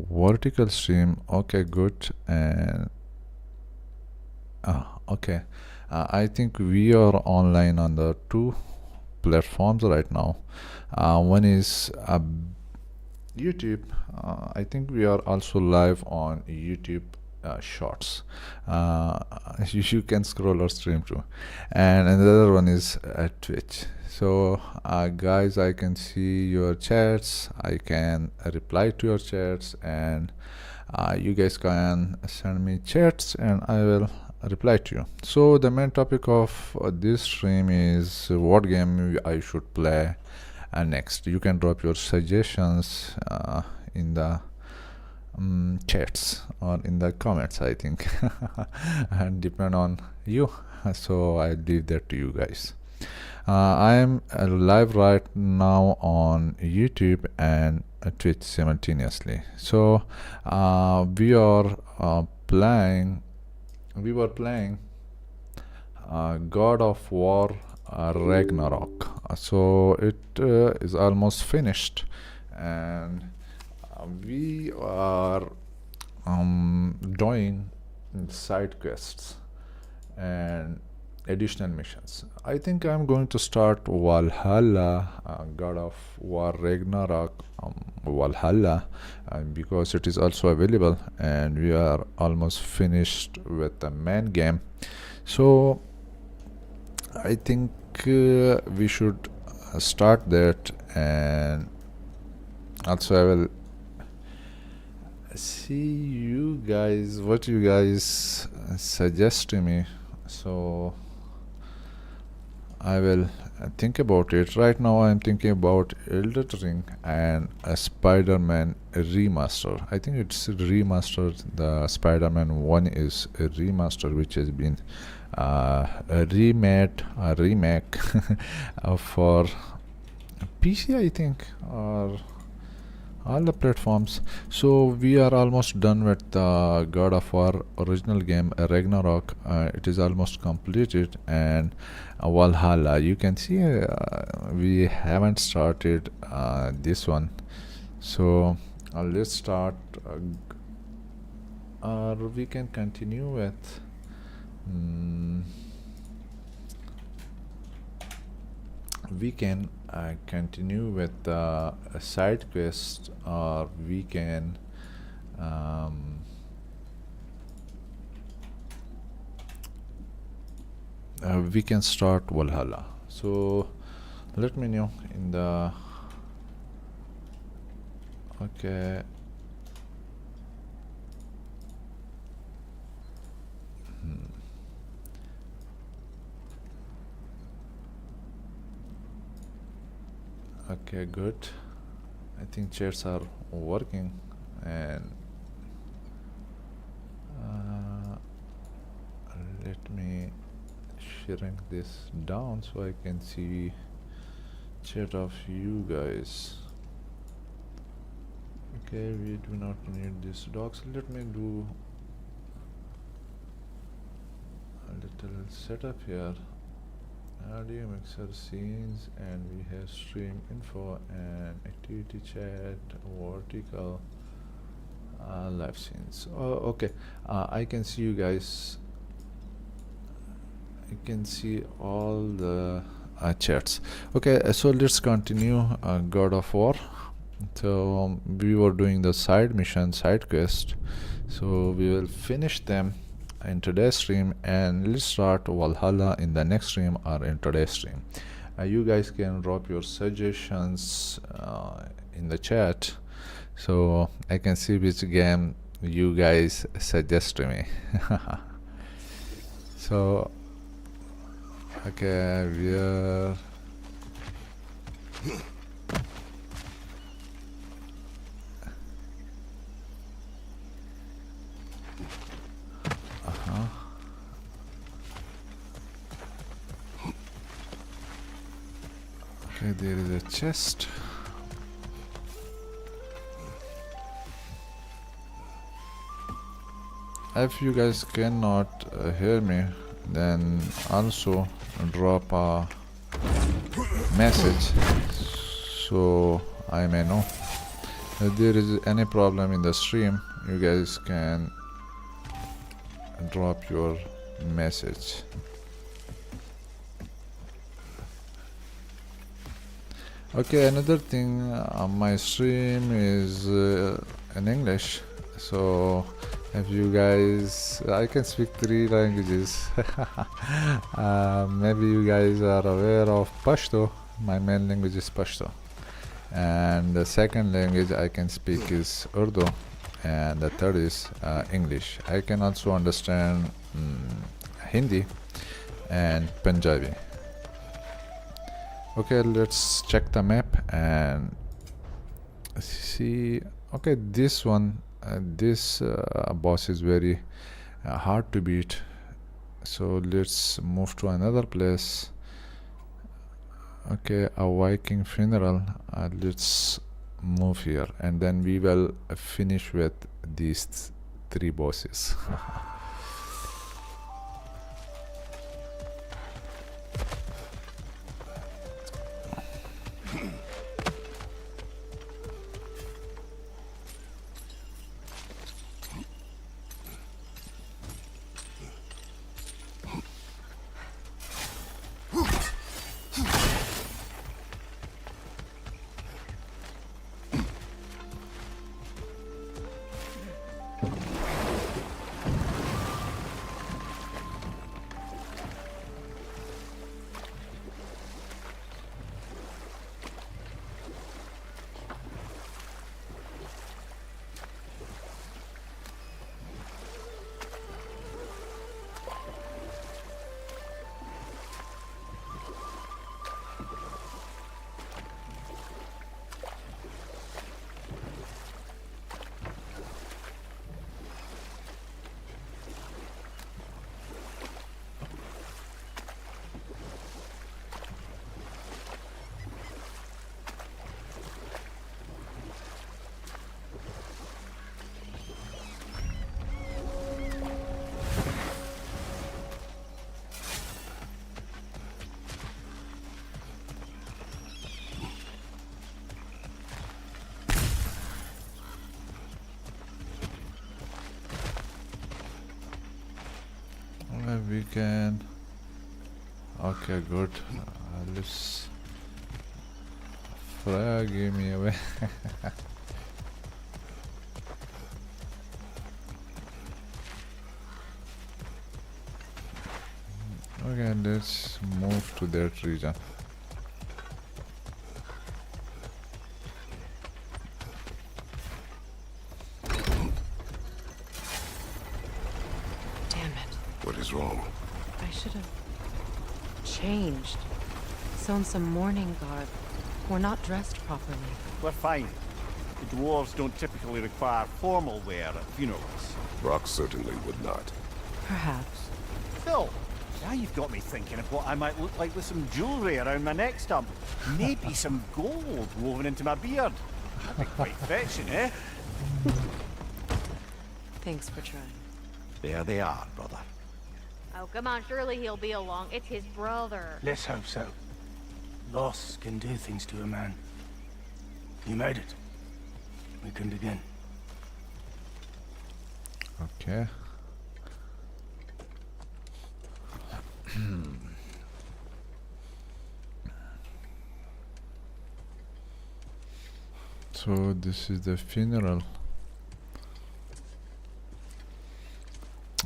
vertical stream. Okay, good. And okay, I think we are online on the two platforms right now. One is YouTube. I think we are also live on YouTube Shorts. You can scroll or stream too. And another one is Twitch. So, guys, I can see your chats. I can reply to your chats, and you guys can send me chats, and I will reply to you. So, the main topic of this stream is what game I should play next. You can drop your suggestions in the chats or in the comments, I think, and depend on you. So I leave that to you guys. I am live right now on YouTube and Twitch simultaneously. So we were playing God of War Ragnarok. So it is almost finished, and we are doing side quests and additional missions. I think I'm going to start Valhalla, God of War Ragnarok, Valhalla, because it is also available, and we are almost finished with the main game. So I think we should start that, and also I will see you guys what you guys suggest to me. So I will think about it. Right now I'm thinking about Elden Ring and a Spider-Man remaster. I think it's remastered. The Spider-Man 1 is a remaster which has been a remake for PC, I think, or all the platforms. So we are almost done with the God of War original game Ragnarok. It is almost completed, and Valhalla, you can see we haven't started this one. So let's start, or we can continue with we can continue with the side quest, or we can start Valhalla. So let me know in the okay. Okay, good. I think chairs are working, and let me shrink this down so I can see chat of you guys. Okay, we do not need these docs. Let me do a little setup here. Audio mixer scenes, and we have stream info and activity chat, vertical live scenes. Oh, okay. I can see you guys. I can see all the chats. Okay, so let's continue God of War. So we were doing the side mission, side quest. So we will finish them in today's stream, and let's start Valhalla in the next stream or in today's stream. You guys can drop your suggestions in the chat, so I can see which game you guys suggest to me. So okay, we are okay, there is a chest. If you guys cannot hear me, then also drop a message so I may know. If there is any problem in the stream, you guys can drop your message. Okay, another thing, my stream is in English, so if you guys, I can speak 3 languages. Maybe you guys are aware of Pashto. My main language is Pashto, and the second language I can speak is Urdu, and the third is English. I can also understand Hindi and Punjabi. Okay, let's check the map and see. Okay, this one, this boss is very hard to beat, so let's move to another place. Okay, a Viking funeral. Let's move here, and then we will finish with these 3 bosses. We can. Okay, good. Let's. Freya gave me away. Okay, let's move to that region. What is wrong? I should have changed. Sewn some mourning garb. We're not dressed properly. We're fine. The dwarves don't typically require formal wear at funerals. Brock certainly would not. Perhaps. Phil, now you've got me thinking of what I might look like with some jewellery around my neck stump. Maybe some gold woven into my beard. That'd be quite fetching, eh? Thanks for trying. There they are, brother. Oh, come on, surely he'll be along. It's his brother. Let's hope so. Loss can do things to a man. You made it. We can begin. Okay. So this is the funeral.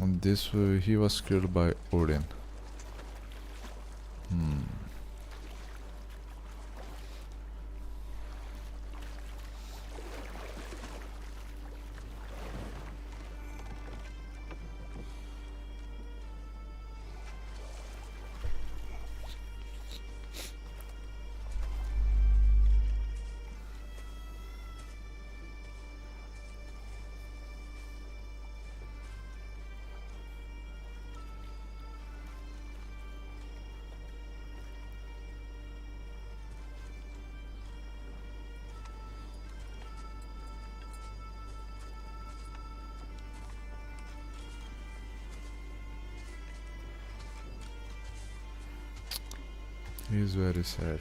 And this he was killed by Odin. He's very sad.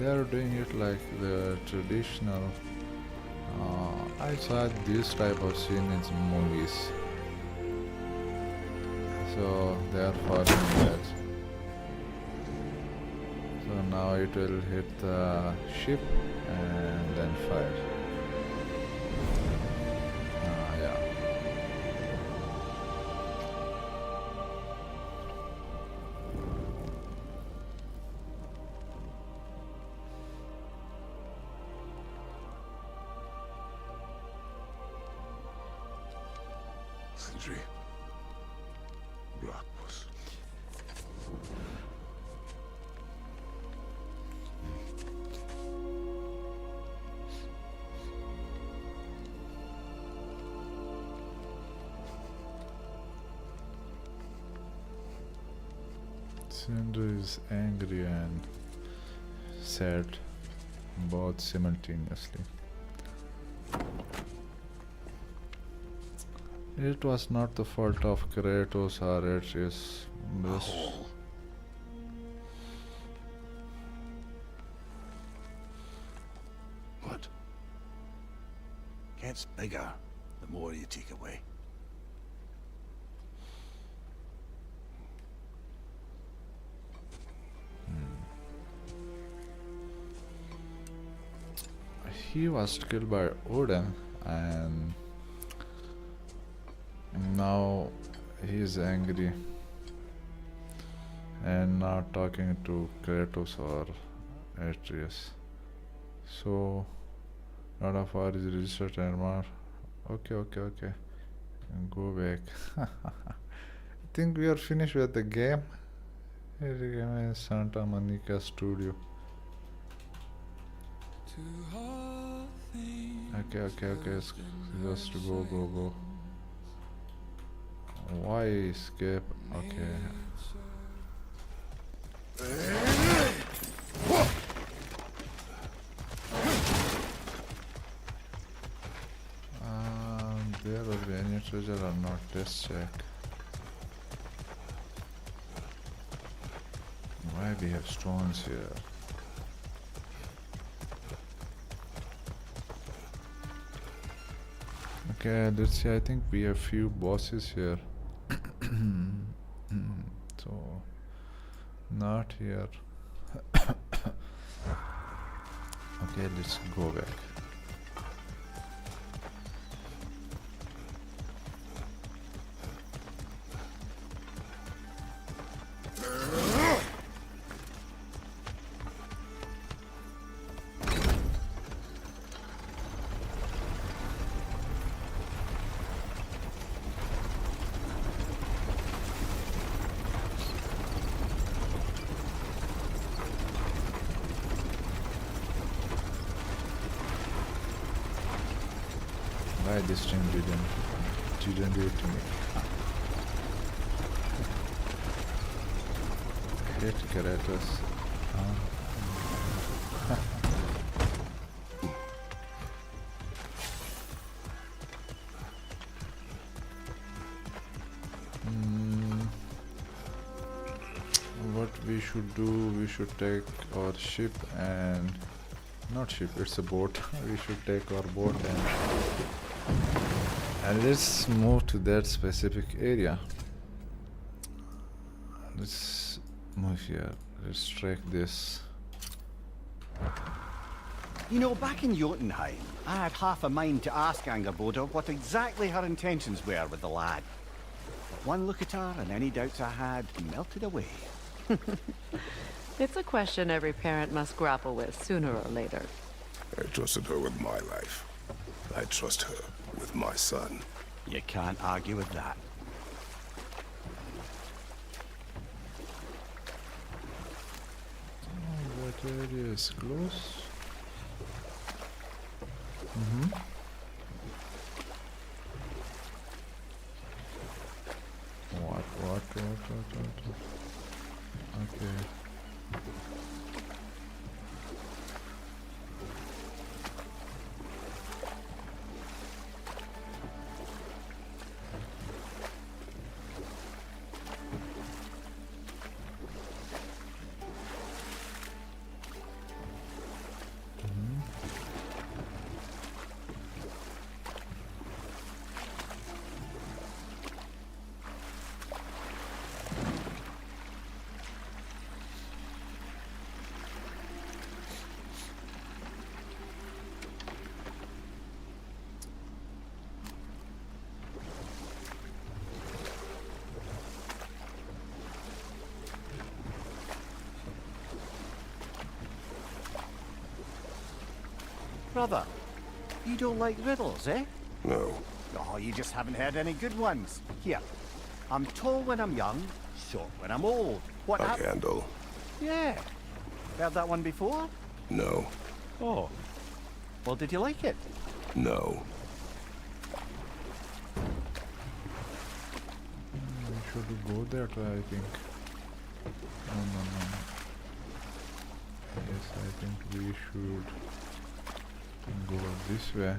they are doing it like the traditional. I saw this type of scene in some movies, so they are following that. So now it will hit the ship and then fire. Yeah. Sindri. Blackbus. Sindri is angry and sad, both simultaneously. It was not the fault of Kratos or Atreus. This Hole. What? Gets bigger the more you take away. he was killed by Odin, and now he is angry and not talking to Kratos or Atreus. So, God of War is registered and more. Okay. And go back. I think we are finished with the game. Here the game is Santa Monica Studio. Okay. Just go. Why escape? Okay. There will be any treasure or not? Let's check. Why we have stones here? Okay, let's see. I think we have few bosses here. So, not here. Okay, let's go back. Why this team didn't do it to me? Hit Kratos. What we should do, we should take our ship and not ship, it's a boat. We should take our boat and let's move to that specific area. Let's move here. Let's track this. You know, back in Jotunheim, I had half a mind to ask Angerboda what exactly her intentions were with the lad. But one look at her and any doubts I had melted away. It's a question every parent must grapple with sooner or later. I trusted her with my life. I trust her with my son. You can't argue with that. That area is close. What? Okay. Brother, you don't like riddles, eh? No. Oh, you just haven't heard any good ones. Here, I'm tall when I'm young, short when I'm old. What A hap- candle. Yeah. Heard that one before? No. Oh. Well, did you like it? No. We should go that way, I think. No, no, no. Yes, I think we should go this way.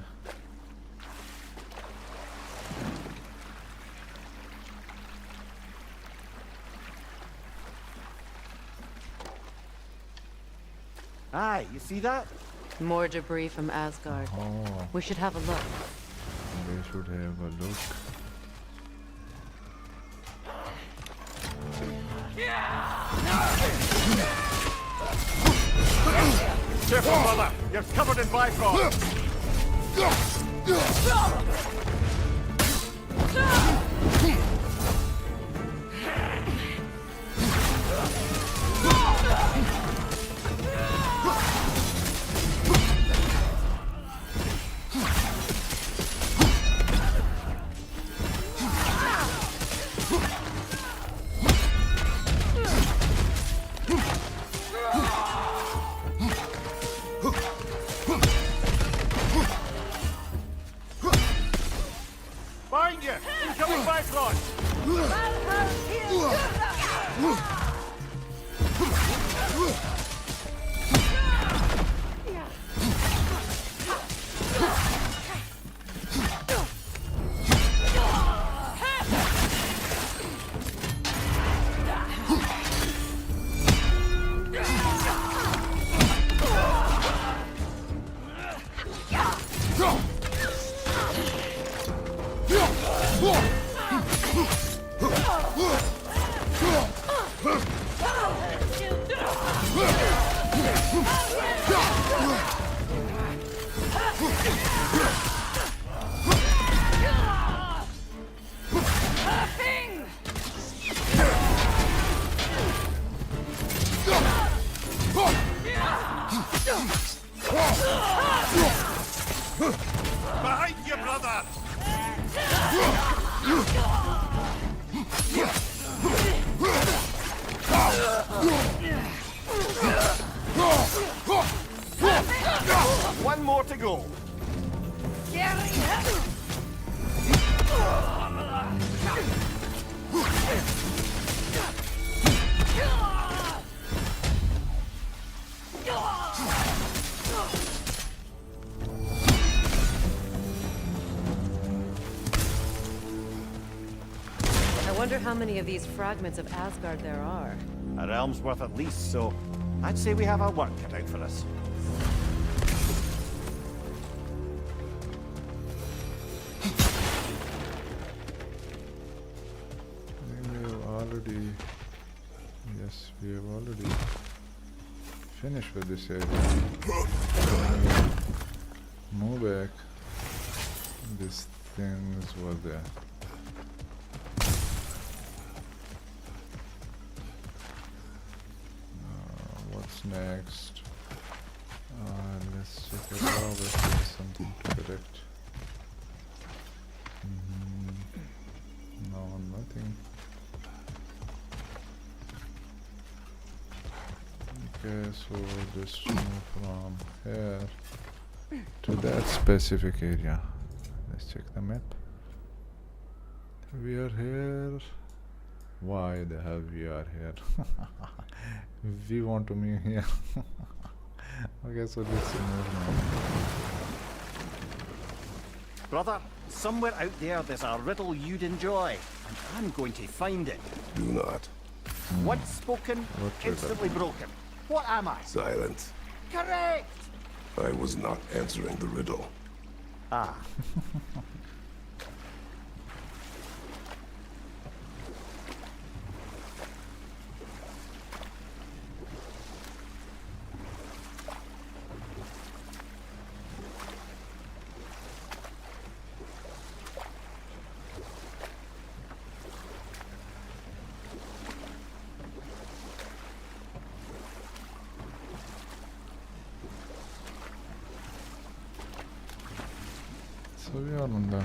Aye, you see that? More debris from Asgard. Oh, We should have a look. we should have a look. Careful, brother. You're covered in Bifrost. Find you! Incoming Bifrost! Behind you, brother! One more to go. I wonder how many of these fragments of Asgard there are. A realm's worth at least, so I'd say we have our work cut out for us. I think we have already... Yes, we have already finished with this area. Move back. These things were there. What's next? Let's check it out if there's something to collect. No, nothing. Okay, so just move from here to that specific area. Let's check the map. We are here. Why the hell we are here? We want to be here. Okay, so let's move now. Brother, somewhere out there there's a riddle you'd enjoy, and I'm going to find it. Do not. Once spoken, What riddle? instantly broken. What am I? Silent. Correct! I was not answering the riddle. Ah. So we are on the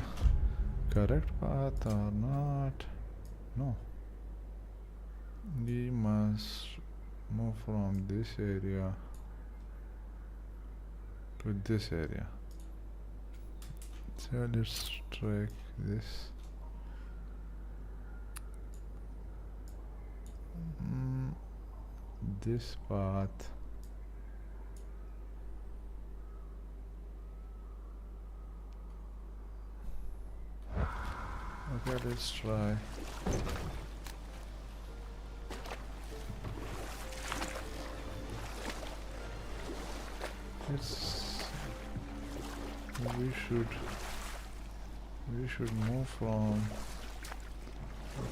correct path or not? No. We must move from this area to this area. So let's track this. This path. Okay, let's try. It's we should move from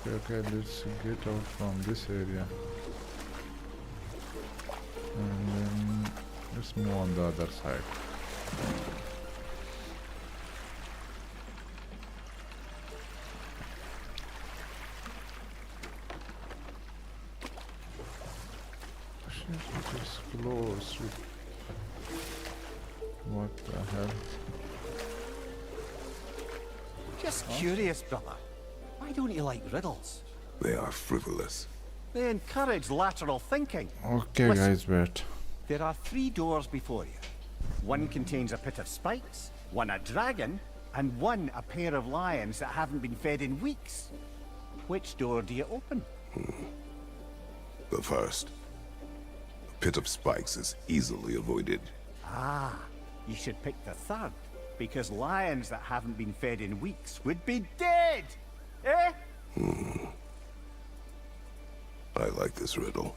okay, let's get out from this area and then let's move on the other side. It is close. What the hell? Just curious, brother. Why don't you like riddles? They are frivolous. They encourage lateral thinking. Okay, Listen. guys, wait. There are 3 doors before you. One contains a pit of spikes, one a dragon, and one a pair of lions that haven't been fed in weeks. Which door do you open? The first. The pit of spikes is easily avoided. Ah, you should pick the third, because lions that haven't been fed in weeks would be dead! Eh? I like this riddle.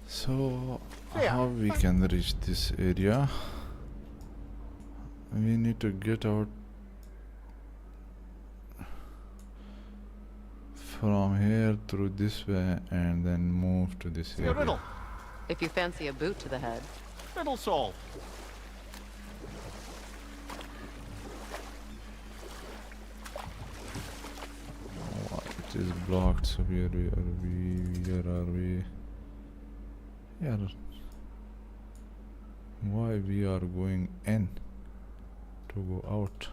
So Yeah. how we can reach this area? We need to get out from here through this way and then move to this See a area. riddle. If you fancy a boot to the head. Riddle solved. Oh, it is blocked, so where are we? Where are we? Yeah. Why we are going in to go out?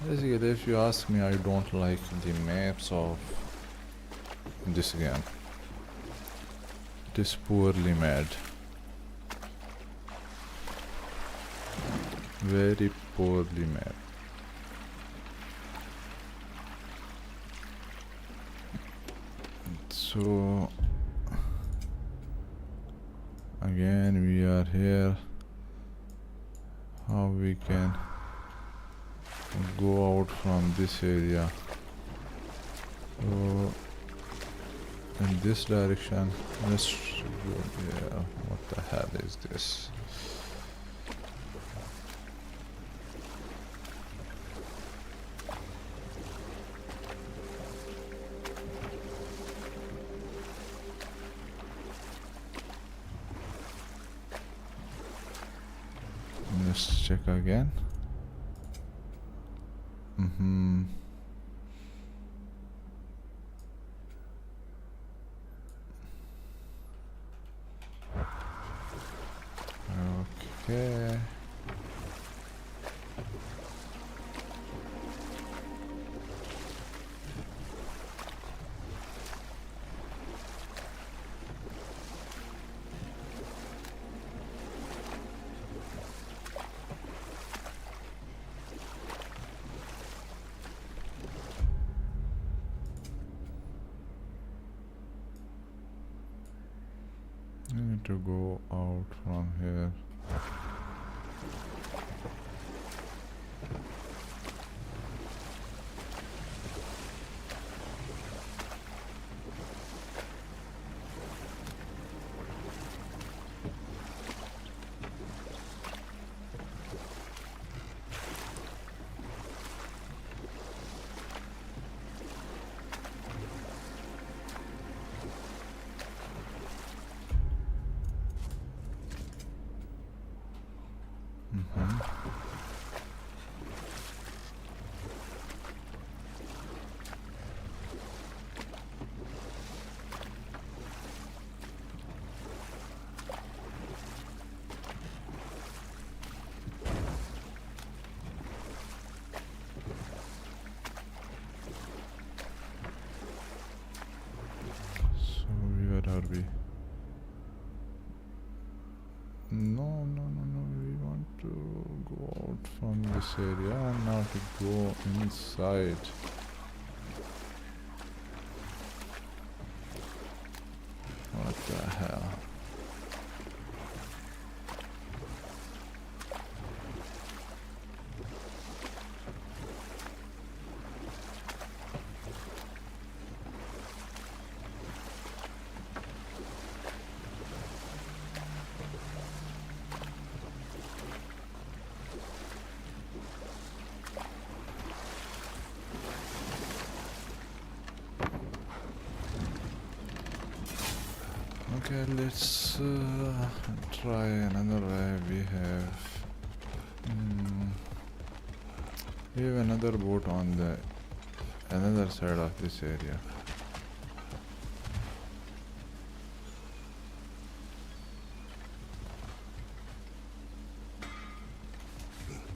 Basically, if you ask me, I don't like the maps of this game. It is poorly made. Very poorly made. So again we are here. How we can go out from this area? So in this direction, let's go there. What the hell is this? check again. Okay. I need to go out from here. So where are we? No, we want to go out from this area and now to go inside. What the hell? Okay, let's try another way. We have another boat on the another side of this area.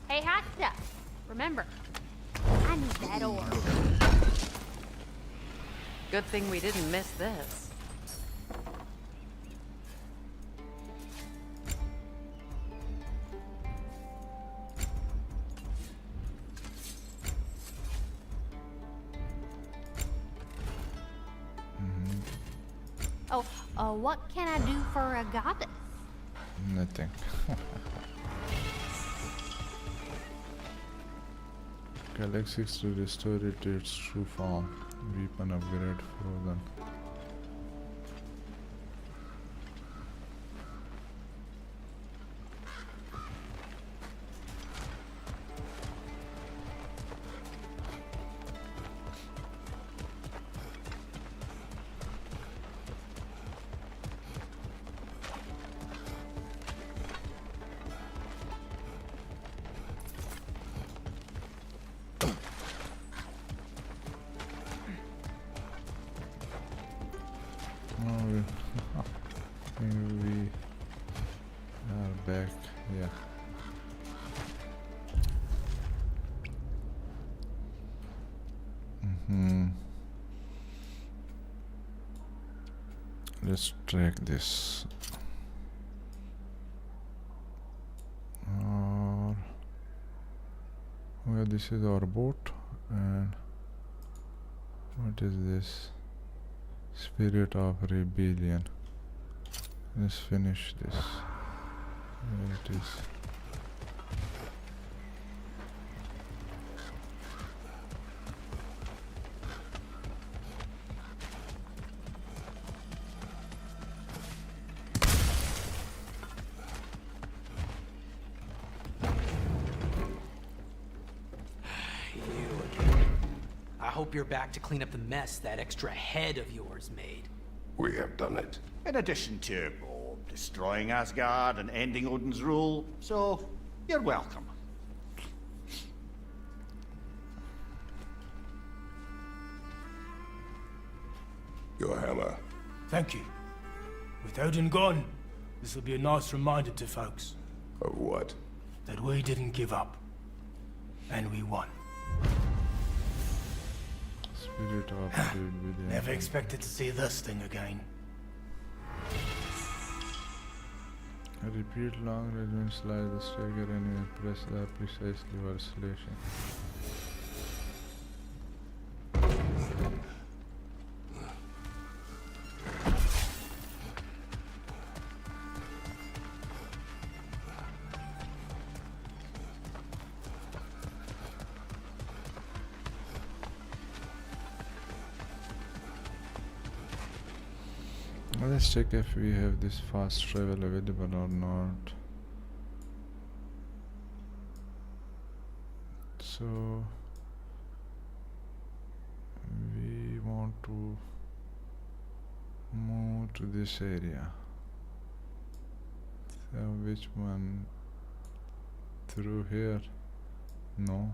Hey, hot stuff. Remember, I need that orb. Good thing we didn't miss this. Oh, what can I do for a goddess? Nothing. Collect 6 to restore it to its true form. Weapon upgrade frozen. We are back. Yeah. Let's track this. Well, this is our boat, and what is this? Spirit of Rebellion. Let's finish this. Where it is. I hope you're back to clean up the mess that extra head of yours made. We have done it. In addition to destroying Asgard and ending Odin's rule, so You're welcome. Your hammer. Thank you. With Odin gone, this will be a nice reminder to folks Of what? that we didn't give up. And we won. Spirit of the video. Never expected to see this thing again. Repeat long range slide the stagger and press the precisely for selection. Let's check if we have this fast travel available or not. So we want to move to this area. So which one? Through here? No.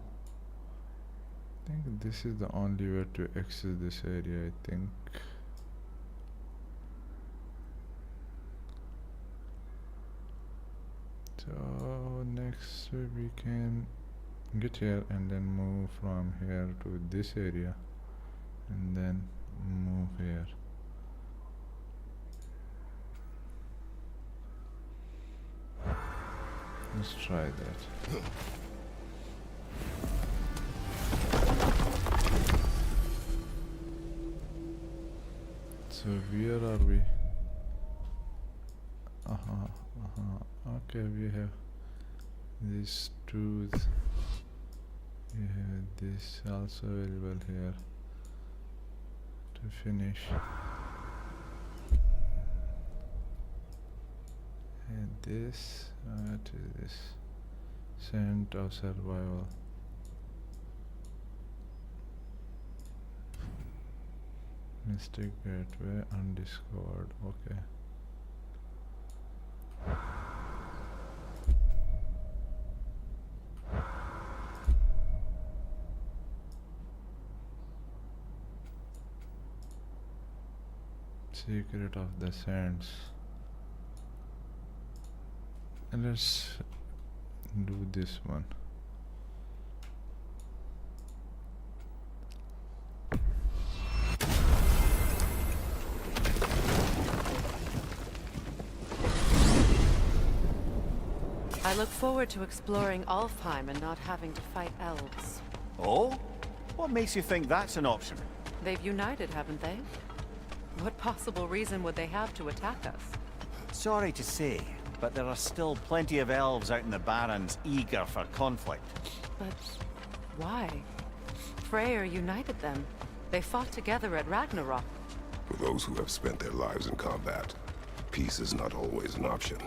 I think this is the only way to access this area, I think. So next we can get here and then move from here to this area and then move here. Let's try that. So where are we? Okay, we have these two. We have this also available here to finish. And this, what is this? Scent of survival. Mystic gateway undiscovered. Okay. Secret of the Sands. And let's do this one. I look forward to exploring Alfheim and not having to fight elves. Oh? What makes you think that's an option? They've united, haven't they? What possible reason would they have to attack us? Sorry to say, but there are still plenty of elves out in the Barrens eager for conflict. But why? Freyr united them. They fought together at Ragnarok. For those who have spent their lives in combat, peace is not always an option.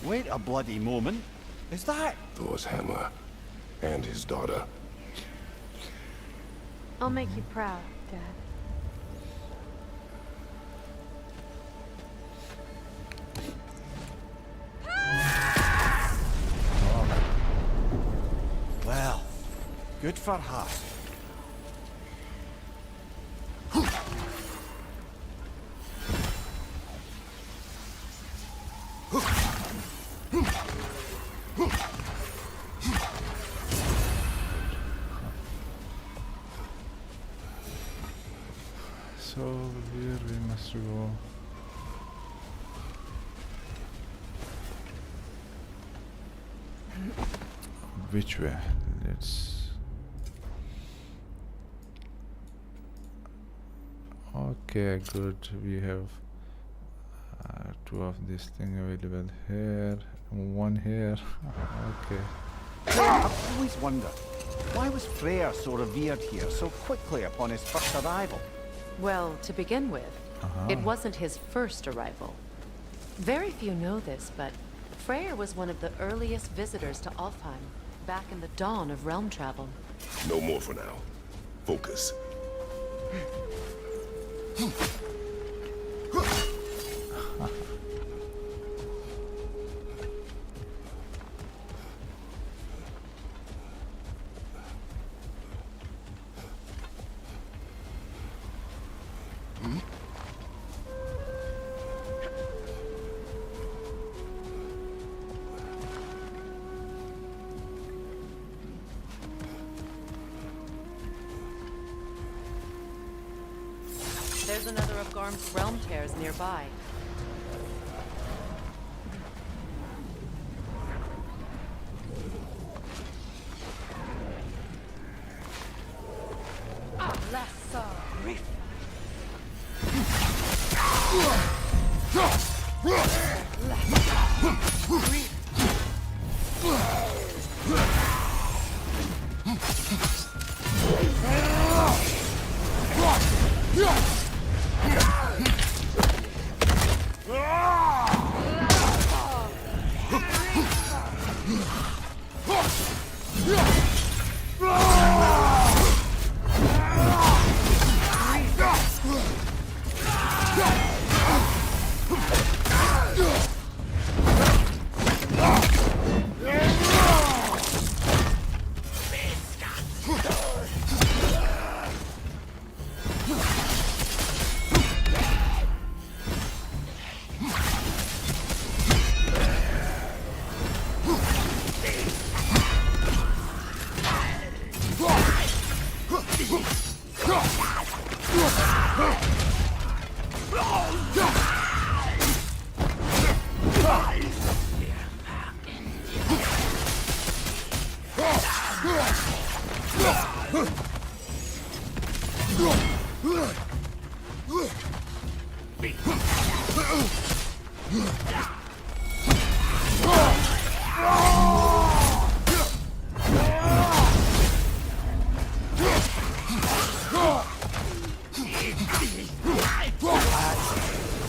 Wait a bloody moment. Is that? Thor's hammer and his daughter. I'll make you proud, Dad. Well, good for her. So here we must go. Which way? Let's. Okay, good. We have two of this thing available here, one here. Okay. I've always wondered, why was Freyr so revered here so quickly upon his first arrival? Well, to begin with, it wasn't his first arrival. Very few know this, but Freyr was one of the earliest visitors to Alfheim, back in the dawn of realm travel. No more for now. Focus. There's another of Garm's realm tears nearby.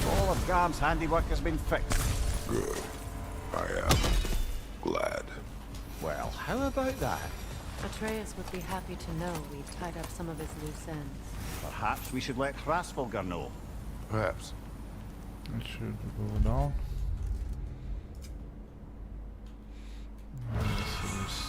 All of Garm's handiwork has been fixed. Good. I am glad. Well, how about that? Atreus would be happy to know we've tied up some of his loose ends. Perhaps we should let Hrasvolgar know. Perhaps. It should go down. This is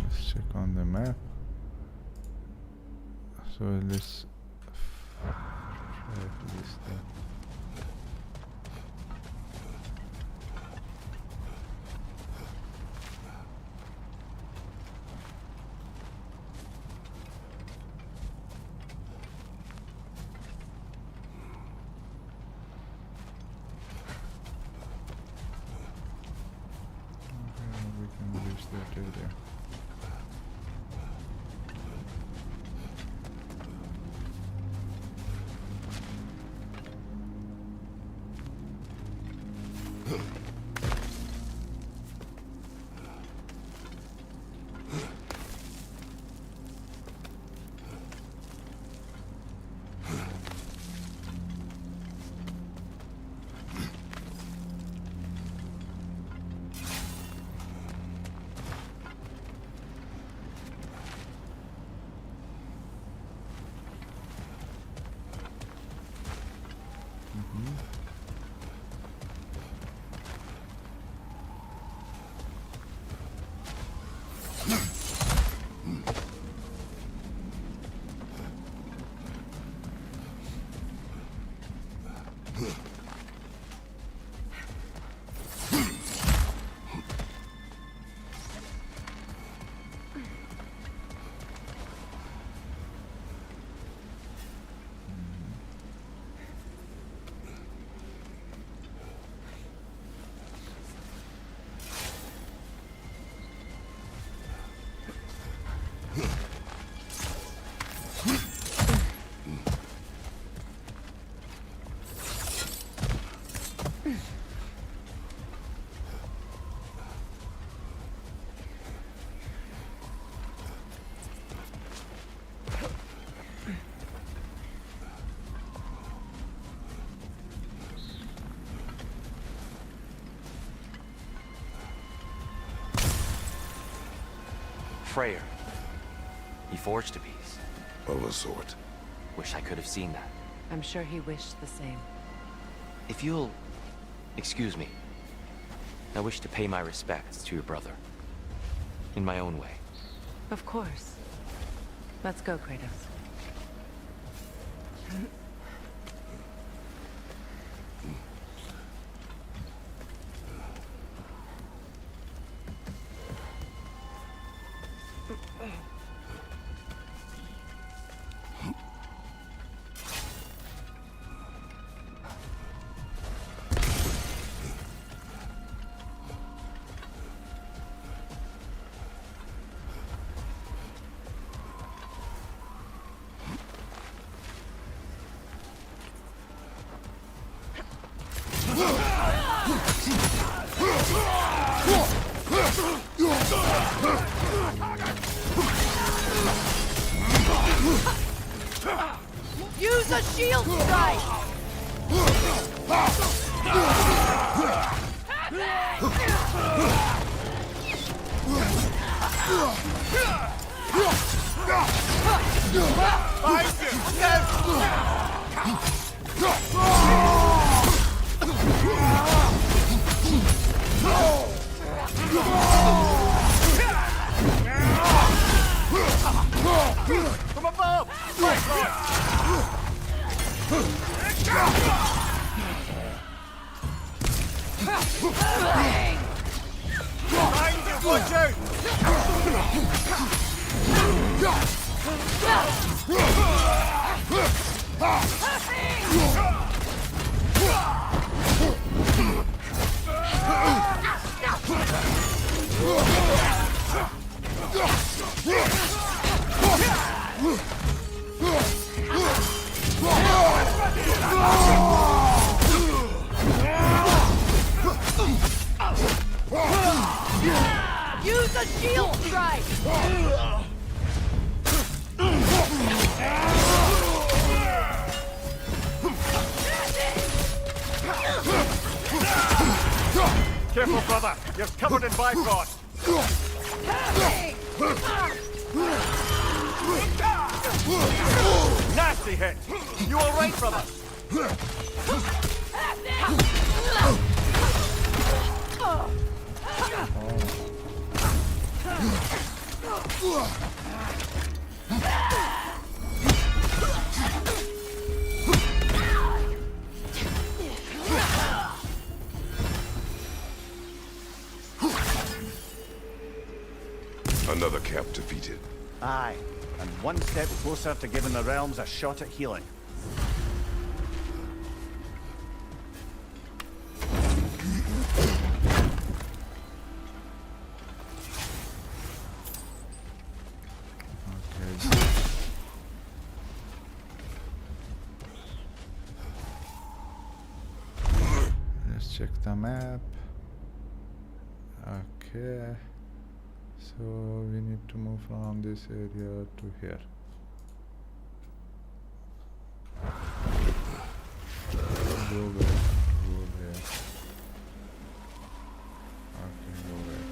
let's check on the map. So let's try this step. Okay, we can reach that area. Freyr. He forged a piece. Of a sort. Wish I could have seen that. I'm sure he wished the same. If you'll excuse me, I wish to pay my respects to your brother. In my own way. Of course. Let's go, Kratos. Use a shield strike! From above! Behind you, watch out! Use a shield strike! Careful, brother! You're covered in Bifrost! Nasty hit! You alright, brother? Another cap defeated. Aye, and one step closer to giving the realms a shot at healing. Let's check the map. Okay. So we need to move from this area to here. Go back. Go back. Okay, go back.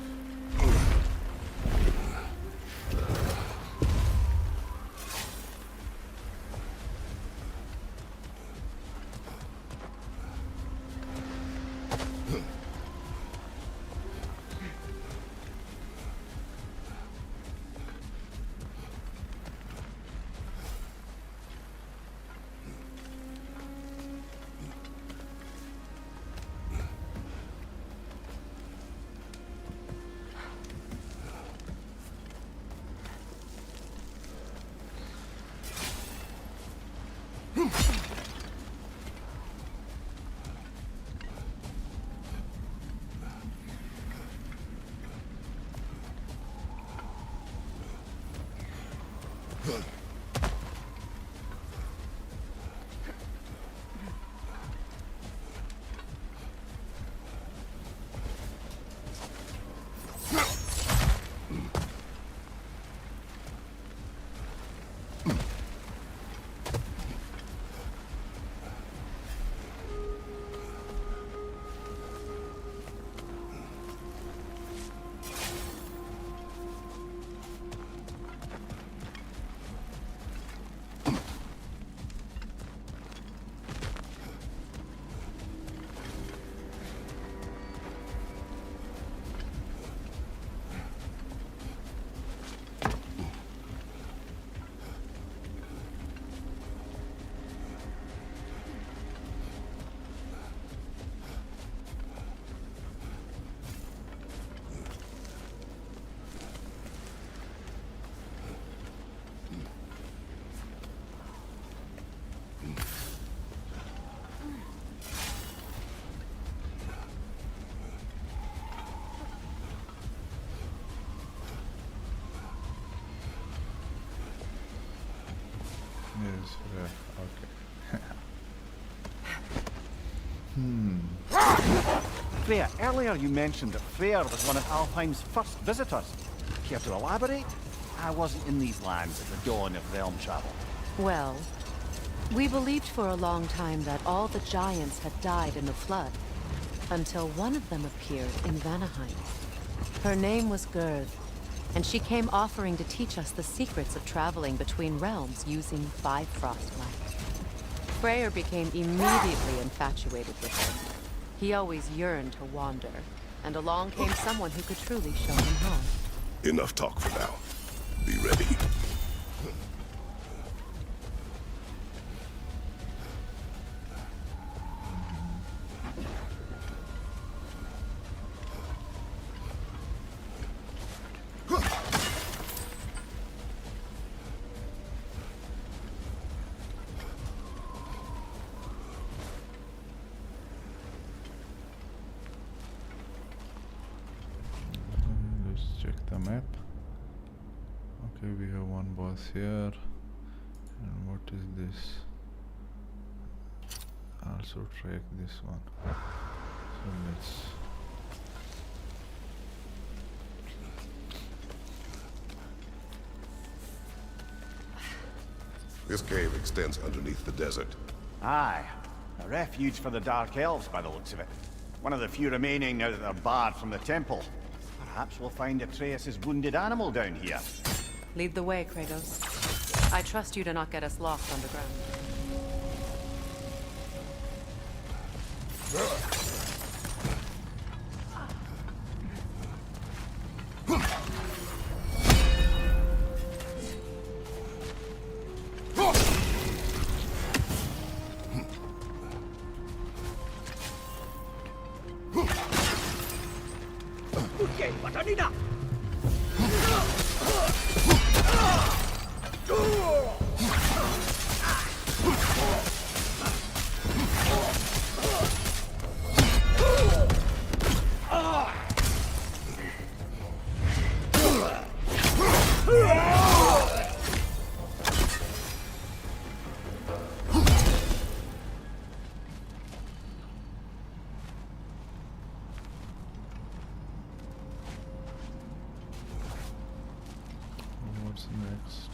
Yes, yeah, okay. Freya, earlier you mentioned that Freyr was one of Alfheim's first visitors. Care to elaborate? I wasn't in these lands at the dawn of realm travel. Well, we believed for a long time that all the giants had died in the flood, until one of them appeared in Vanaheim. Her name was Gerd, and she came offering to teach us the secrets of traveling between realms using Bifrost light. Freyr became immediately infatuated with her. He always yearned to wander, and along came someone who could truly show him home. Enough talk for now. Be ready. Let's check the map. Okay, we have one boss here. And what is this? Also track this one. So let's... This cave extends underneath the desert. Aye. A refuge for the Dark Elves by the looks of it. One of the few remaining now that they're barred from the temple. Perhaps we'll find Atreus' wounded animal down here. Lead the way, Kratos. I trust you to not get us lost underground. What's next?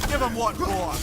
Give him what for!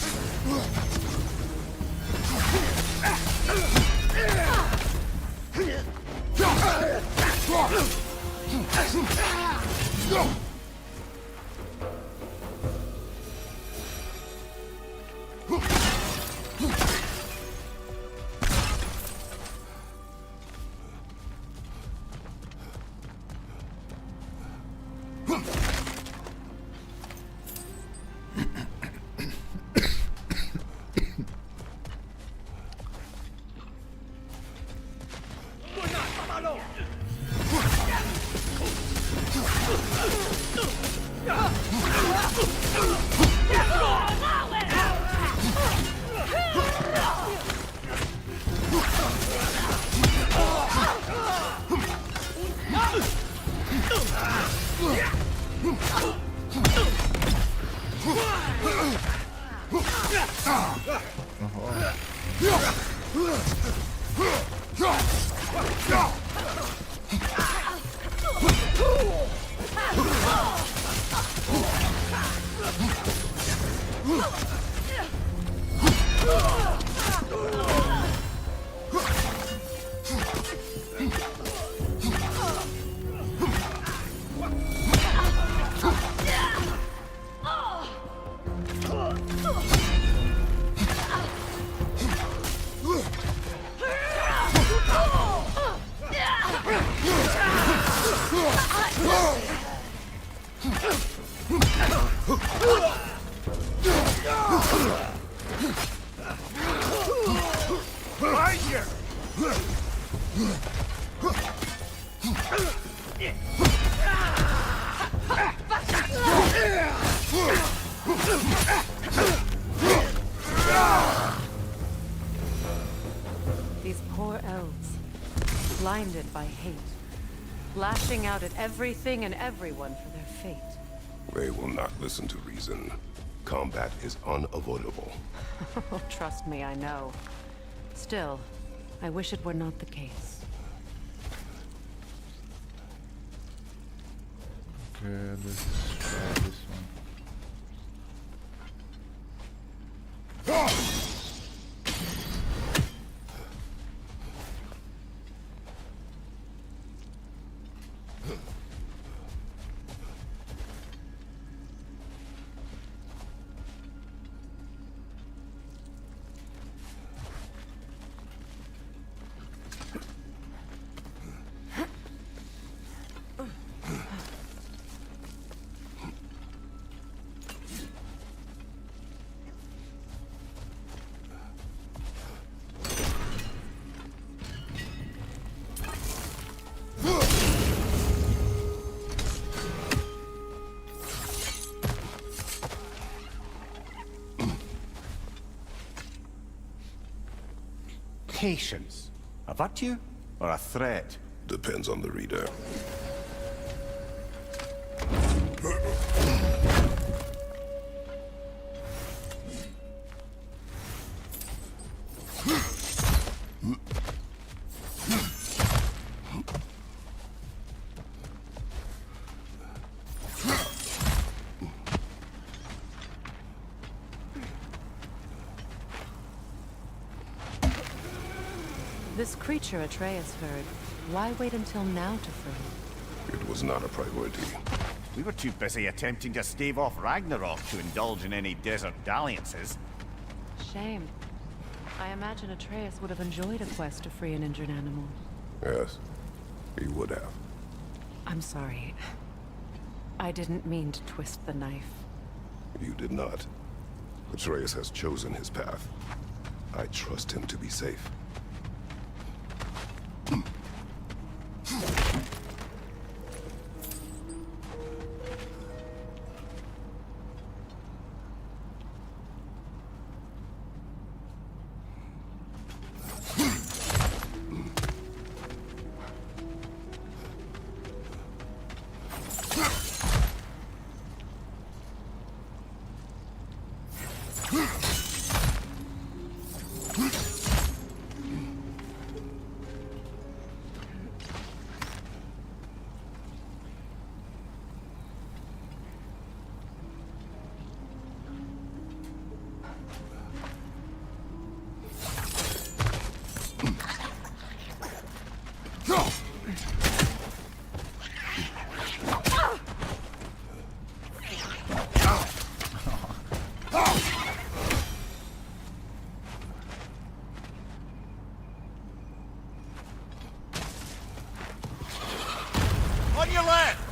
Behind you! These poor elves, blinded by hate, lashing out at everything and everyone for their fate. They will not listen to reason. Combat is unavoidable. Trust me, I know. Still, I wish it were not the case. Okay, let's try this one. Patience. A virtue or a threat? Depends on the reader. This creature Atreus heard, why wait until now to free? It was not a priority. We were too busy attempting to stave off Ragnarok to indulge in any desert dalliances. Shame. I imagine Atreus would have enjoyed a quest to free an injured animal. Yes, he would have. I'm sorry. I didn't mean to twist the knife. You did not. Atreus has chosen his path. I trust him to be safe. On your left!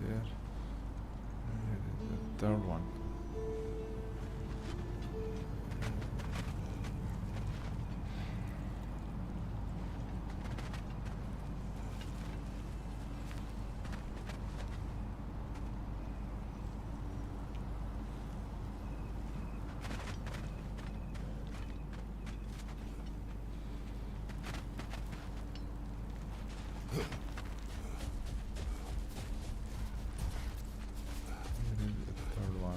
Here. Here is the third one. Third one.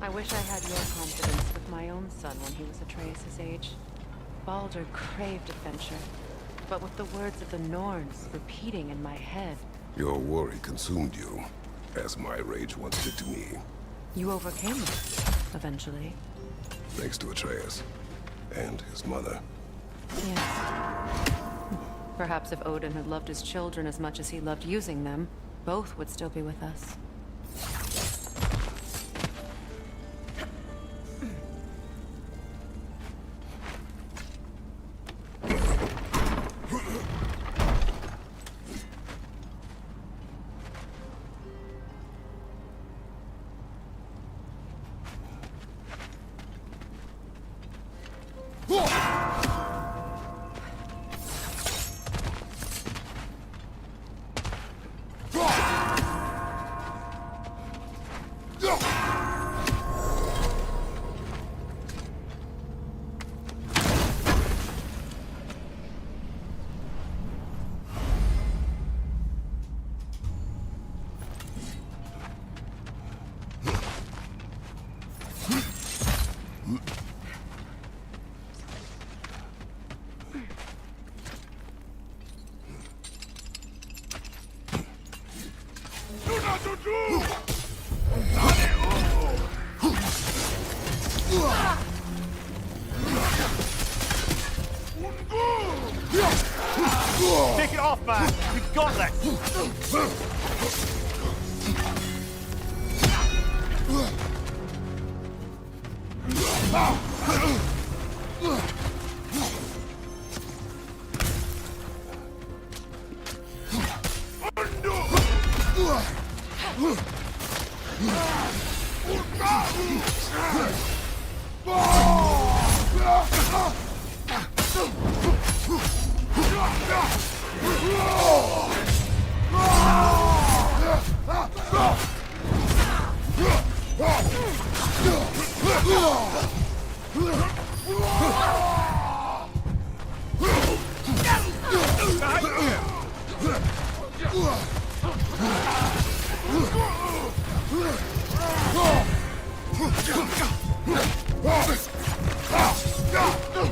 I wish I had your confidence with my own son when he was Atreus' age. Baldur craved adventure, but with the words of the Norns repeating in my head. Your worry consumed you, as my rage once did to me. You overcame it, eventually. Thanks to Atreus. And his mother. Yes. Perhaps if Odin had loved his children as much as he loved using them, both would still be with us. Take it off, man! We've got this!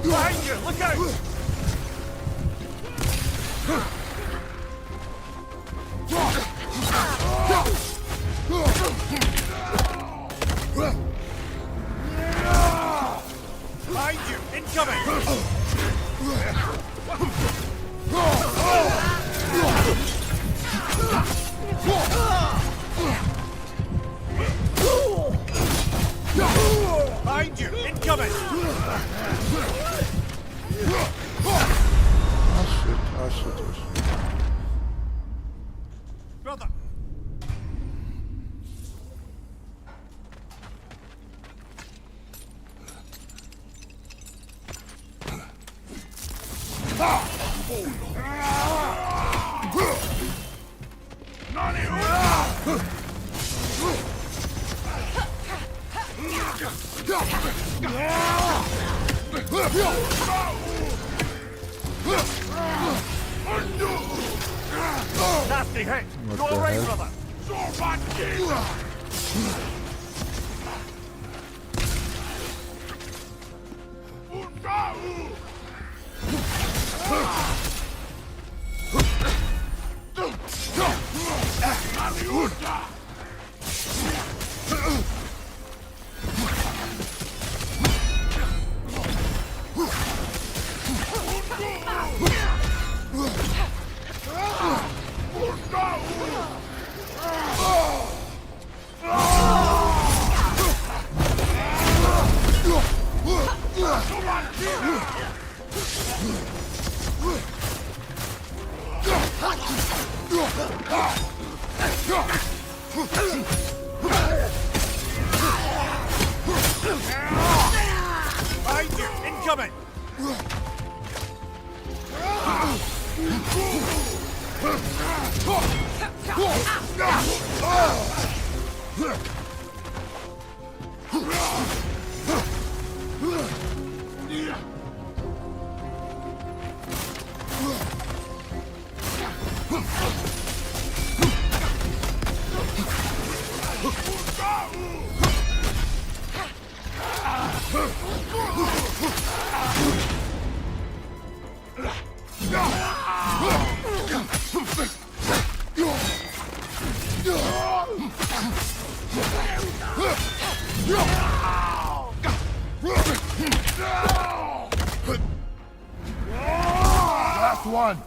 Behind you! Look out! Behind you! Incoming! Behind you! Incoming! Oh shit. Brother! Nasty hit! What You're the alright, hell? brother! Behind you! Incoming! on!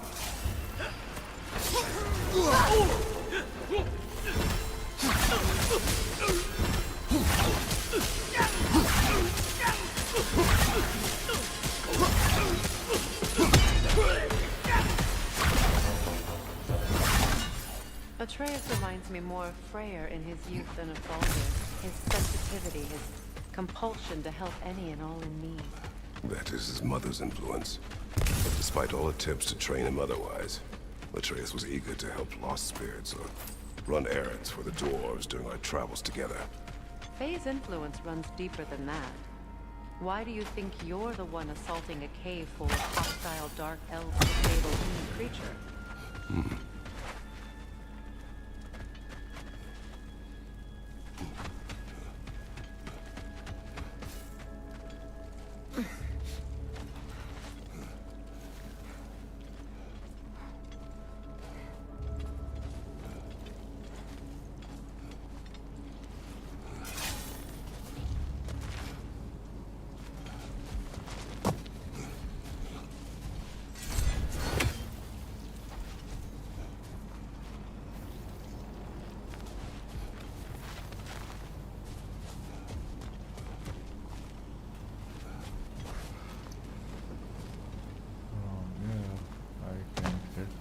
Atreus reminds me more of Freyr in his youth than of Baldur. His sensitivity, his compulsion to help any and all in need. That is his mother's influence. But despite all attempts to train him otherwise, Atreus was eager to help lost spirits or run errands for the dwarves during our travels together. Faye's influence runs deeper than that. Why do you think you're the one assaulting a cave full of hostile dark elves to save a human creature?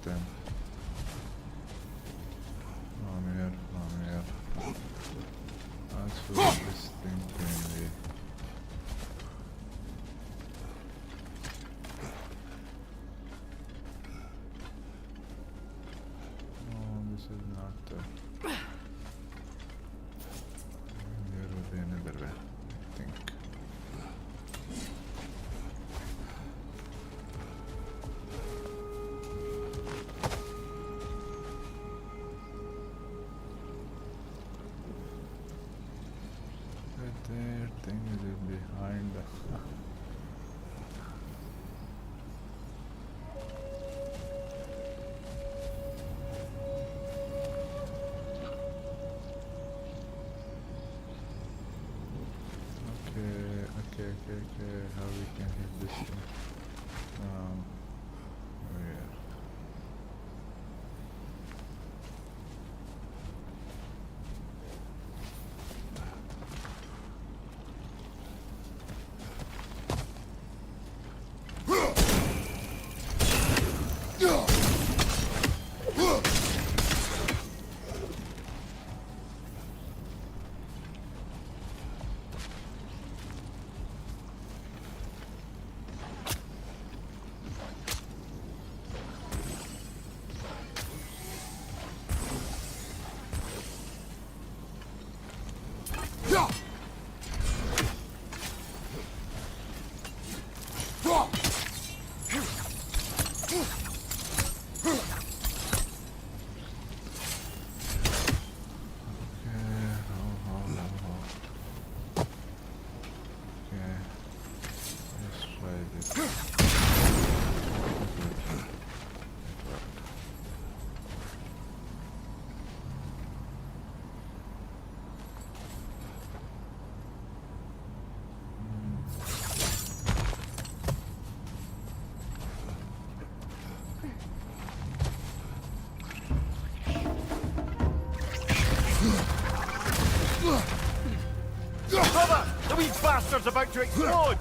Them. From here. That's what this thing can be. No, this is not the... There will be another way, I think. There, thing is behind. Okay. How we can hit this thing? Where? Cover! The wee bastard's about to explode!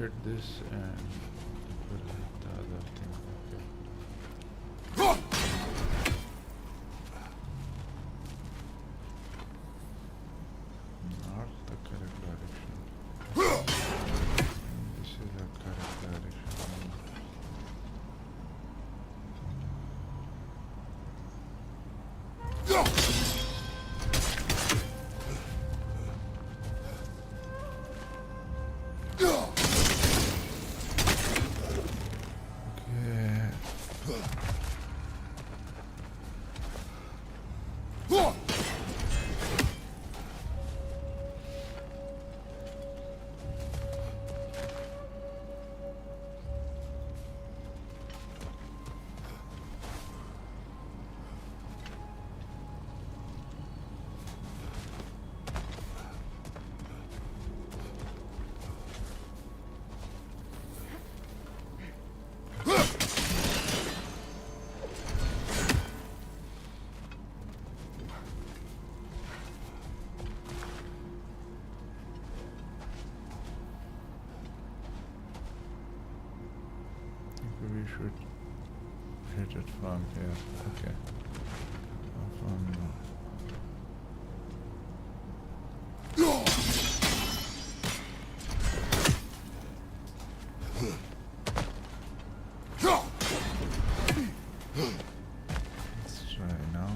hit this and we'll hit the other thing. Okay. Not the correct direction. This is the correct direction. We should hit it from here. Okay. From let's try now.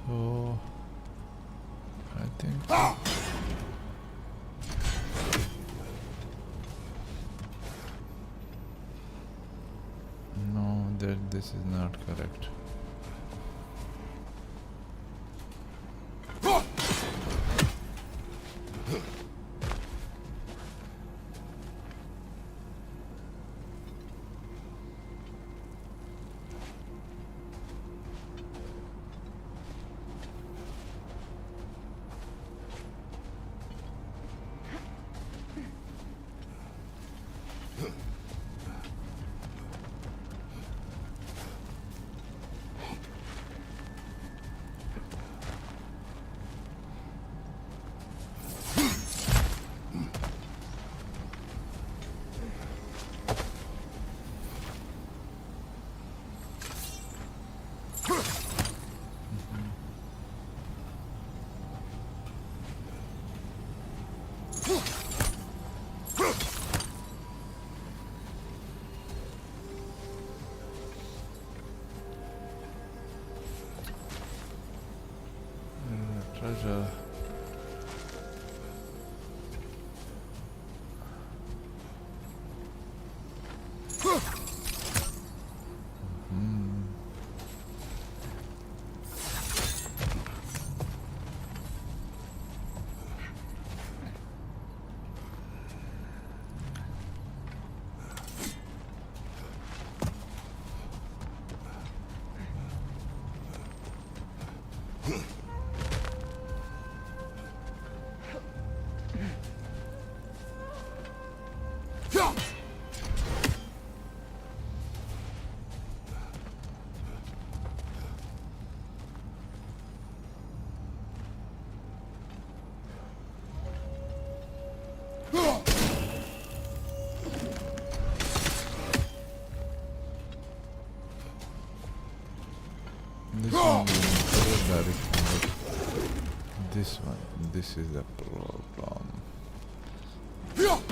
So I think no, that this is not correct. Treasure. responded. This one, this is the problem. No.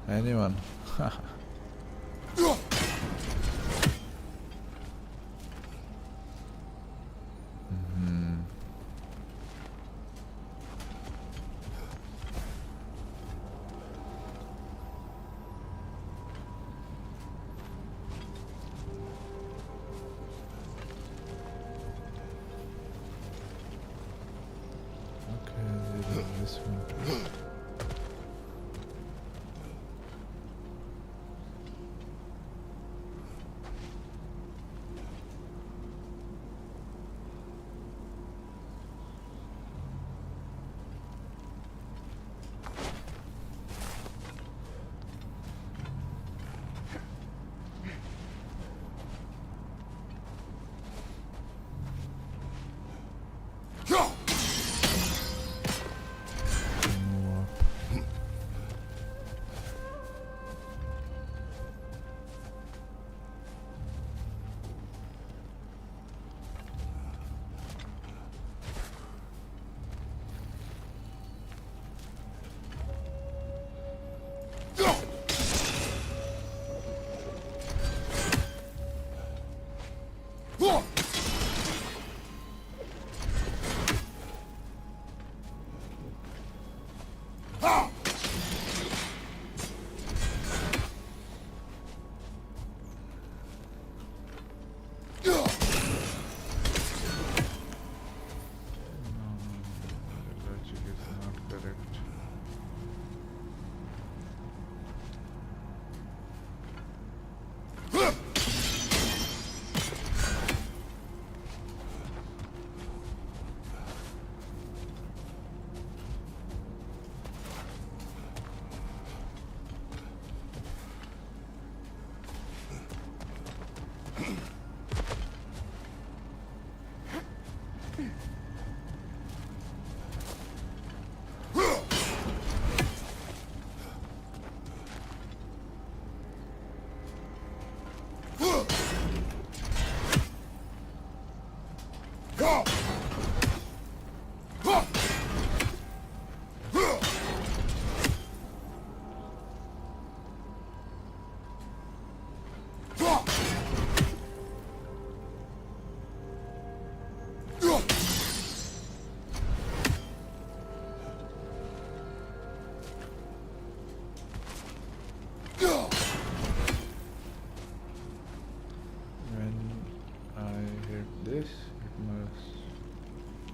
Anyone? Okay, this one.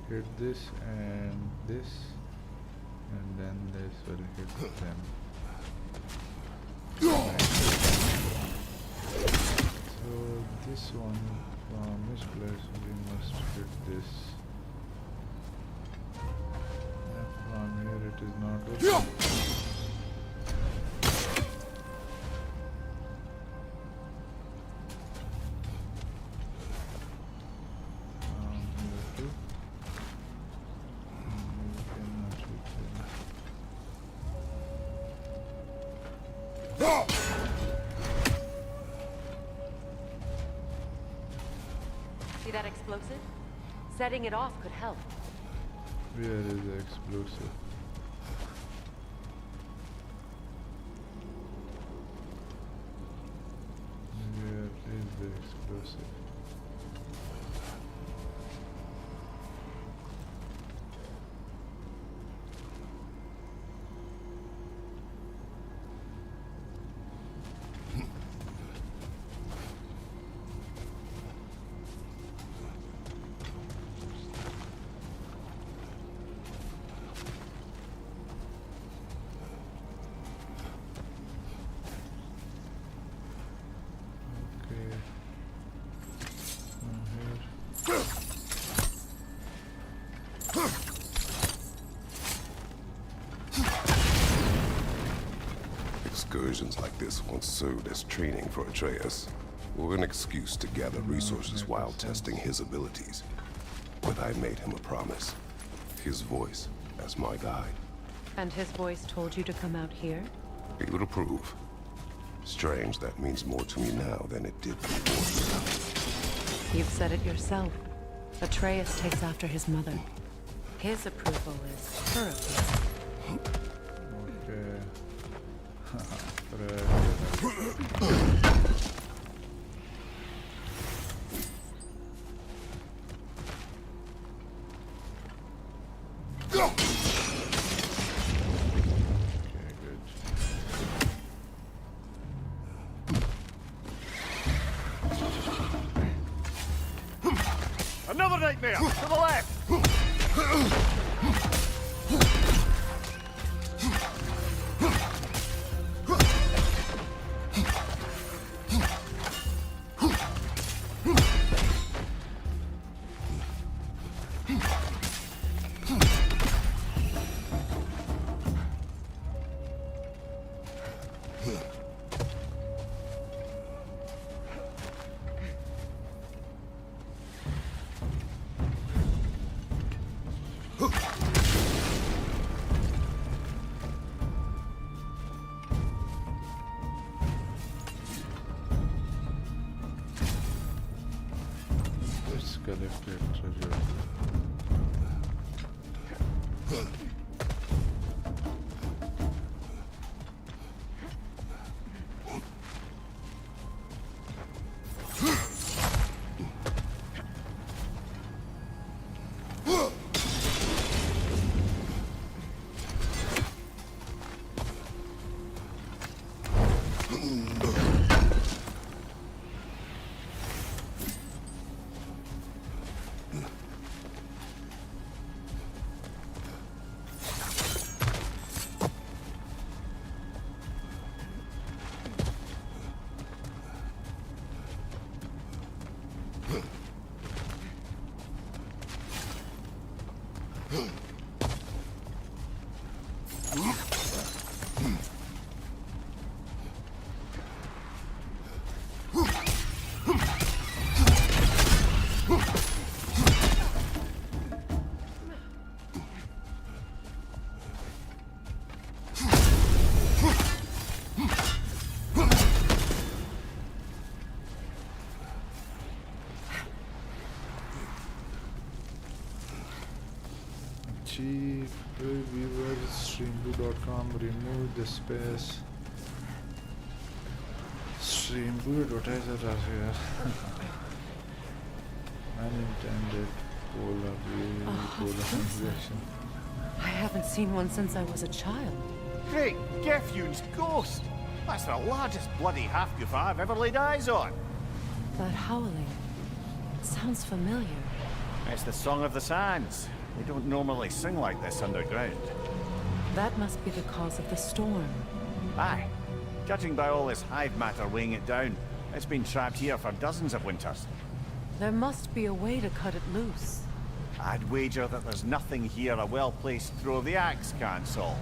Hit this, and then this will hit them. So this one, from this place we must hit this. From here it is not open. See that explosive? Setting it off could help. Where is the explosive? Where is the explosive? Excursions like this once served as training for Atreus, or an excuse to gather resources while testing his abilities. But I made him a promise. His voice as my guide. And his voice told you to come out here? He would approve. Strange, that means more to me now than it did before. You've said it yourself. Atreus takes after his mother. His approval is her approval. Another nightmare! To the left! Let's collect the treasure. Chief viewer streambo.com remove the space. Streambo advertiser are here. Unintended polar reaction. I haven't seen one since I was a child. Great Gefyun's ghost! That's the largest bloody half-goof I've ever laid eyes on. That howling. It sounds familiar. It's the Song of the Sands. They don't normally sing like this underground. That must be the cause of the storm. Aye. Judging by all this hive matter weighing it down, it's been trapped here for dozens of winters. There must be a way to cut it loose. I'd wager that there's nothing here a well-placed throw of the axe can't solve.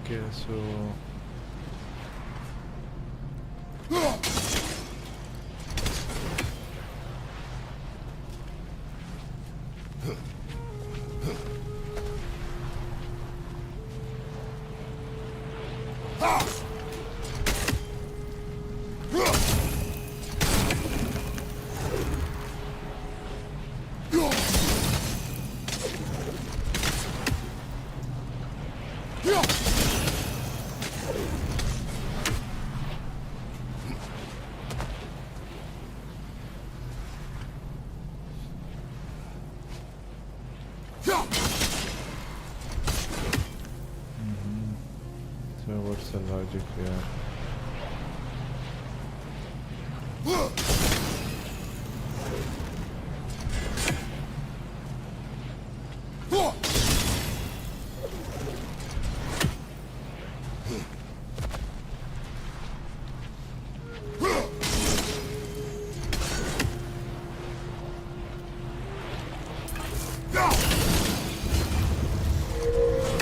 Okay, so so what's the logic here?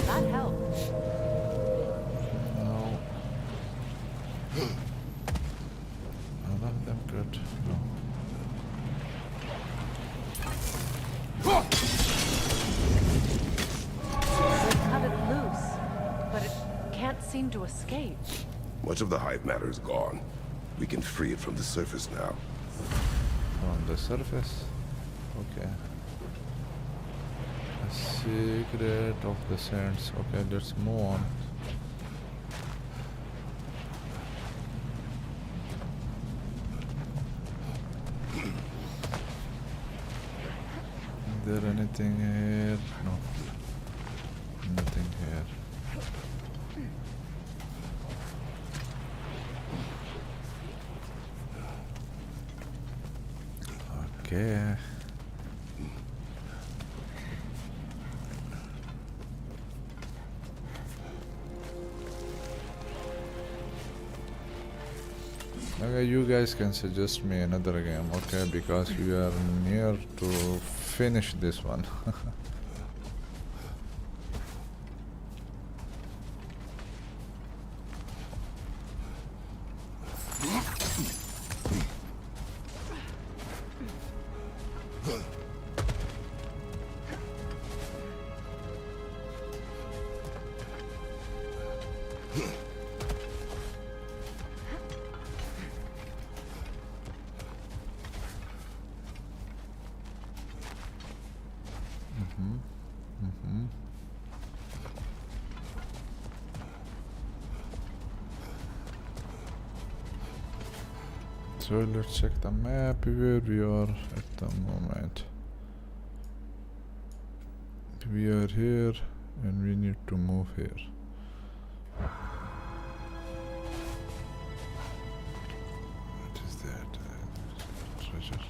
That helped. No. None of them good. No. They cut it loose, but it can't seem to escape. Much of the hive matter is gone. We can free it from the surface now. From the surface. Okay. A secret of the sands. Okay, let's move on. Is there anything here? No. Nothing here. Okay. Okay, you guys can suggest me another game, okay? Because we are near to finish this one. So let's check the map where we are at the moment. We are here and we need to move here. What is that? Treasure.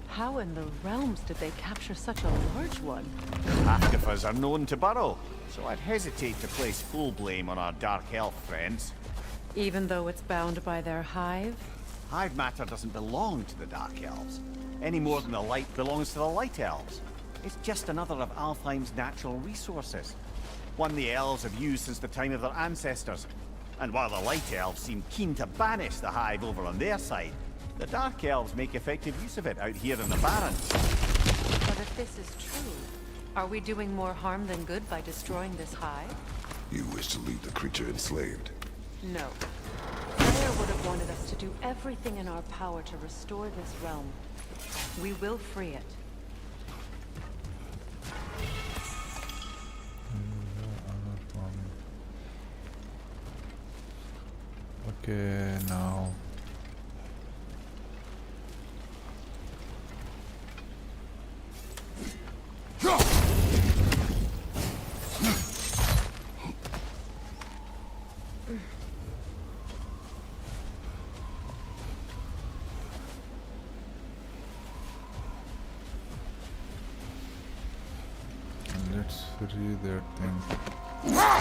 How in the realms did they capture such a large one? Half are known to burrow, so I'd hesitate to place full blame on our Dark Elf friends. Even though it's bound by their hive? Hive matter doesn't belong to the Dark Elves, any more than the light belongs to the Light Elves. It's just another of Alfheim's natural resources, one the elves have used since the time of their ancestors. And while the Light Elves seem keen to banish the hive over on their side, the Dark Elves make effective use of it out here in the Barrens. But if this is true, are we doing more harm than good by destroying this hive? You wish to leave the creature enslaved? No. Slayer would have wanted us to do everything in our power to restore this realm. We will free it. Okay, now. Let's read that thing.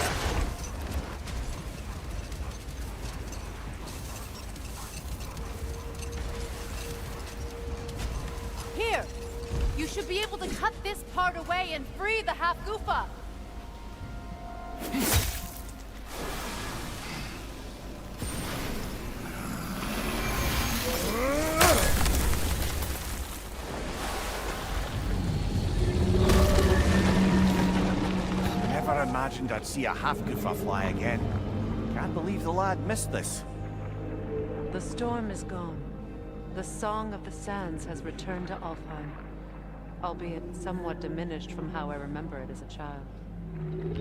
Here! You should be able to cut this part away and free the half-goofa! Never imagined I'd see a half-goofa fly again. Can't believe the lad missed this. The storm is gone. The Song of the Sands has returned to Alfheim, albeit somewhat diminished from how I remember it as a child.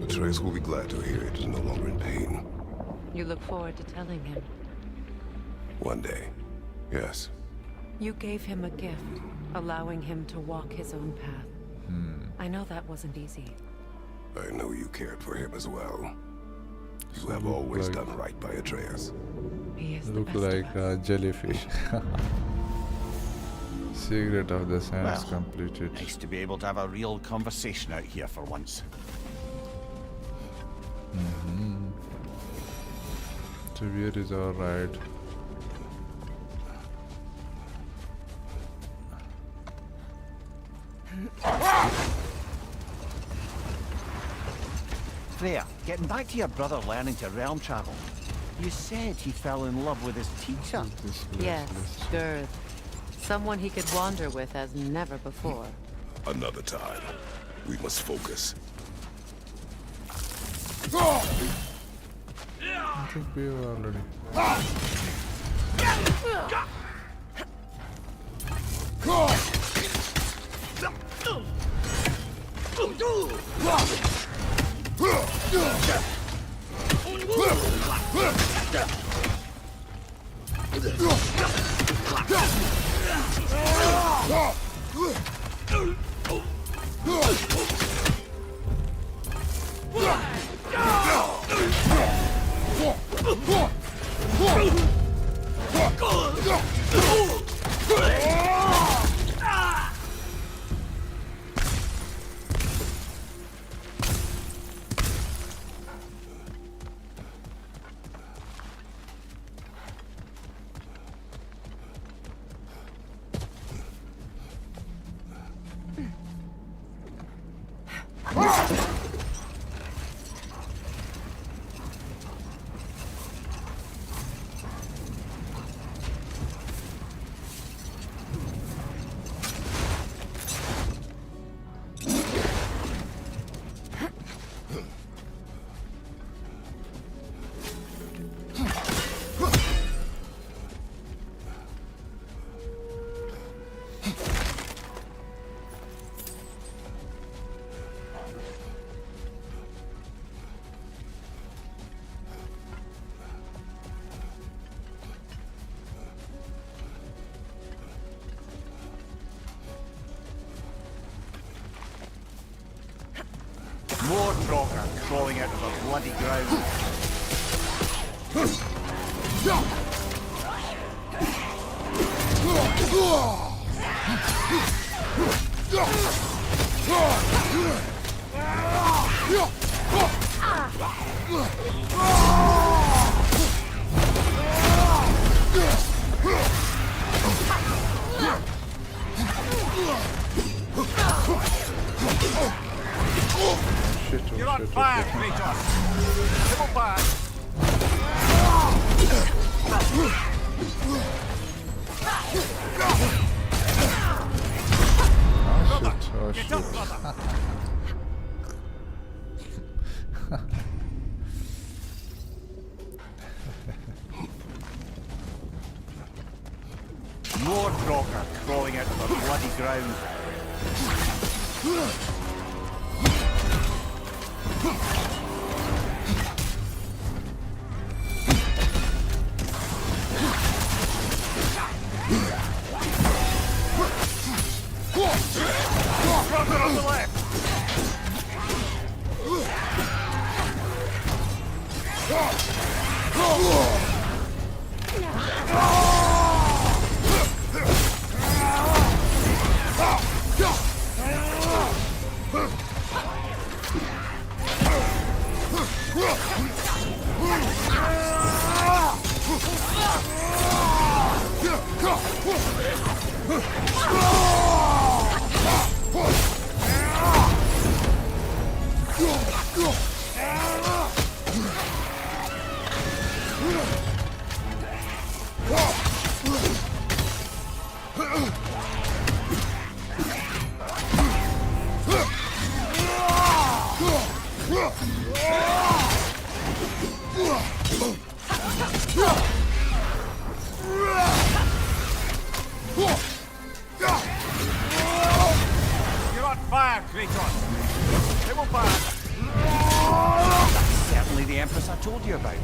Atreus will be glad to hear it is no longer in pain. You look forward to telling him. One day. Yes. You gave him a gift, allowing him to walk his own path. I know that wasn't easy. I know you cared for him as well. You have always done right by Atreus. He is the Look best like of us. a jellyfish. Secret of the Sands Well, completed. Nice to be able to have a real conversation out here for once. So where is our ride? Freya, getting back to your brother learning to realm travel. You said he fell in love with his teacher. This Yes, Gerd. Someone he could wander with as never before. Another time. We must focus. I think we were already. More Drocker crawling out of the bloody ground. Shit, oh, You're on shit, fire, okay. Kratos. Double back. Oh Get shit. up, brother. More Drocker crawling out of the bloody ground. On the left! You're on fire, Kratos! It will pass! That's certainly the Empress I told you about.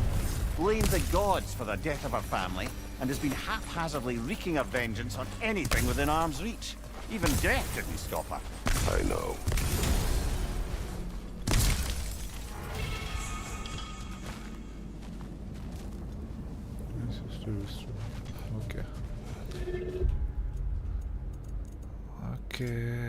Blamed the gods for the death of her family, and has been haphazardly wreaking her vengeance on anything within arm's reach. Even death didn't stop her. I know. Okay. Okay.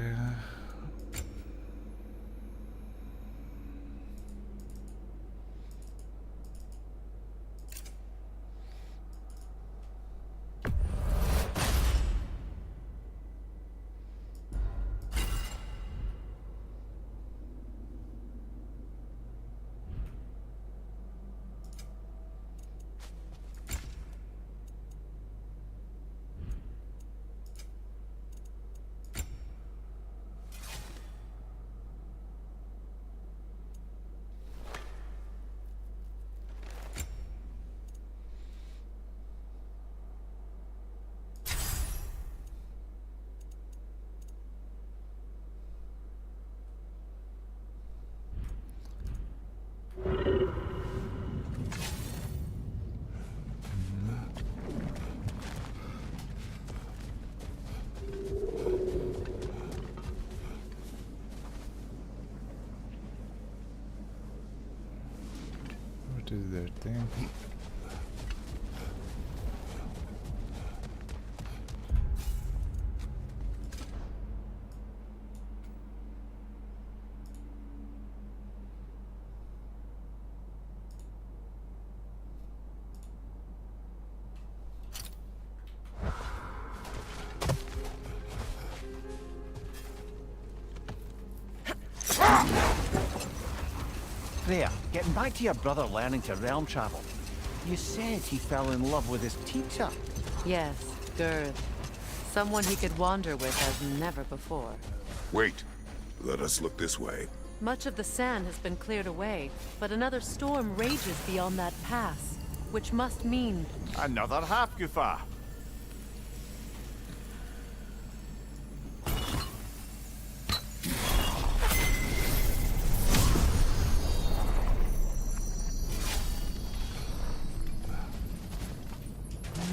What is that thing? There, getting back to your brother learning to realm travel. You said he fell in love with his teacher. Yes, Gerd. Someone he could wander with as never before. Wait. Let us look this way. Much of the sand has been cleared away, but another storm rages beyond that pass, which must mean... Another half-goofa.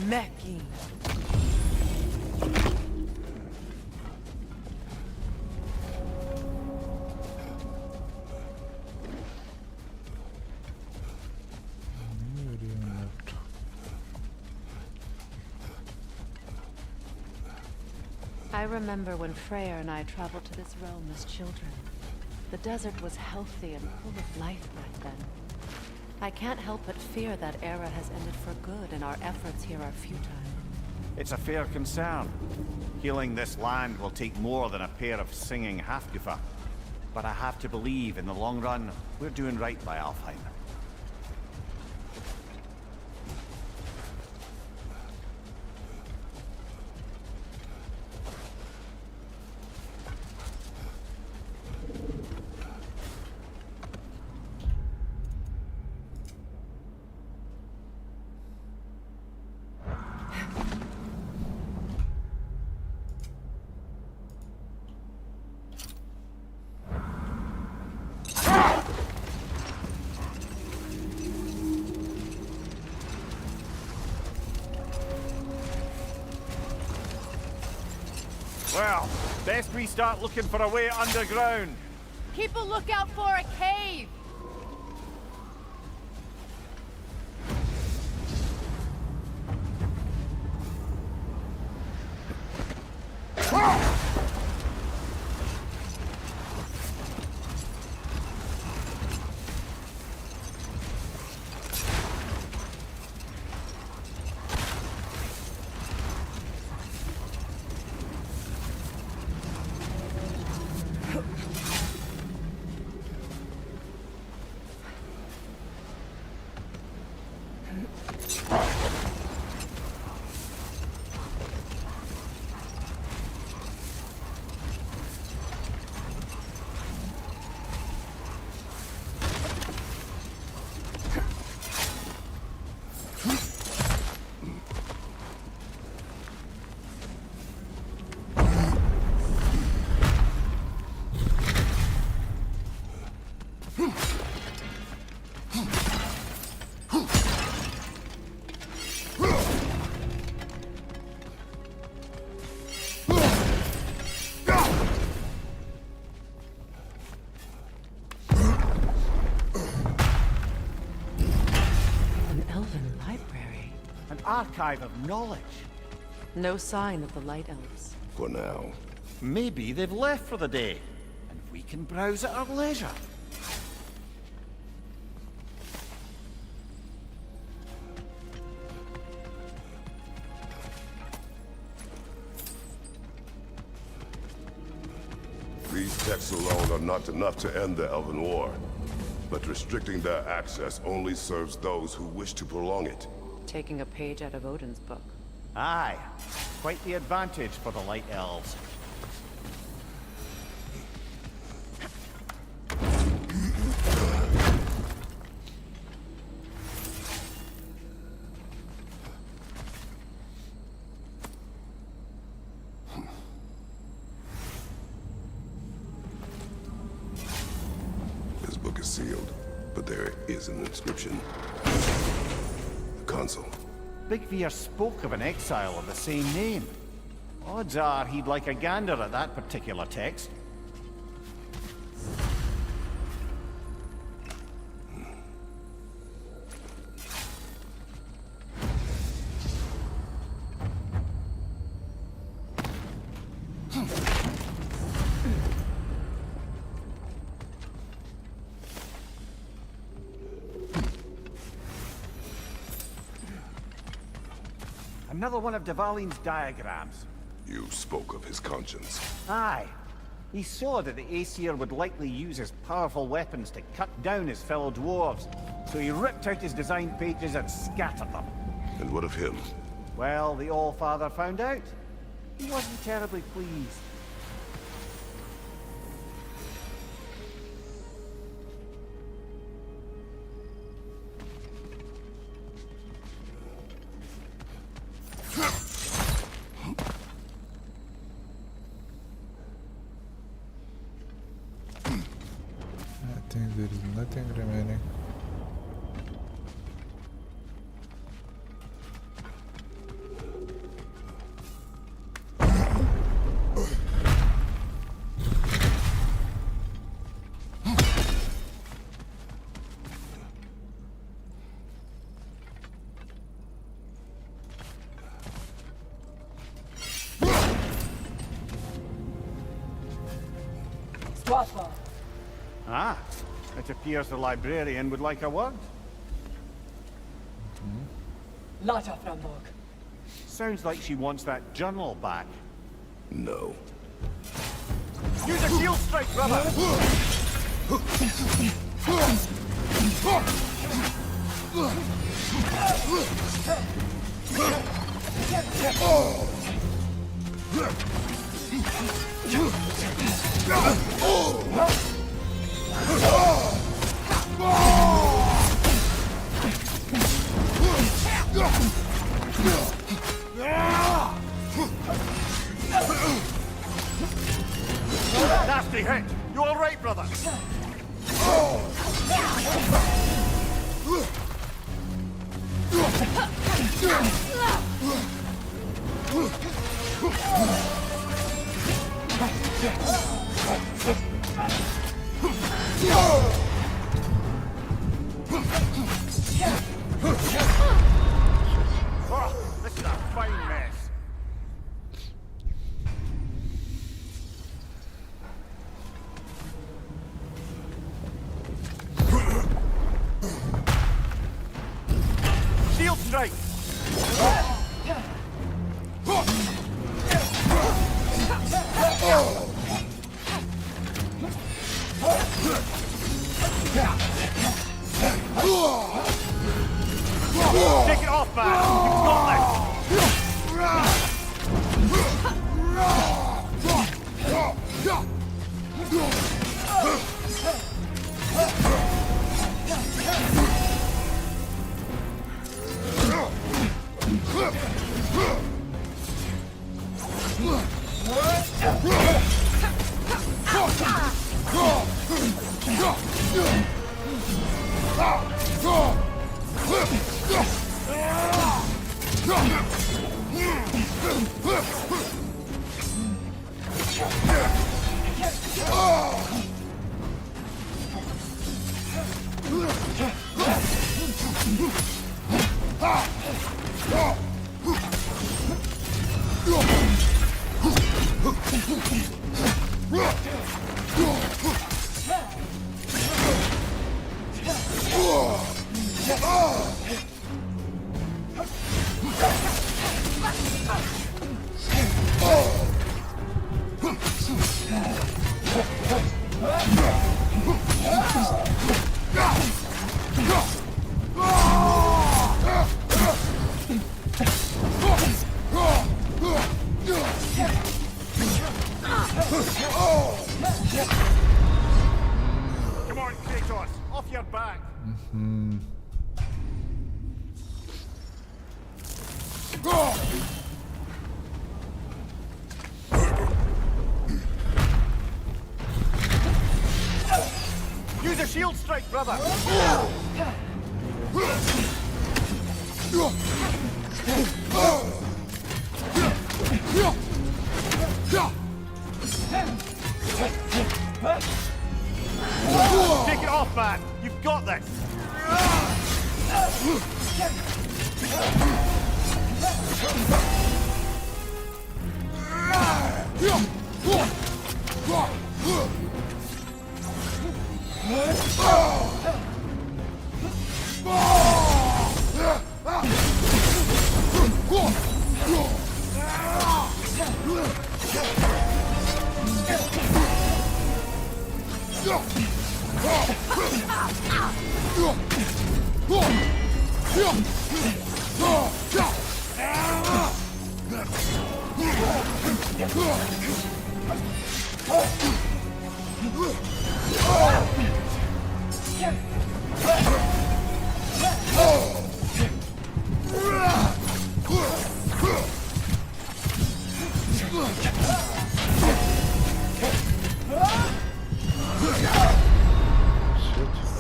Mecking. I remember when Freya and I traveled to this realm as children. The desert was healthy and full of life back then. I can't help but fear that era has ended for good and our efforts here are futile. It's a fair concern. Healing this land will take more than a pair of singing half-goofa. But I have to believe, in the long run, we're doing right by Alfheim. Well, best we start looking for a way underground. Keep a lookout for a cave. Archive of knowledge. No sign of the Light Elves. For now. Maybe they've left for the day, and we can browse at our leisure. These texts alone are not enough to end the Elven War. But restricting their access only serves those who wish to prolong it. Taking a page out of Odin's book. Aye, quite the advantage for the Light Elves. This book is sealed, but there is an inscription. Console. Big Veer spoke of an exile of the same name. Odds are he'd like a gander at that particular text. Another one of Dvalin's diagrams. You spoke of his conscience. Aye. He saw that the Aesir would likely use his powerful weapons to cut down his fellow dwarves, so he ripped out his design pages and scattered them. And what of him? Well, the All-Father found out. He wasn't terribly pleased. I think there is nothing remaining. Ah, it appears the librarian would like a word. Sounds like she wants that journal back. No. Use a shield strike, brother! Nasty hit! You all right, brother? man! You've got Come on, Kratos! Off your back! Use a shield strike, brother! Take it off, man! You've got this!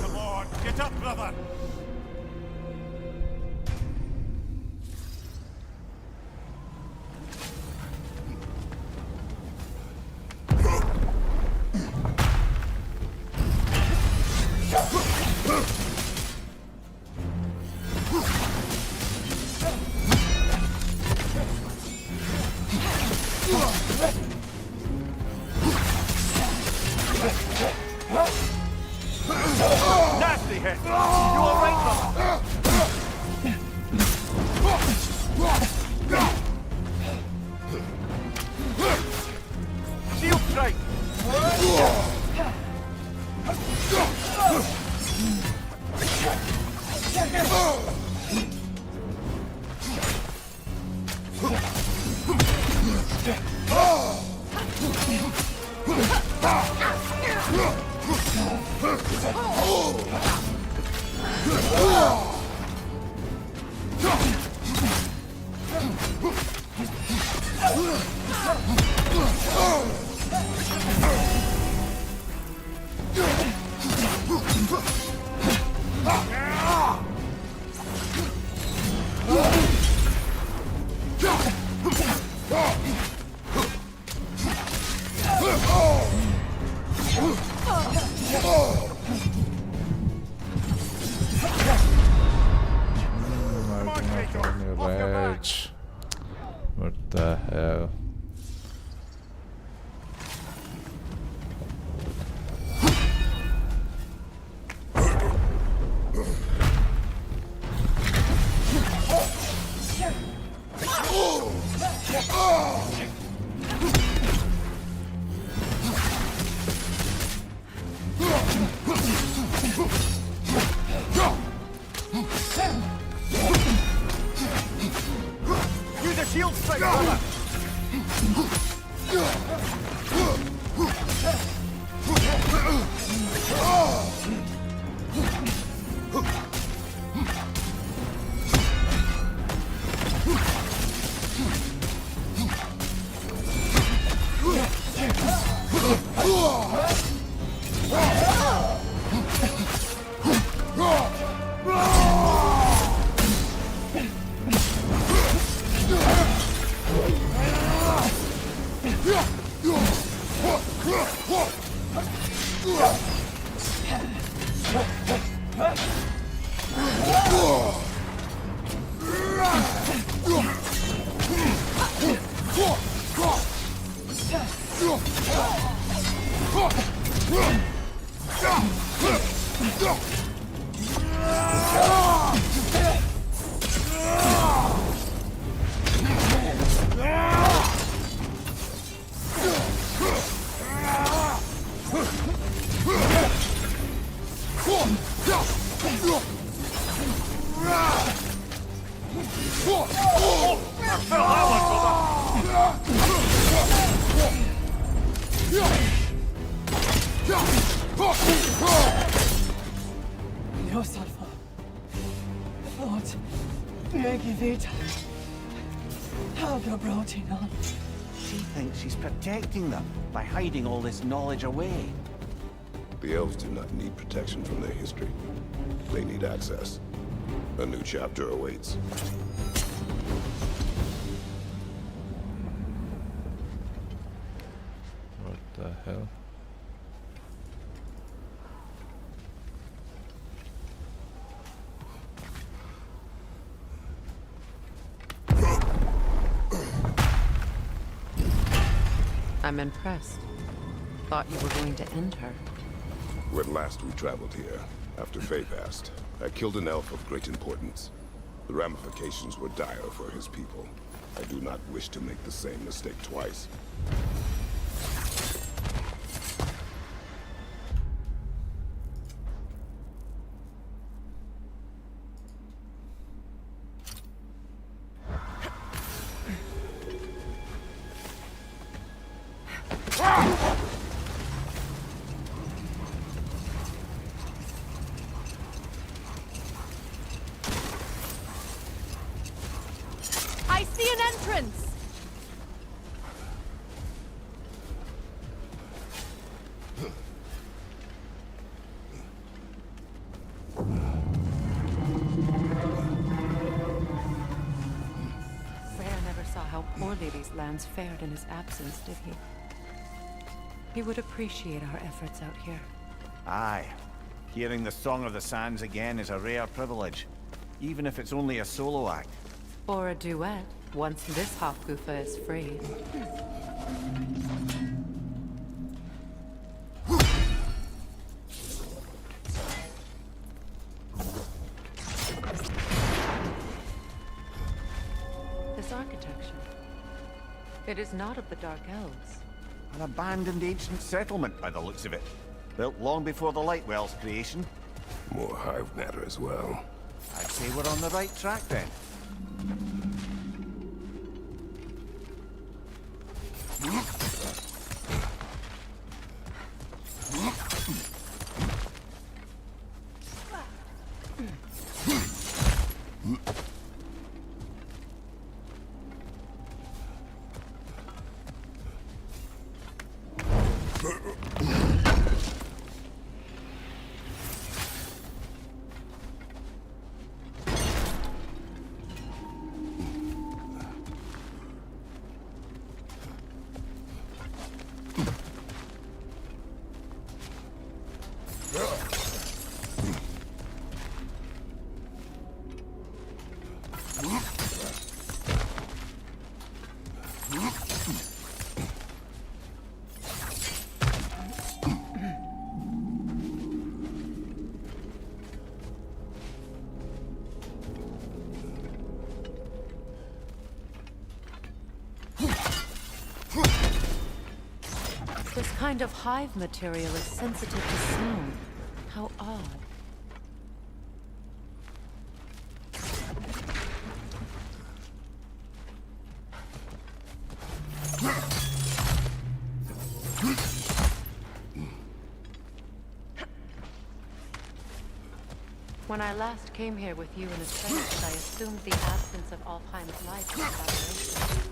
Come on, get up, brother! Nasty hit! You alright, brother? Shield strike! Rage. What the hell? Shield strike, brother! She thinks she's protecting them by hiding all this knowledge away. The elves do not need protection from their history. They need access. A new chapter awaits. What the hell? I'm impressed. Thought you were going to end her. When last we traveled here, after Faye passed, I killed an elf of great importance. The ramifications were dire for his people. I do not wish to make the same mistake twice. I see an entrance! Freya never saw how poorly these lands fared in his absence, did he? He would appreciate our efforts out here. Aye. Hearing the Song of the Sands again is a rare privilege, even if it's only a solo act. Or a duet, once this Hofgufa is free. This architecture. It is not of the Dark Elves. An abandoned ancient settlement by the looks of it. Built long before the Lightwell's creation. More hive matter as well. I'd say we're on the right track then. This kind of hive material is sensitive to sound. How odd. When I last came here with you in a trance, I assumed the absence of Alfheim's light was aberration.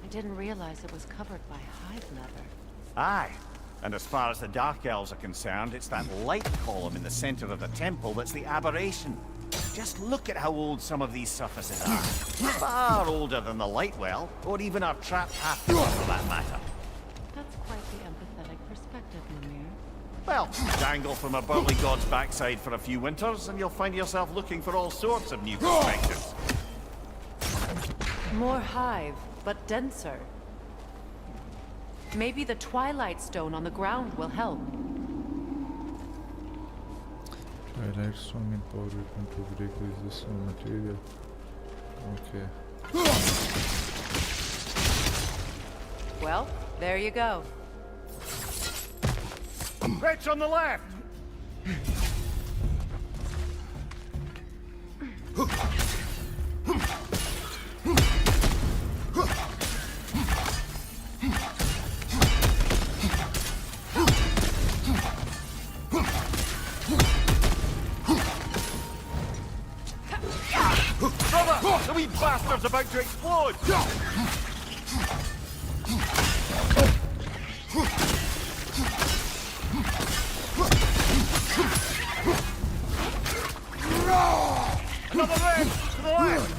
I didn't realize it was covered by hive leather. Aye. And as far as the Dark Elves are concerned, it's that light column in the center of the temple that's the aberration. Just look at how old some of these surfaces are. Far older than the Lightwell, or even our trapped half-dwarf for that matter. That's quite the empathetic perspective, Mimir. Well, dangle from a burly god's backside for a few winters, and you'll find yourself looking for all sorts of new perspectives. More hive, but denser. Maybe the Twilight Stone on the ground will help. Twilight Stone in power weapon to break resistant material. Okay. Well, there you go. Wretch on the left! Brother! The wee bastard's about to explode! Another red! To the left!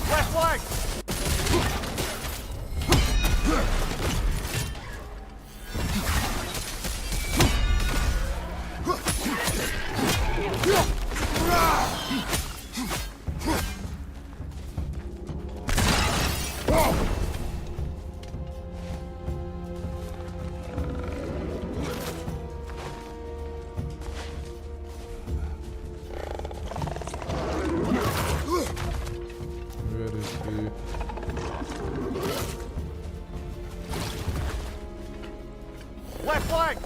Left leg! Where is he? Left leg!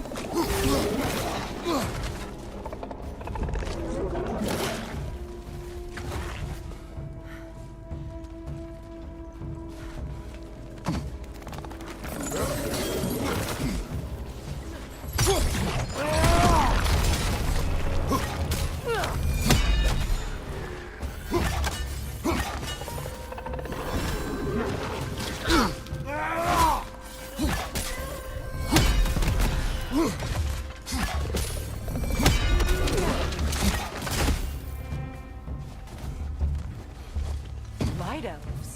Light elves.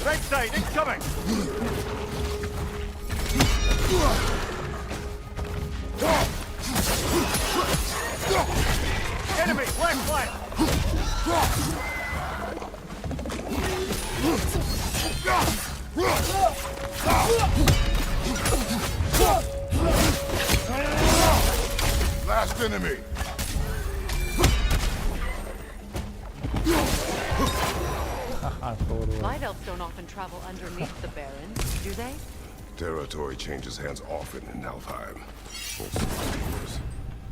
Right side, incoming! Enemy, left flank! Last enemy! Light elves don't often travel underneath the Barrens, do they? Territory changes hands often in Alfheim. Also, yours.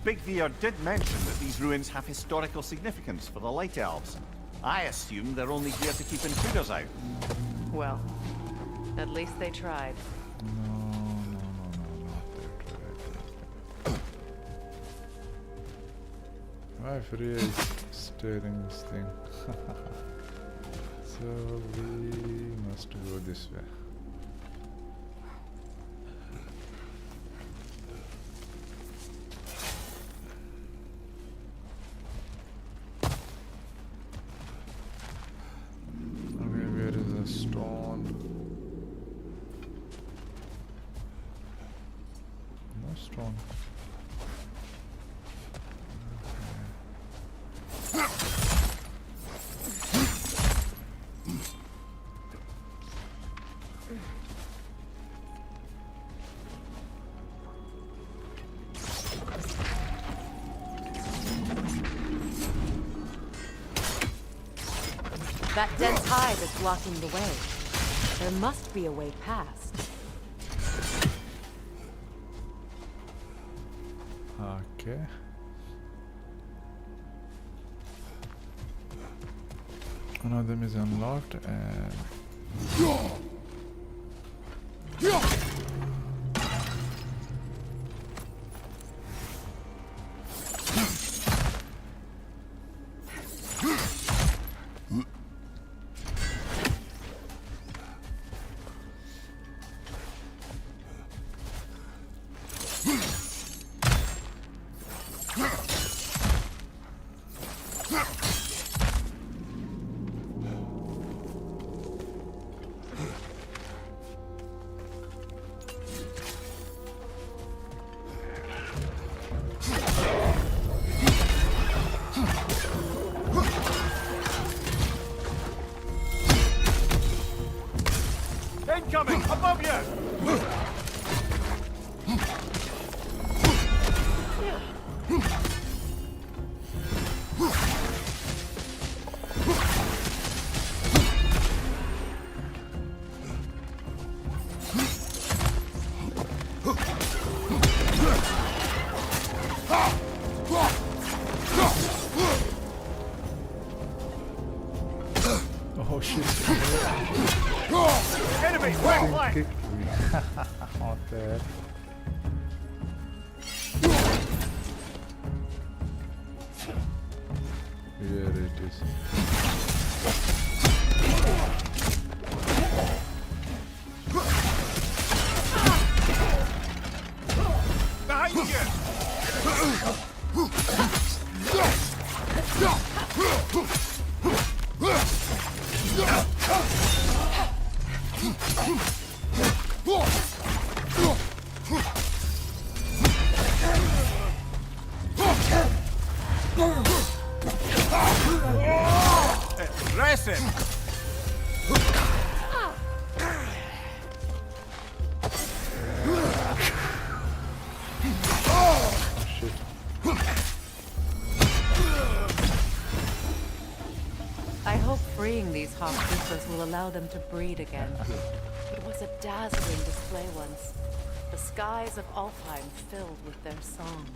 Big Veer did mention that these ruins have historical significance for the Light Elves. I assume they're only here to keep intruders out. Well, at least they tried. Not that way. Why Freya is steering this thing? So we must go this way. Okay, where is the stone? No stone. That dense hive is blocking the way. There must be a way past. Okay. One of them is unlocked and Incoming! Above you! oh shit! Enemy! Right flank! Kicked me. What the heck? Here it is. Behind you! Aggressive! Oh shit! I hope freeing these hawk troopers will allow them to breed again. It was a dazzling display once. The skies of Alfheim filled with their song.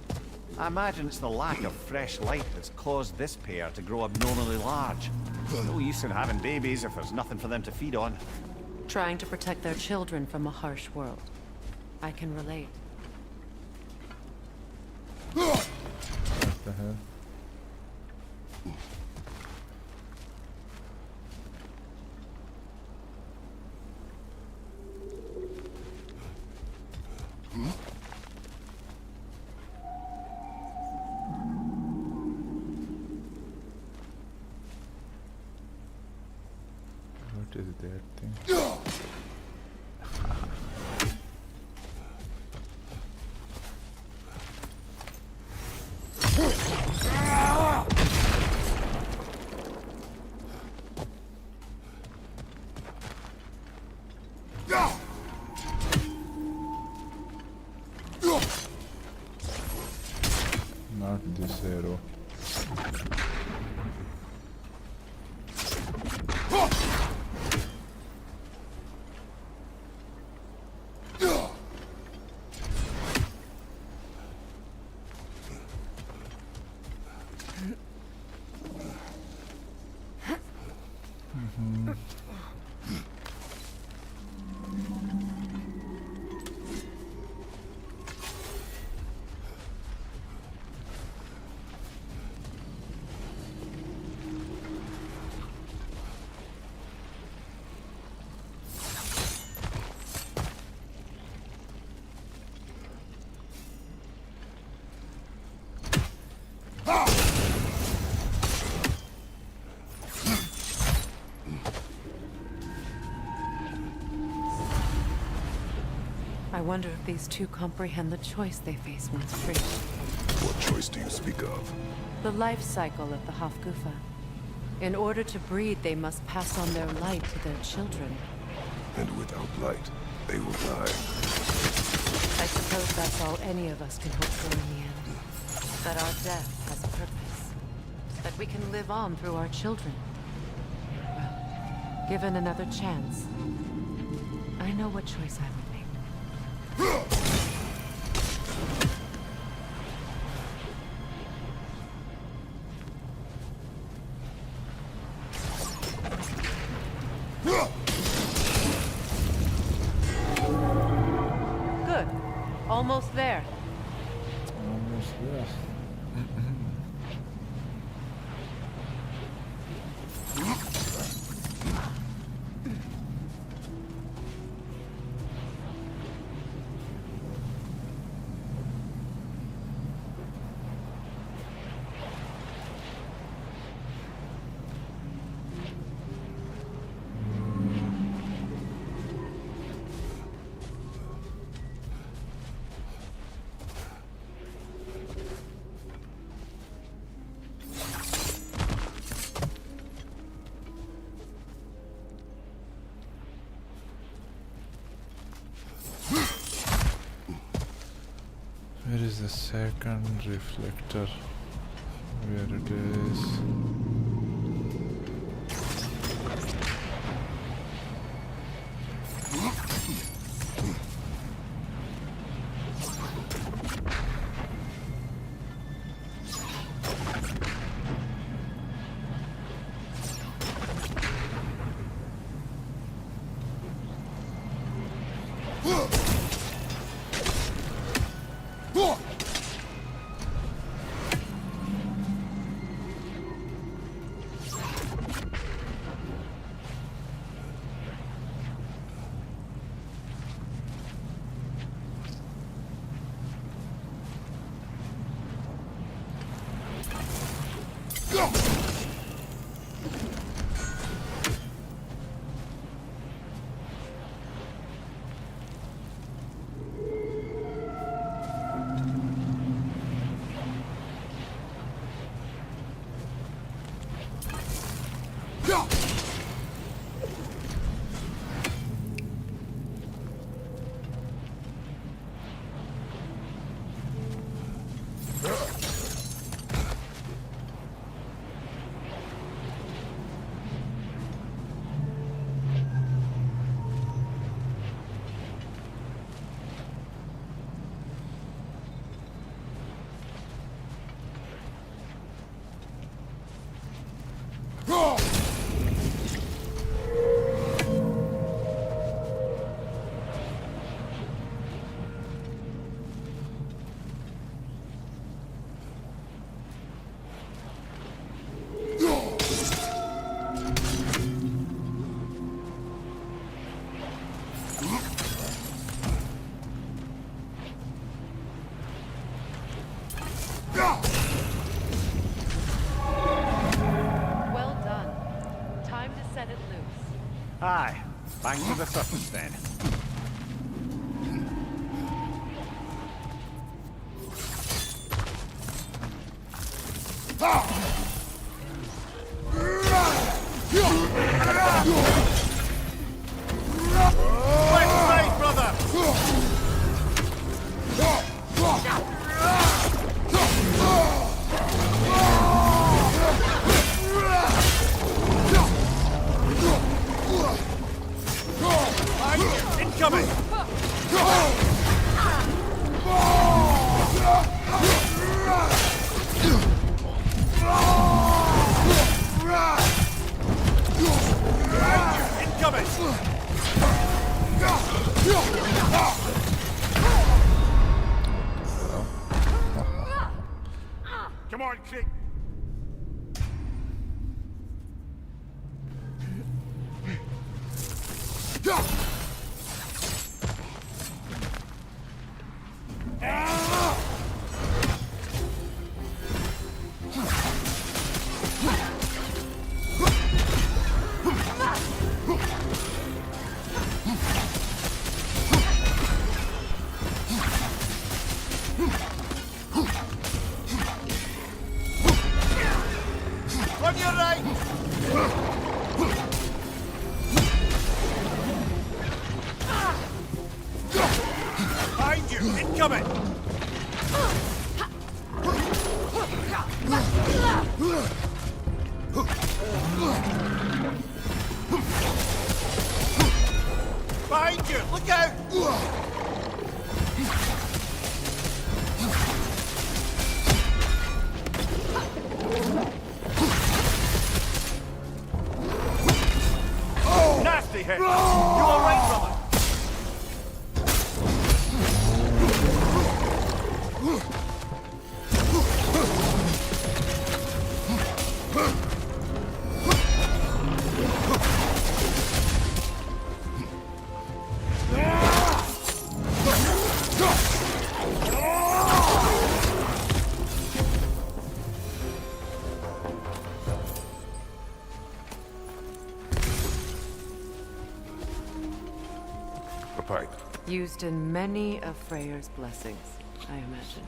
I imagine it's the lack of fresh light that's caused this pair to grow abnormally large. No use in having babies if there's nothing for them to feed on. Trying to protect their children from a harsh world. I can relate. What the hell? What is that thing? Not this arrow. I wonder if these two comprehend the choice they face once free. What choice do you speak of? The life cycle of the Hafgufa. In order to breed, they must pass on their light to their children. And without light, they will die. I suppose that's all any of us can hope for in the end. That our death has a purpose. That we can live on through our children. Well, given another chance, I know what choice I would make. Good. Almost there. Almost there. Where is the second reflector? Where it is? Well done. Time to set it loose. Aye. Bang to the surface then. Left side, brother! Incoming! Incoming! Come on, Crick. A pipe. Used in many of Freyr's blessings, I imagine.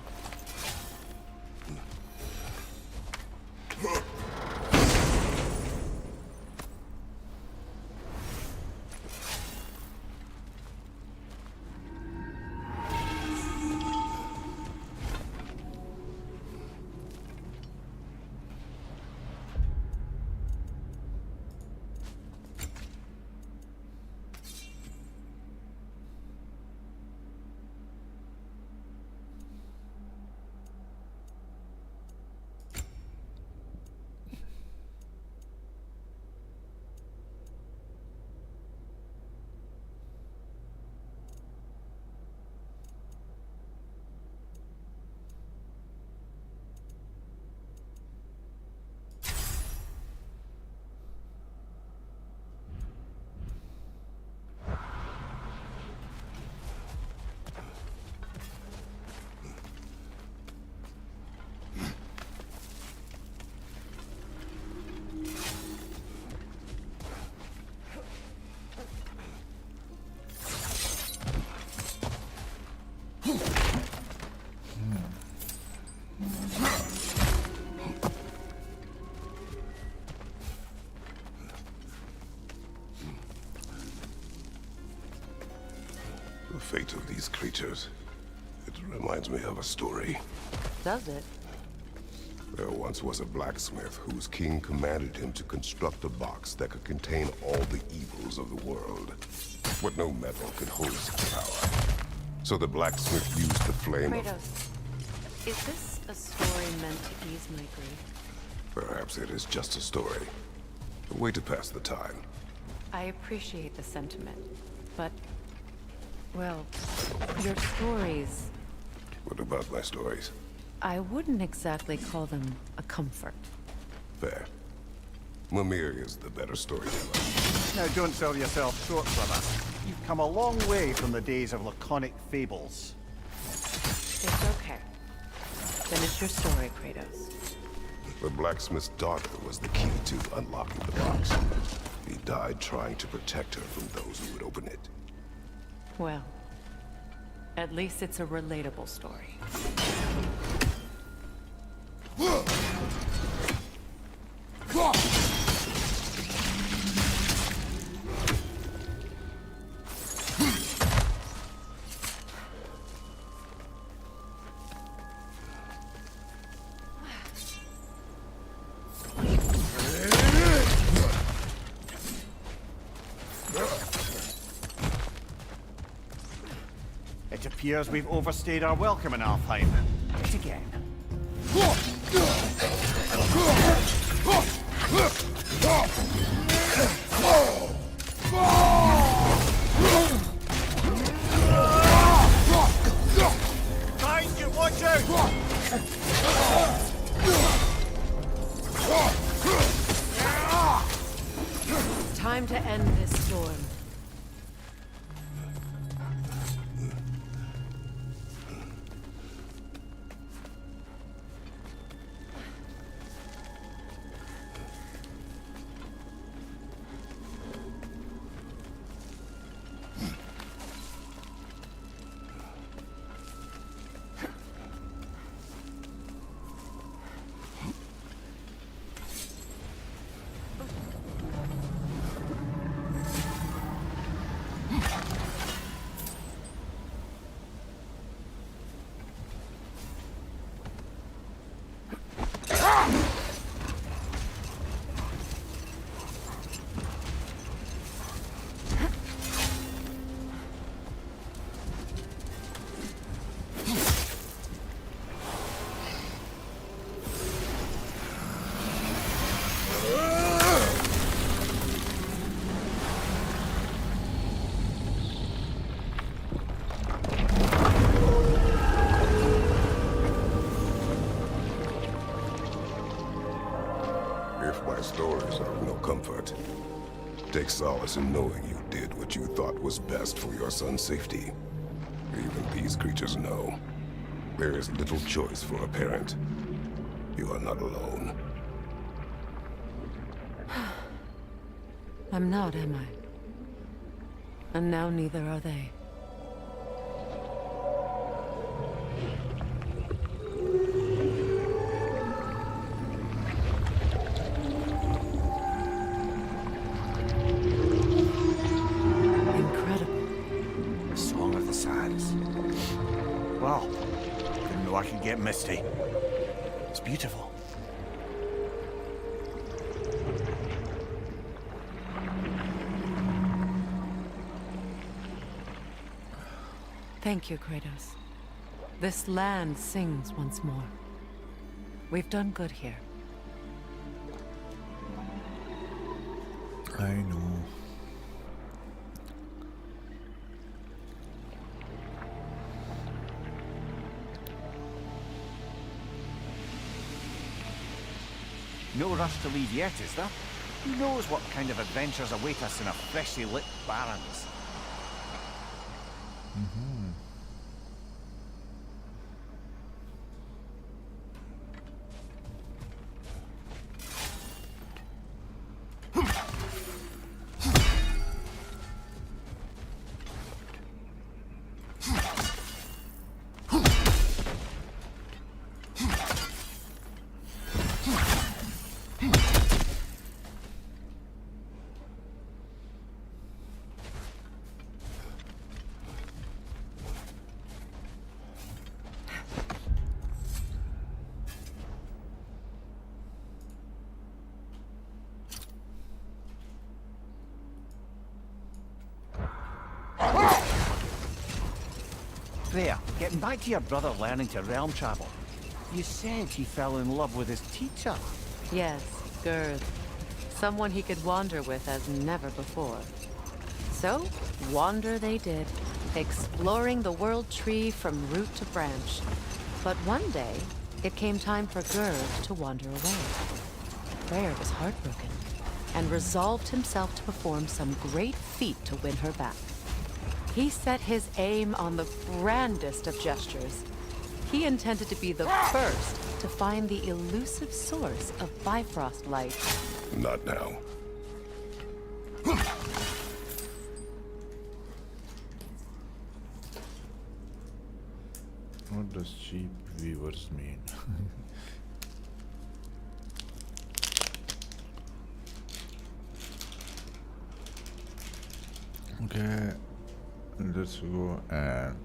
The fate of these creatures. It reminds me of a story. Does it? There once was a blacksmith whose king commanded him to construct a box that could contain all the evils of the world. But no metal could hold such power. So the blacksmith used the flame of... Kratos, is this a story meant to ease my grief? Perhaps it is just a story. A way to pass the time. I appreciate the sentiment, but... well, your stories... What about my stories? I wouldn't exactly call them a comfort. Fair. Mimir is the better storyteller. Now, don't sell yourself short, brother. You've come a long way from the days of laconic fables. It's okay. Finish your story, Kratos. The blacksmith's daughter was the key to unlocking the box. He died trying to protect her from those who would open it. Well, at least it's a relatable story. It appears we've overstayed our welcome in Alfheim. Yet again. Guys, you watch out! Time to end this storm. My stories are of no comfort. Take solace in knowing you did what you thought was best for your son's safety. Even these creatures know. There is little choice for a parent. You are not alone. I'm not, am I? And now neither are they. Incredible. The Song of the Sands. Well, didn't know I could get misty. It's beautiful. Thank you, Kratos. This land sings once more. We've done good here. I know. No rush to leave yet, is there? Who knows what kind of adventures await us in a freshly lit barrens? There, getting back to your brother learning to realm travel. You said he fell in love with his teacher. Yes, Gerd. Someone he could wander with as never before. So, wander they did, exploring the world tree from root to branch. But one day, it came time for Gerd to wander away. Freyr was heartbroken, and resolved himself to perform some great feat to win her back. He set his aim on the grandest of gestures. He intended to be the first to find the elusive source of Bifrost light. Not now. What does cheap viewers mean? Okay, let's go and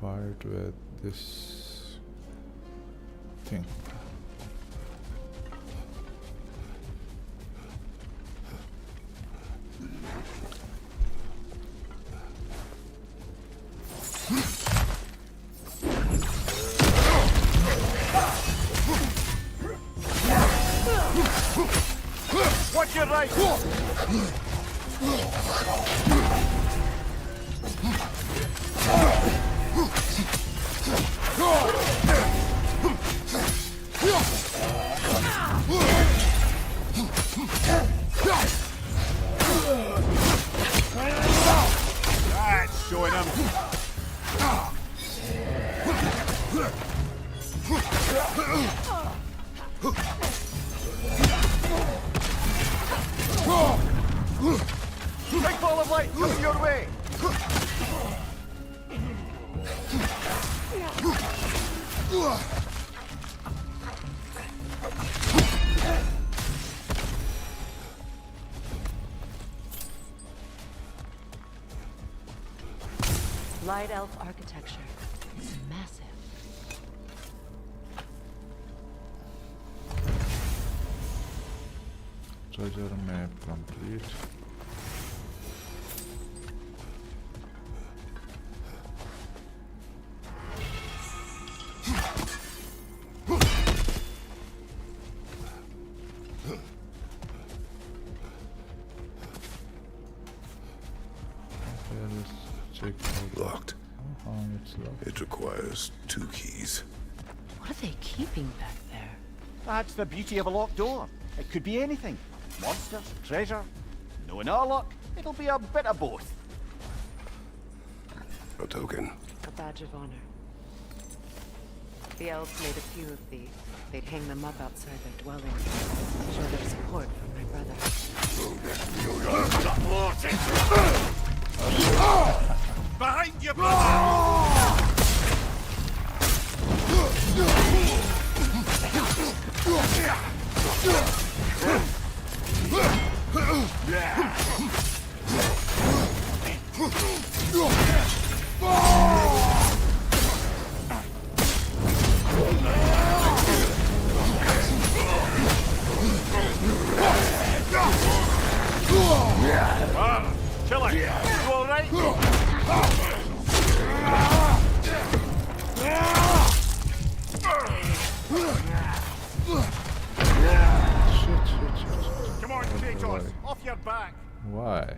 fight with this thing. Watch your right! That's showing him. Big ball of light coming your way. Light elf architecture. It's massive. Treasure map complete. Okay, let's check out. Locked. It's locked. It requires 2 keys. What are they keeping back there? That's the beauty of a locked door. It could be anything. Monster, treasure. Knowing our luck, it'll be a bit of both. A token. A badge of honor. The elves made a few of these. They'd hang them up outside their dwellings. Show their support for my brother. Behind you, brother! Killer, you all right? Come on, Kratos, off your back. Why?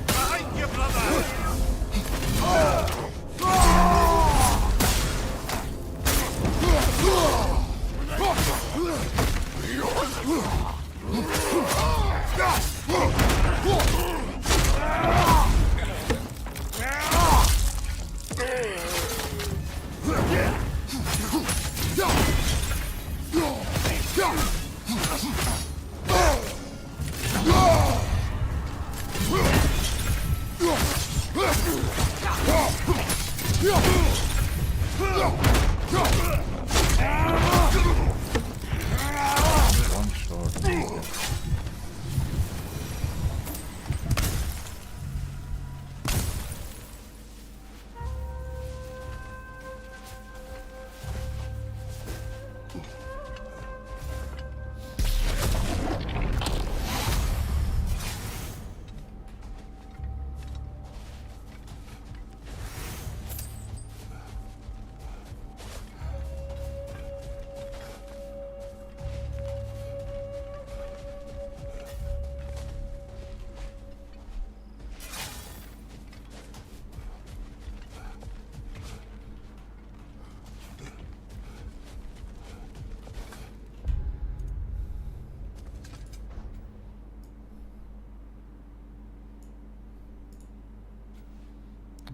Behind you, brother! One shot.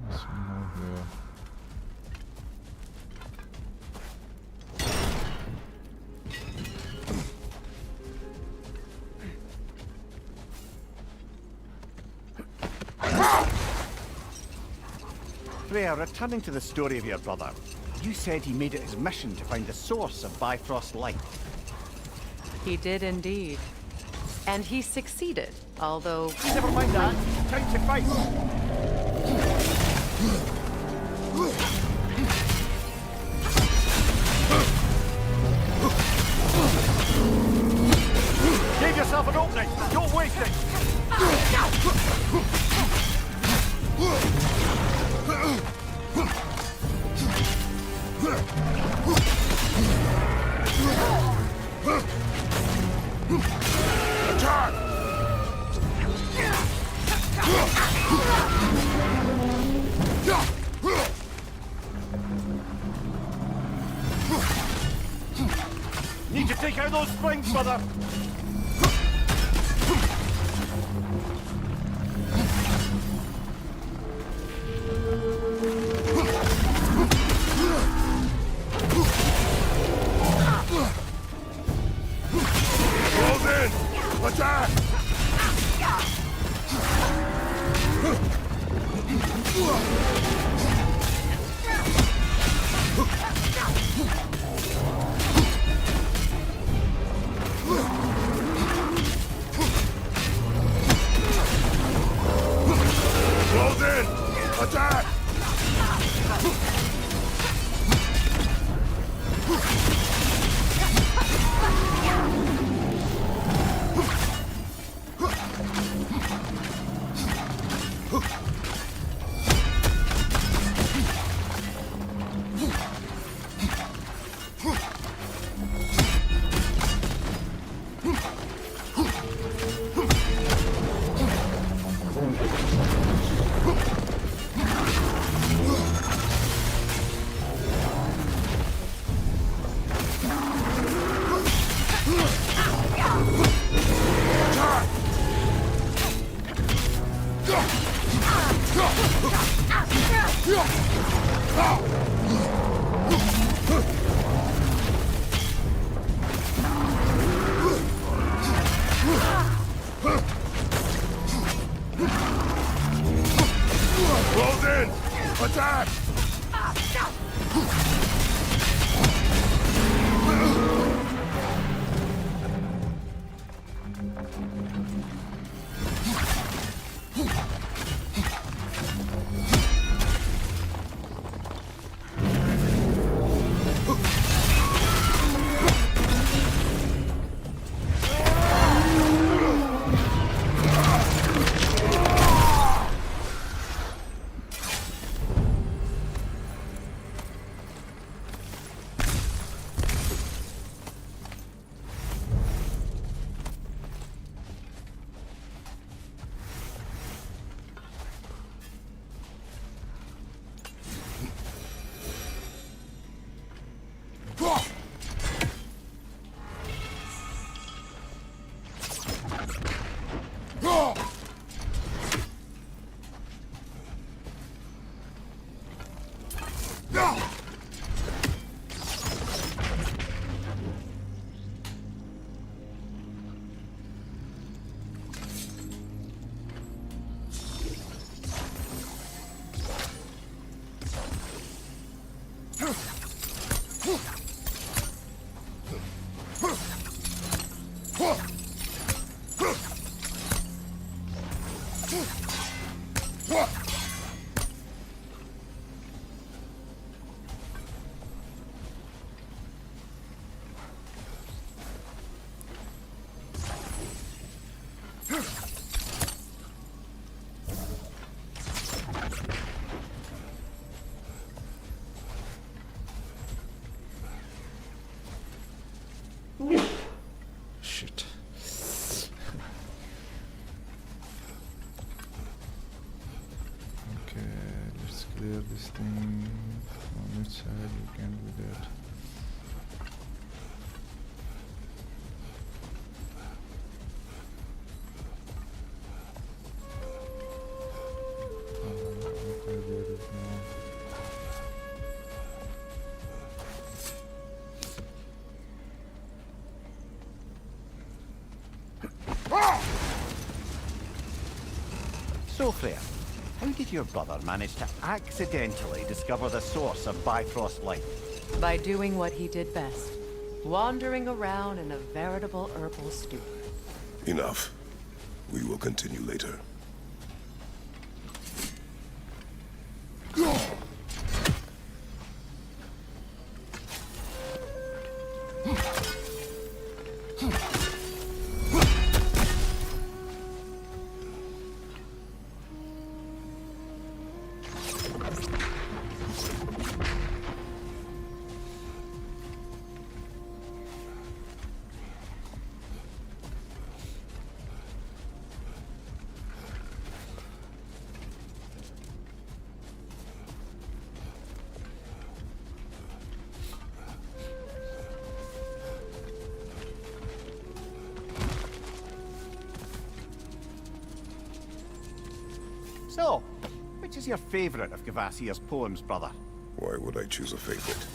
Let's move here. Freya, returning to the story of your brother, you said he made it his mission to find the source of Bifrost light. He did indeed. And he succeeded, although... Never mind that. Time to fight. Give yourself an opening. Don't waste it. Need to take out those springs, brother. Close in! Attack! Close in! Attack! Shit. Okay, let's clear this thing. On which side we can do that? Okay, there is no. So, Freya, how did your brother manage to accidentally discover the source of Bifrost light? By doing what he did best, wandering around in a veritable herbal stupor. Enough. We will continue later. So, which is your favorite of Gavasir's poems, brother? Why would I choose a favorite?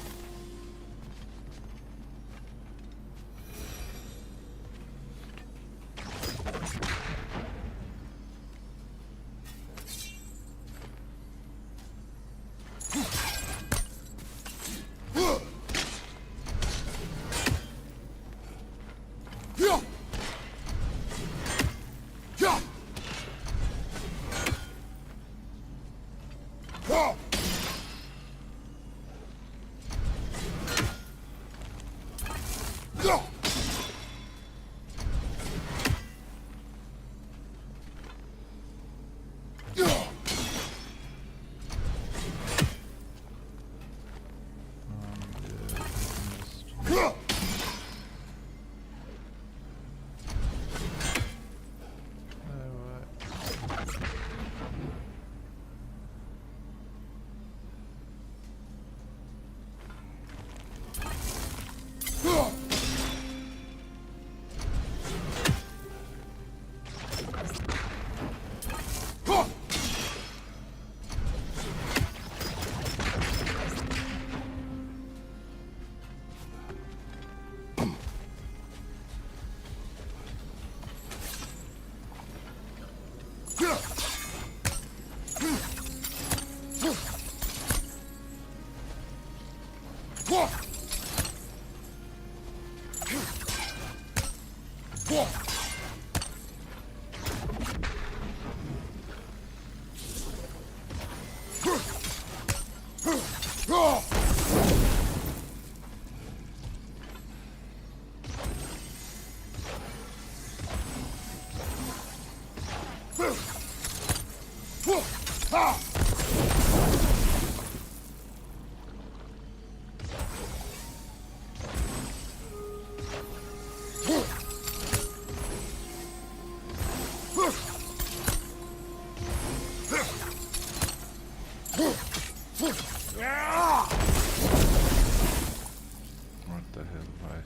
What the hell, why?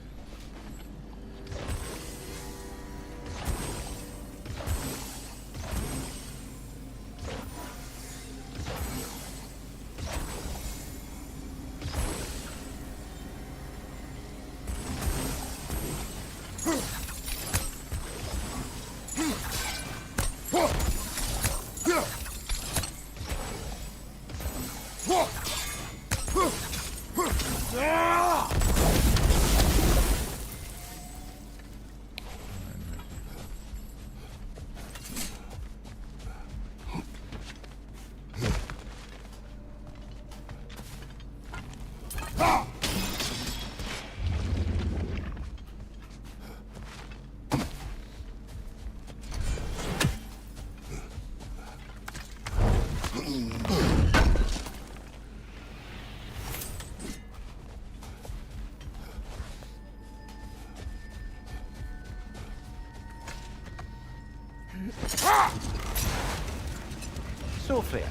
So, Freya,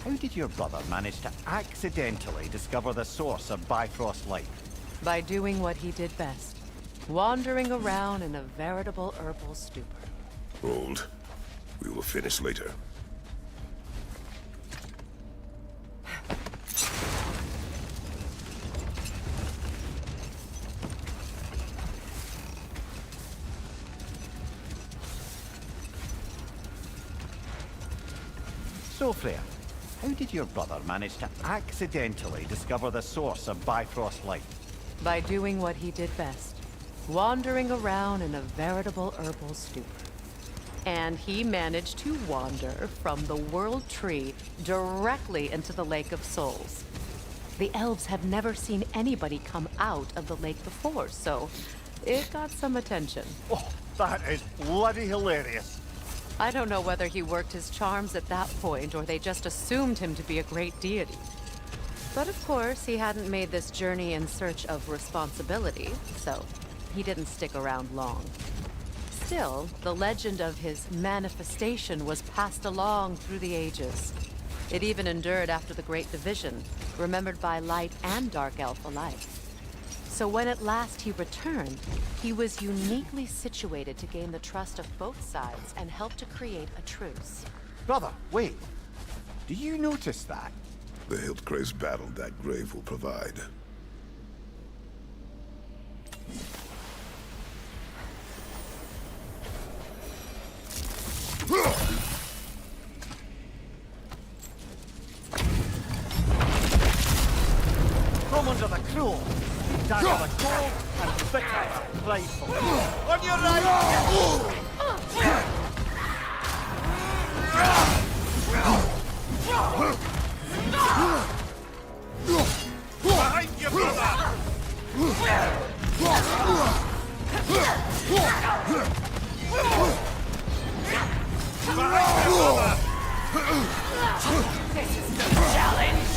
how did your brother manage to accidentally discover the source of Bifrost light? By doing what he did best. Wandering around in a veritable herbal stupor. Hold. We will finish later. So, Freya, how did your brother manage to accidentally discover the source of Bifrost light? By doing what he did best. Wandering around in a veritable herbal stupor. And he managed to wander from the World Tree directly into the Lake of Souls. The elves have never seen anybody come out of the lake before, so it got some attention. Oh, that is bloody hilarious. I don't know whether he worked his charms at that point or they just assumed him to be a great deity. But of course, he hadn't made this journey in search of responsibility, so he didn't stick around long. Still, the legend of his manifestation was passed along through the ages. It even endured after the Great Division, remembered by Light and Dark Elf alike. So when at last he returned, he was uniquely situated to gain the trust of both sides and help to create a truce. Brother, wait. Do you notice that? The Hildcrace battle that grave will provide. From under the cruel, dagger the cold, and bitter the prideful. On your right! Behind you, brother! Behind you, brother! This is no challenge!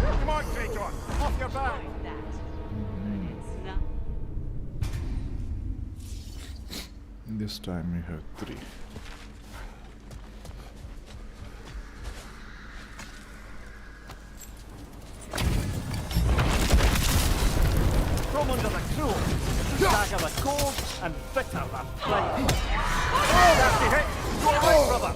Come on, Kratos! Off your back! This time we have 3. From under the cruel, dagger the cold, and bitter the flame. That's the hit! Go right, brother!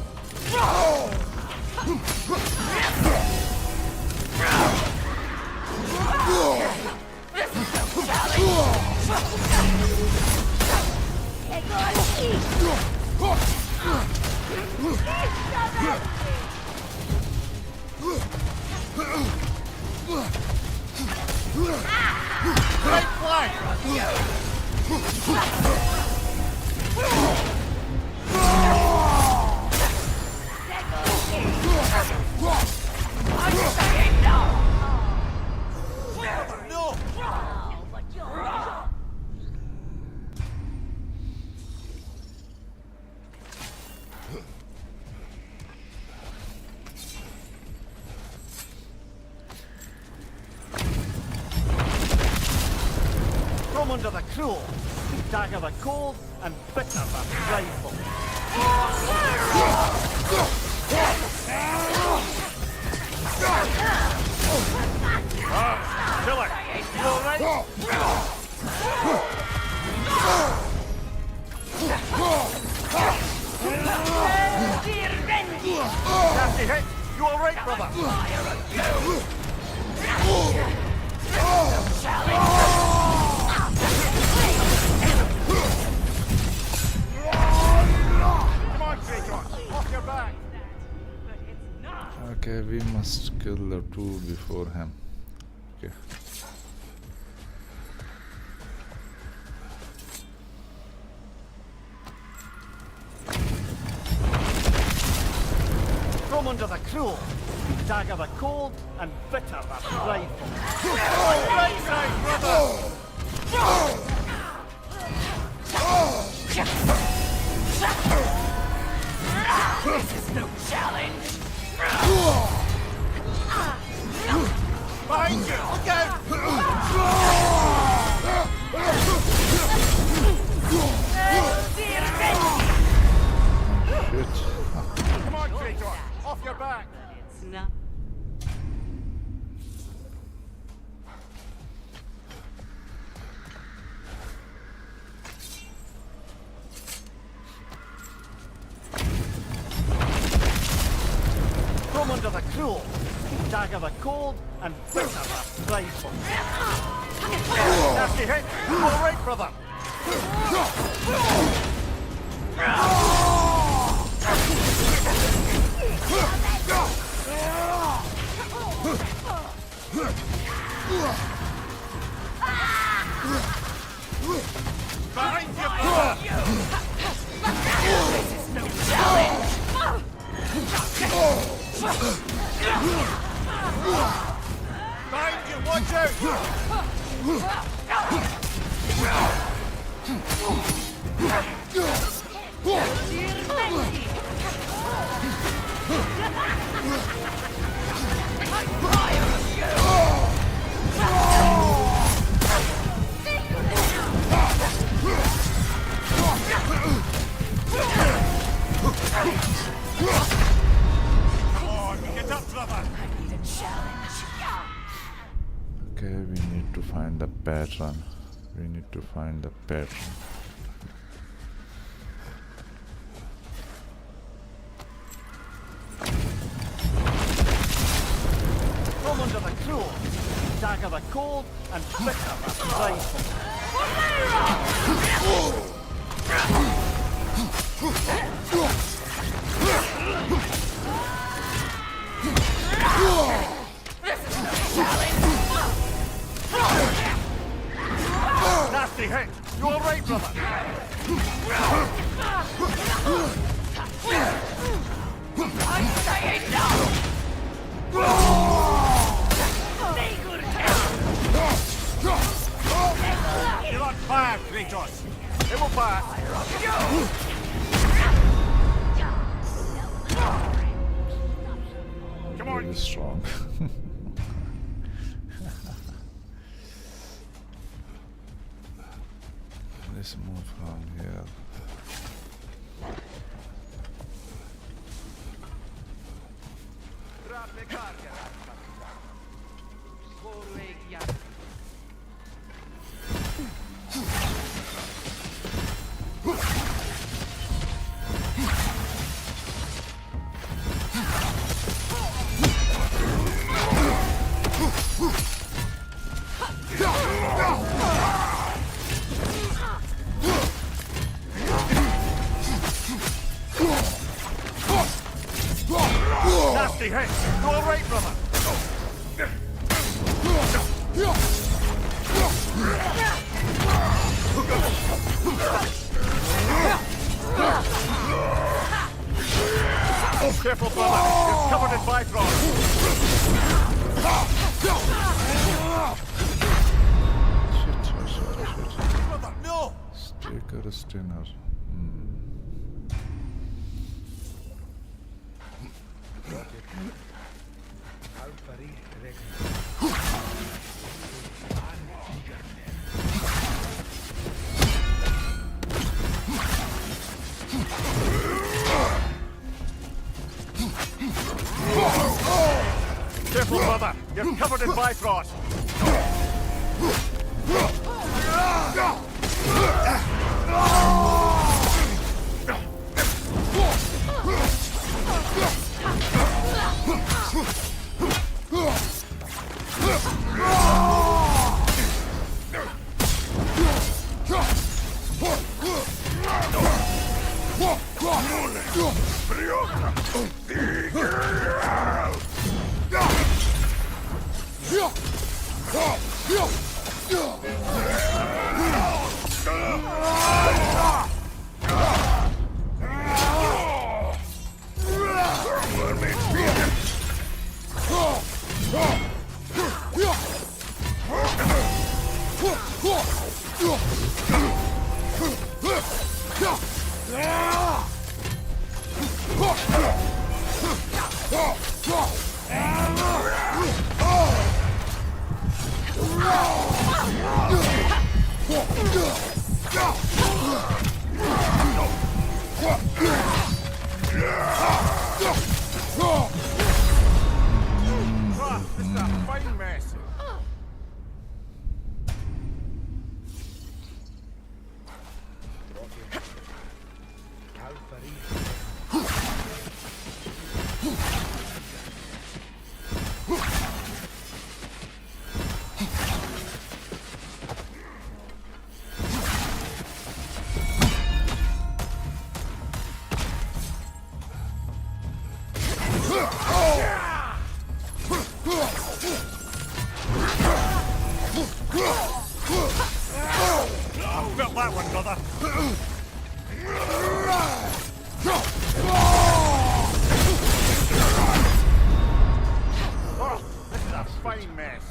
Right flank! No! From under the cruel, dagger the cold, and bitter the prideful. Killer, you alright? Nasty hit, you alright, brother? Come on, Kratos, off your back. Okay, we must kill the 2 before him. Okay. From under the cruel, dagger the cold, and bitter the prideful. Right side, brother! This is no challenge! Look out! Shit. Come on, Kratos! Off your back! It's not. From under the cruel, dagger the cold, and bitter the prideful. Nasty hit! You all right, brother? Behind you, brother! Behind you, watch out! Come on, get up, brother! Okay, we need to find the pattern. We need to find the pattern. From under the cruel, dagger the cold, and bitter the prideful. Nasty hit! You all right, brother? You're on fire, Kratos! It will pass! Come on! Really strong. Let's move from here. Nasty hit! You all right, brother? Careful, brother! You're covered in Bifrost! Shit. Brother, no! Sticker Stinner. Careful, brother! You're covered in Bifrost! Felt that one, brother. Oh, this is a fine mess.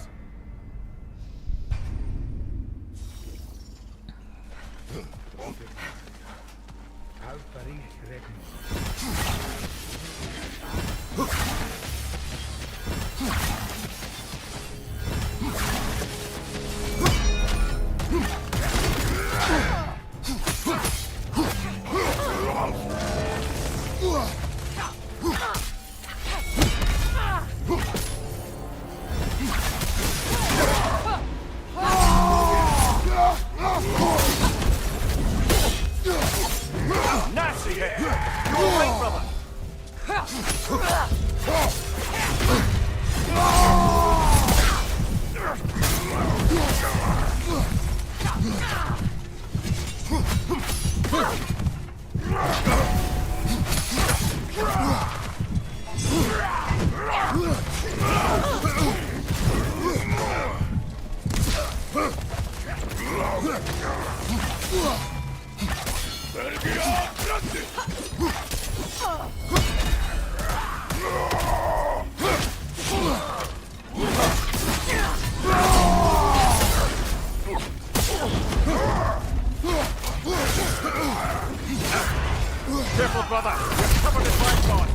Nasty hit. You all right, brother? Careful, brother. You're covered in blind spot.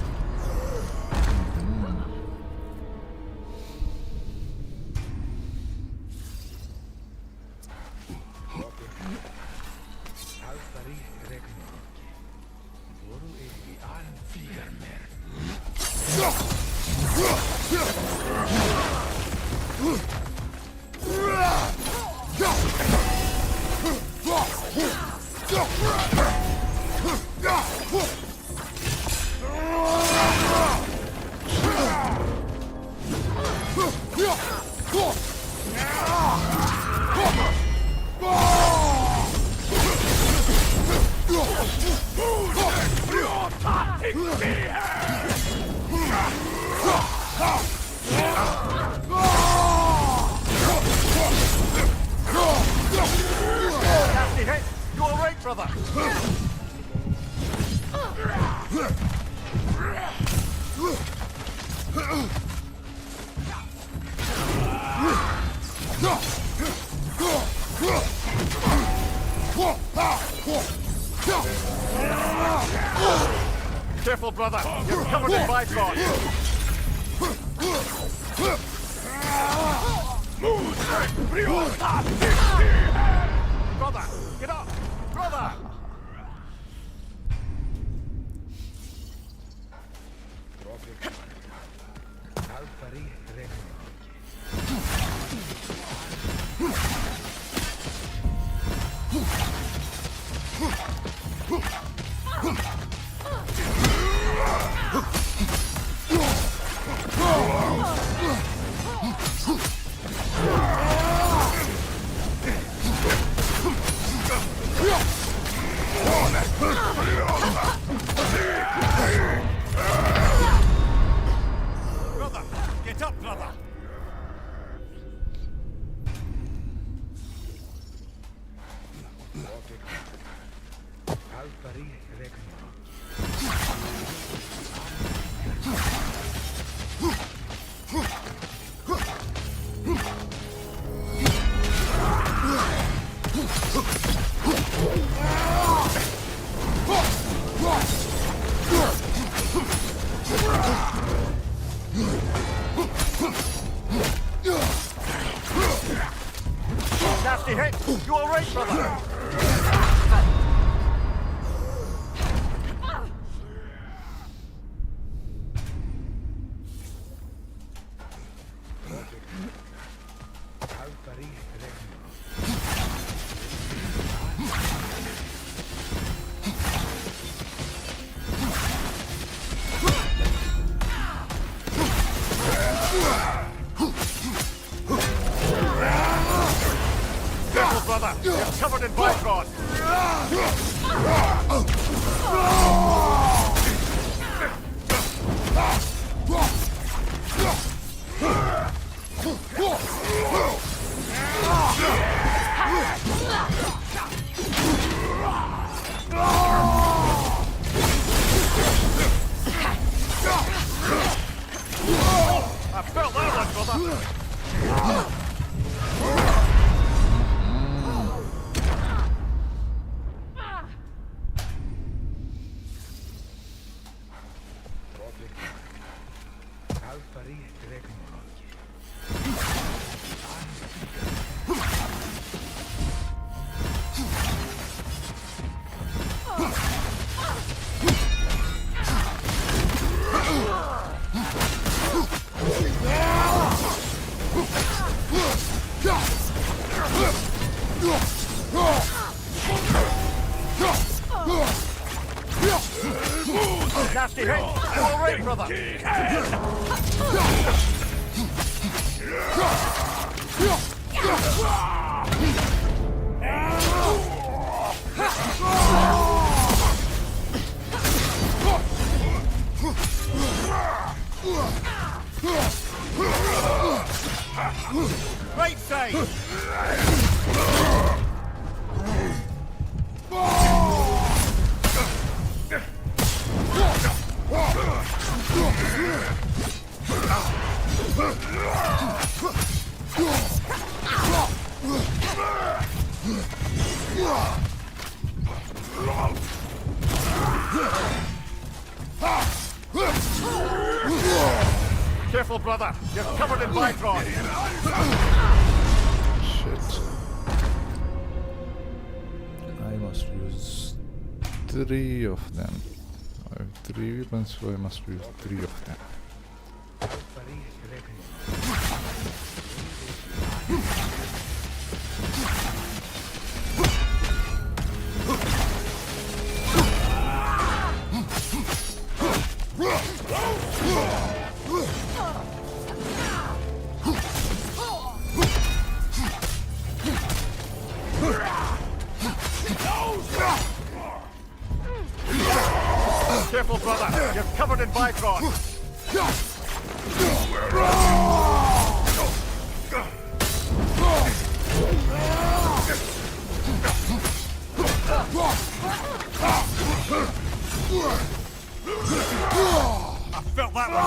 Nasty hit. You all right, brother? Careful, brother. You're covered in blind spot. Brother, get up! Brother! Brother, get up, brother! Nasty hit! You all right, brother? Careful, brother! You're covered in blind spot! I felt that one, brother. Nasty hit. You all right, brother? Right side. Careful, brother. You're covered in Bifrost. Shit. I must use 3 of them. I have 3 weapons, so I must use 3 of them. Careful, brother. You're covered in Bifrost. I felt that one,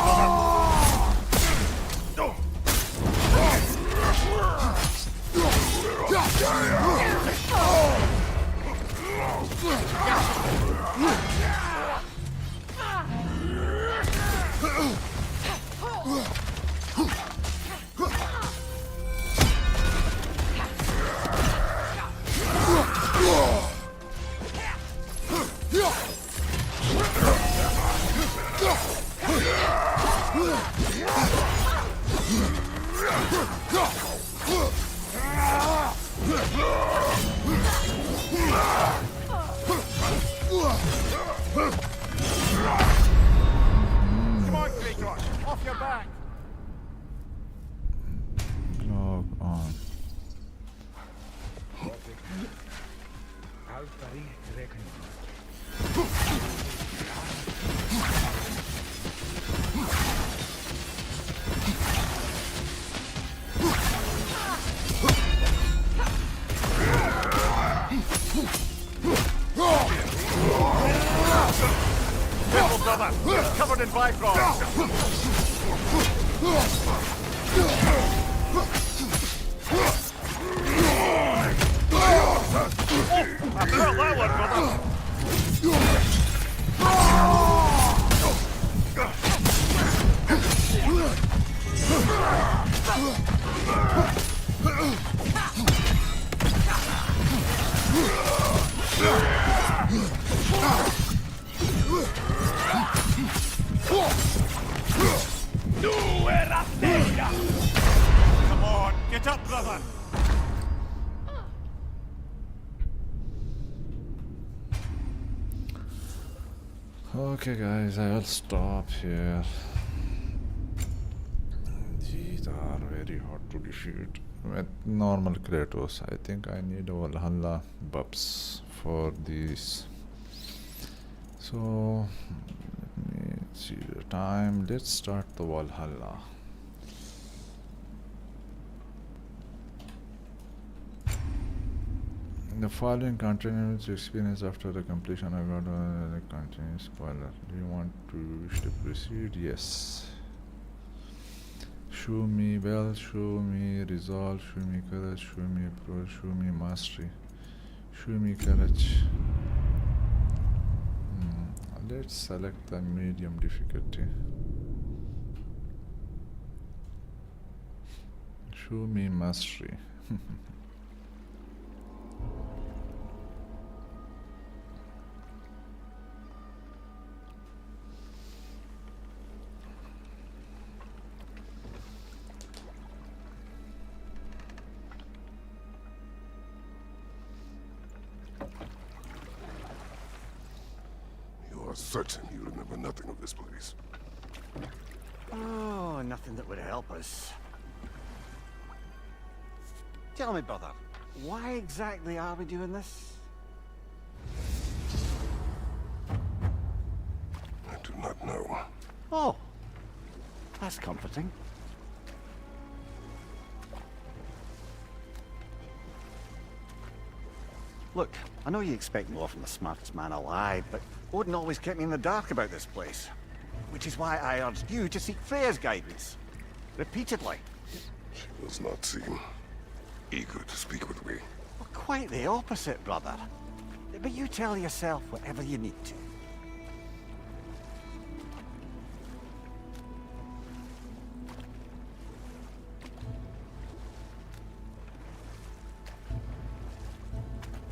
Come on, Kratos. Off your back. Log on. Careful, brother. You're covered in Bifrost. I felt that one, brother. Come on, get up, brother. Okay guys, I will stop here. These are very hard to defeat with normal Kratos. I think I need a Valhalla buffs for these. So let me see the time. Let's start the Valhalla. The following continues experience after the completion of God of the continuous spoiler. Do you want to wish to proceed? Yes. Show me well, show me resolve, show me courage, show me pro, show me mastery, show me courage. Let's select the medium difficulty. Show me mastery. You are certain you remember nothing of this place? Oh, nothing that would help us. Tell me, brother, why exactly are we doing this? I do not know. Oh, that's comforting. Look, I know you expect more from the smartest man alive, but Odin always kept me in the dark about this place. Which is why I urged you to seek Freya's guidance. Repeatedly. She does not seem eager to speak with me. Well, quite the opposite, brother. But you tell yourself whatever you need to.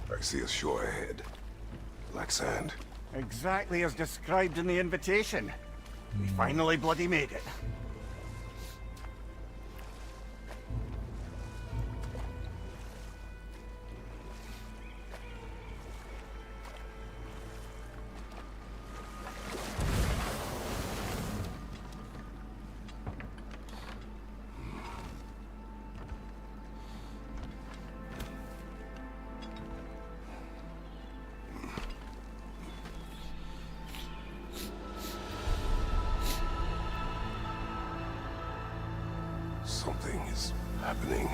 I see a shore ahead. Black sand. Exactly as described in the invitation. We finally bloody made it. Something is happening.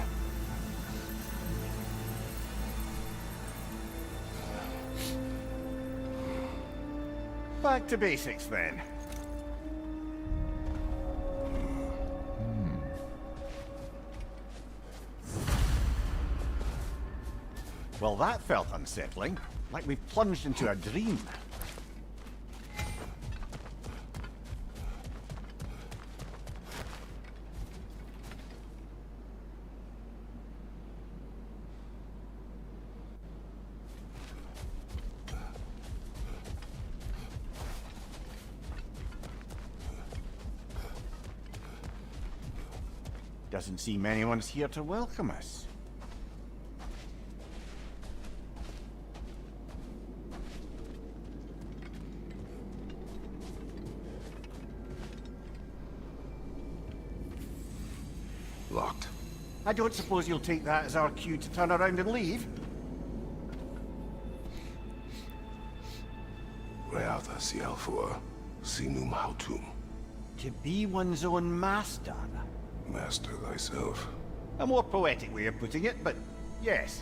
Back to basics then. Well, that felt unsettling. Like we plunged into a dream. Doesn't seem anyone's here to welcome us. Locked. I don't suppose you'll take that as our cue to turn around and leave? Reatha Sialfur, Sinum Hautum. To be one's own master. Master thyself. A more poetic way of putting it, but yes.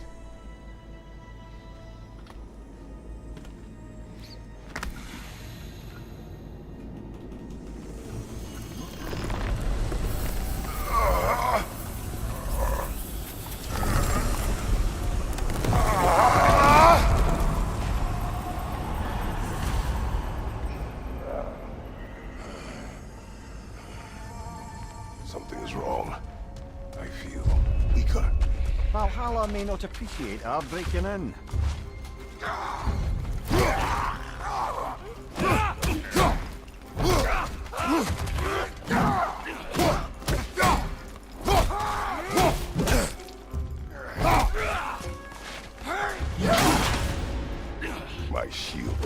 Something is wrong. I feel weaker. Valhalla may not appreciate our breaking in. My shield.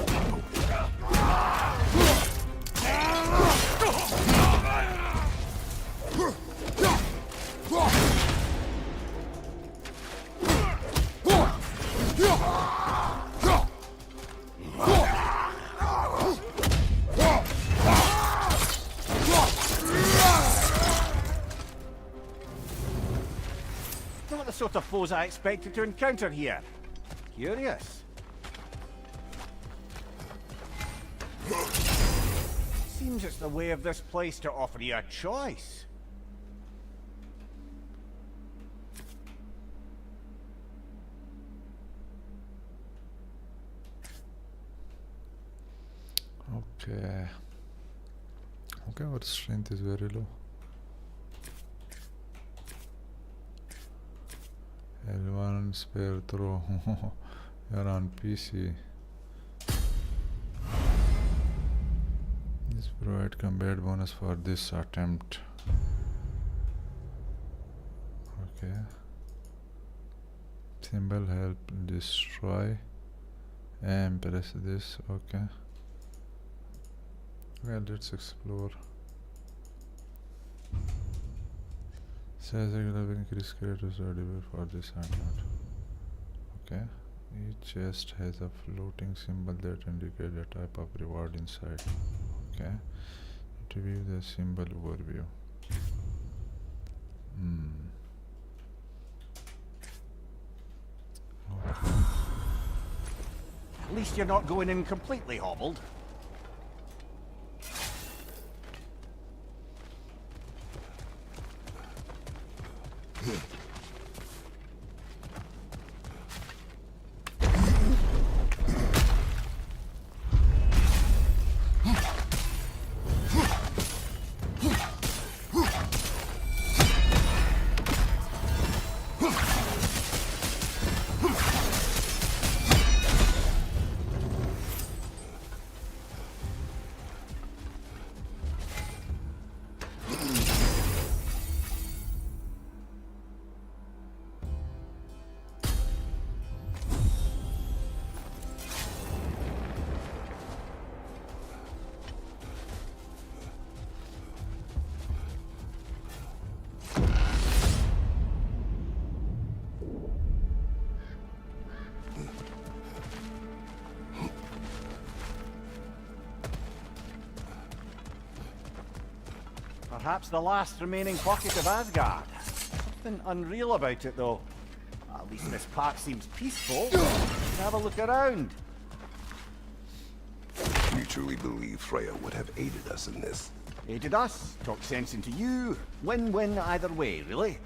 Not the sort of foes I expected to encounter here. Curious. Seems it's the way of this place to offer you a choice. Okay. Okay, our strength is very low. L1 spare throw. You're on PC. This provide combat bonus for this attempt. Okay. Symbol help destroy and press this. Okay. Well, let's explore. Says I will increase Kratos audible for this and not. Okay. Each chest has a floating symbol that indicates the type of reward inside. Okay. To view the symbol overview. At least you're not going in completely hobbled. Perhaps the last remaining pocket of Asgard. Something unreal about it, though. At least this part seems peaceful. Have a look around. You truly believe Freya would have aided us in this? Aided us, talked sense into you. Win-win either way, really.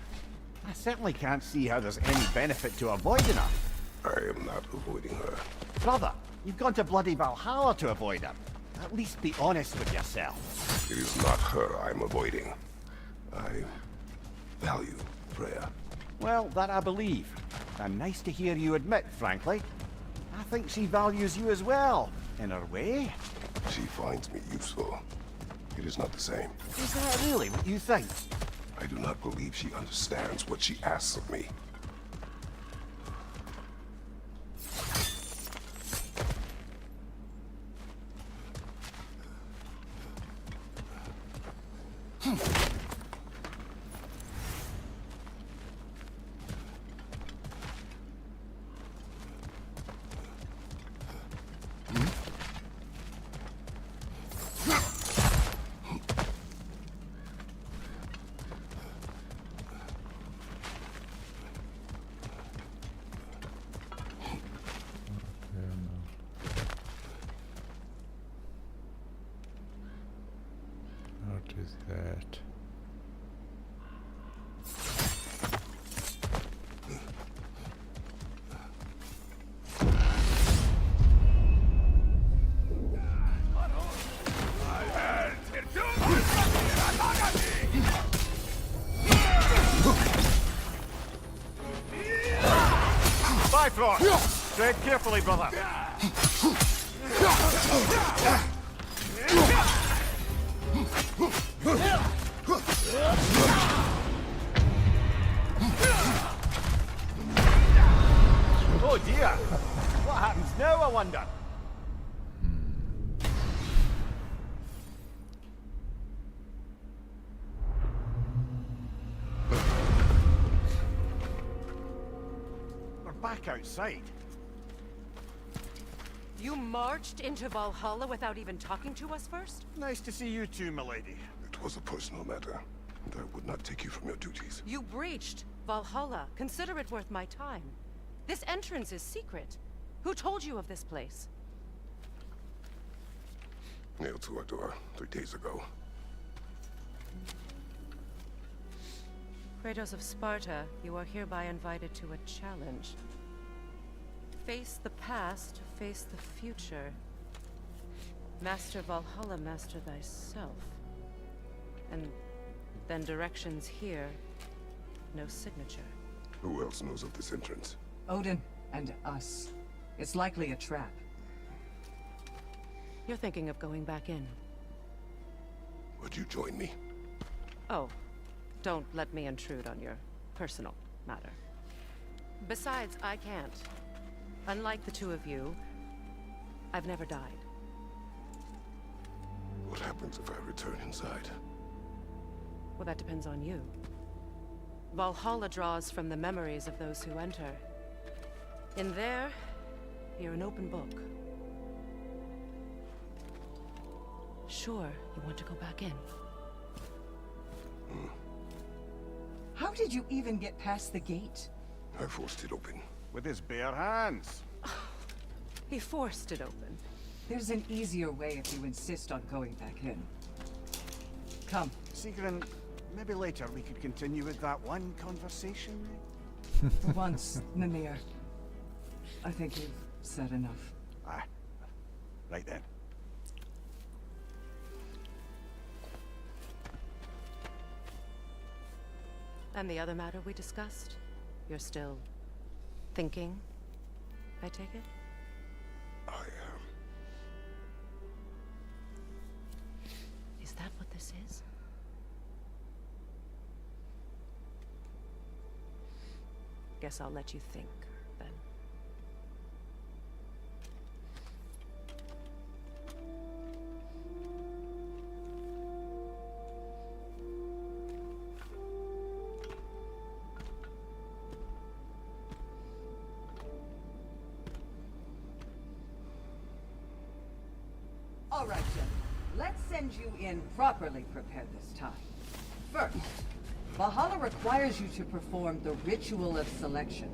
I certainly can't see how there's any benefit to avoiding her. I am not avoiding her. Brother, you've gone to bloody Valhalla to avoid her. At least be honest with yourself. It is not her I'm avoiding. I value Freya. Well, that I believe. And nice to hear you admit, frankly. I think she values you as well, in her way. She finds me useful. It is not the same. Is that really what you think? I do not believe she understands what she asks of me. What is that? Bifrost! Tread carefully, brother. Oh dear! What happens now, I wonder? We're back outside. You marched into Valhalla without even talking to us first? Nice to see you too, milady. It was a personal matter, and I would not take you from your duties. You breached Valhalla. Consider it worth my time. This entrance is secret. Who told you of this place? Nailed to our door 3 days ago. Kratos of Sparta, you are hereby invited to a challenge. Face the past, face the future. Master Valhalla, master thyself. And then directions here, no signature. Who else knows of this entrance? Odin and us. It's likely a trap. You're thinking of going back in. Would you join me? Oh, don't let me intrude on your personal matter. Besides, I can't. Unlike the two of you, I've never died. What happens if I return inside? Well, that depends on you. Valhalla draws from the memories of those who enter. In there, you're an open book. Sure, you want to go back in. How did you even get past the gate? I forced it open. With his bare hands. He forced it open. There's an easier way if you insist on going back in. Come. Sigrun, maybe later we could continue with that one conversation. For once, Mimir. I think you've said enough. Ah, right then. And the other matter we discussed? You're still thinking, I take it? I am. Is that what this is? Guess I'll let you think, then. All right, gentlemen. Let's send you in properly prepared this time. First, Valhalla requires you to perform the ritual of selection.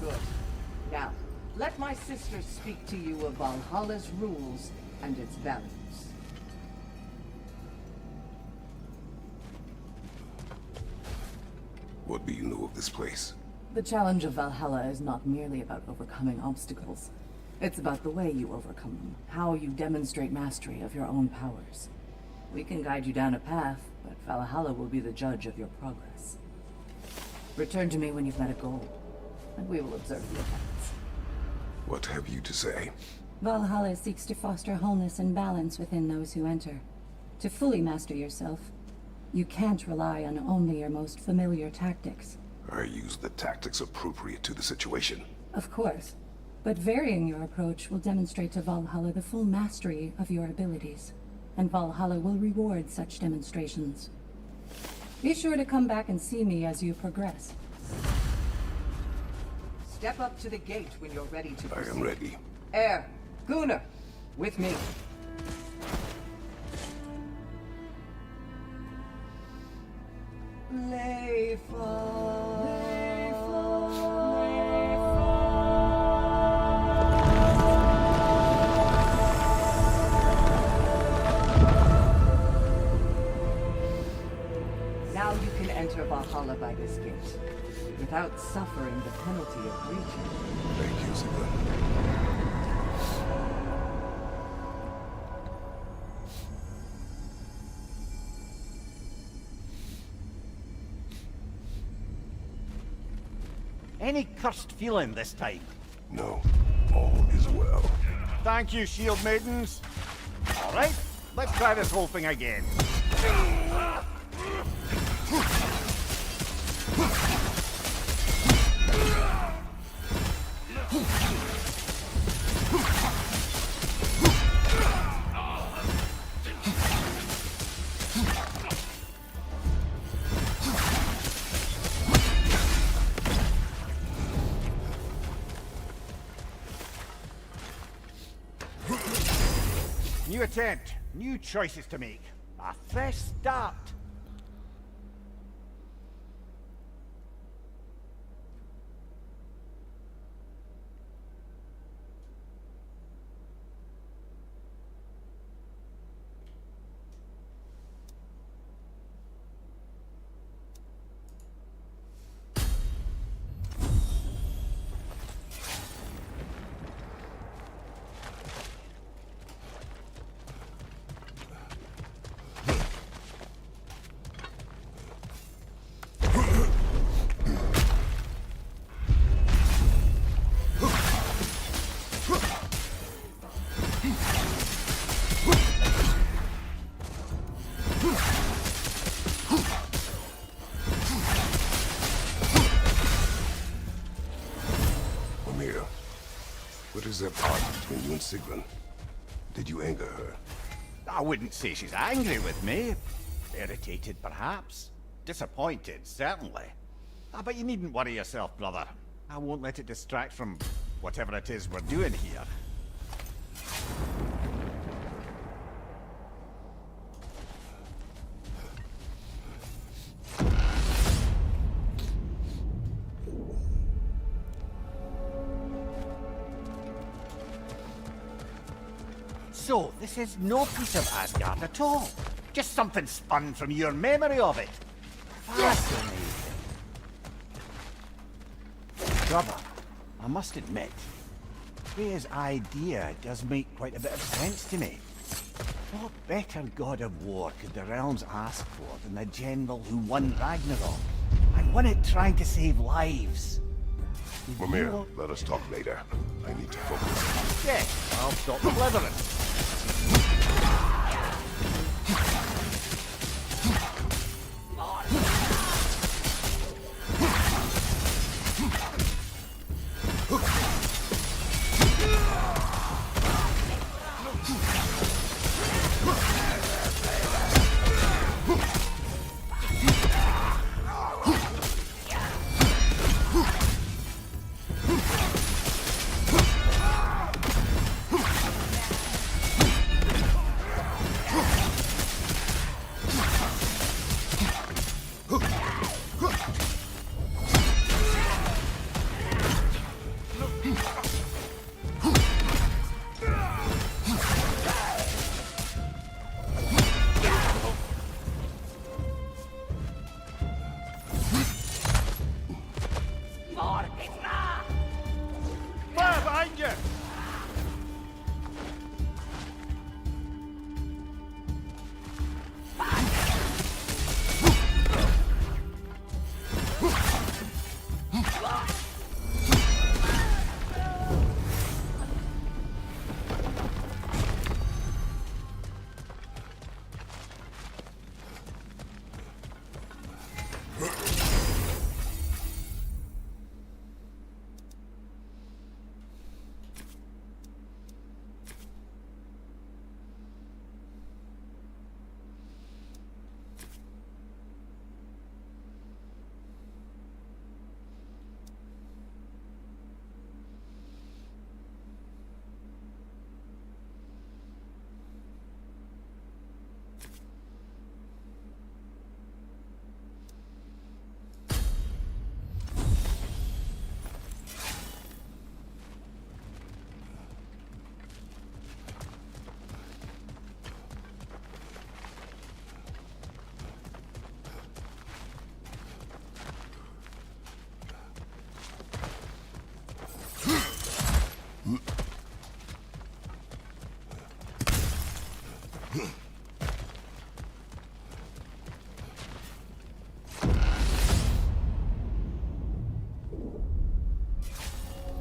Good. Now, let my sister speak to you of Valhalla's rules and its values. What do you know of this place? The challenge of Valhalla is not merely about overcoming obstacles. It's about the way you overcome them, how you demonstrate mastery of your own powers. We can guide you down a path, but Valhalla will be the judge of your progress. Return to me when you've met a goal, and we will observe the effects. What have you to say? Valhalla seeks to foster wholeness and balance within those who enter. To fully master yourself, you can't rely on only your most familiar tactics. I use the tactics appropriate to the situation. Of course, but varying your approach will demonstrate to Valhalla the full mastery of your abilities, and Valhalla will reward such demonstrations. Be sure to come back and see me as you progress. Step up to the gate when you're ready to I proceed. am ready. Air, Gunnar, with me. enter Valhalla by this gate, without suffering the penalty of breaching. Thank you, Sigmund. Any cursed feeling this time? No, all is well. Thank you, shield maidens. All right, let's try this whole thing again. New attempt, new choices to make. A fresh start. What is that part between you and Sigmund? Did you anger her? I wouldn't say she's angry with me. Irritated, perhaps. Disappointed, certainly. But you needn't worry yourself, brother. I won't let it distract from whatever it is we're doing here. So, this is no piece of Asgard at all. Just something spun from your memory of it. Fascinating. Brother, I must admit, Freya's idea does make quite a bit of sense to me. What better god of war could the realms ask for than the general who won Ragnarok? And won it trying to save lives. Mimir, let us talk later. I need to focus. Yes, I'll stop the blithering.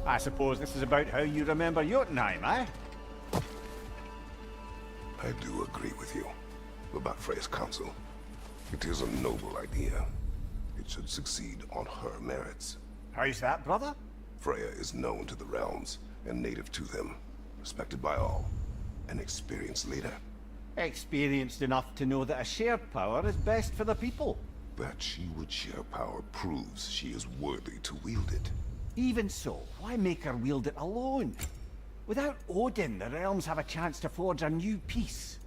I suppose this is about how you remember Jotunheim, eh? I do agree with you about Freya's council. It is a noble idea. It should succeed on her merits. How's that, brother? Freya is known to the realms and native to them, respected by all. An experienced leader. Experienced enough to know that a shared power is best for the people. That she would share power proves she is worthy to wield it. Even so, why make her wield it alone? Without Odin, the realms have a chance to forge a new peace.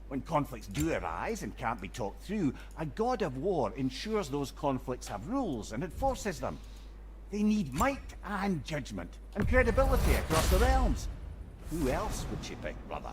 When conflicts do arise and can't be talked through, a god of war ensures those conflicts have rules and enforces them. They need might and judgment, and credibility across the realms. Who else would she pick, brother?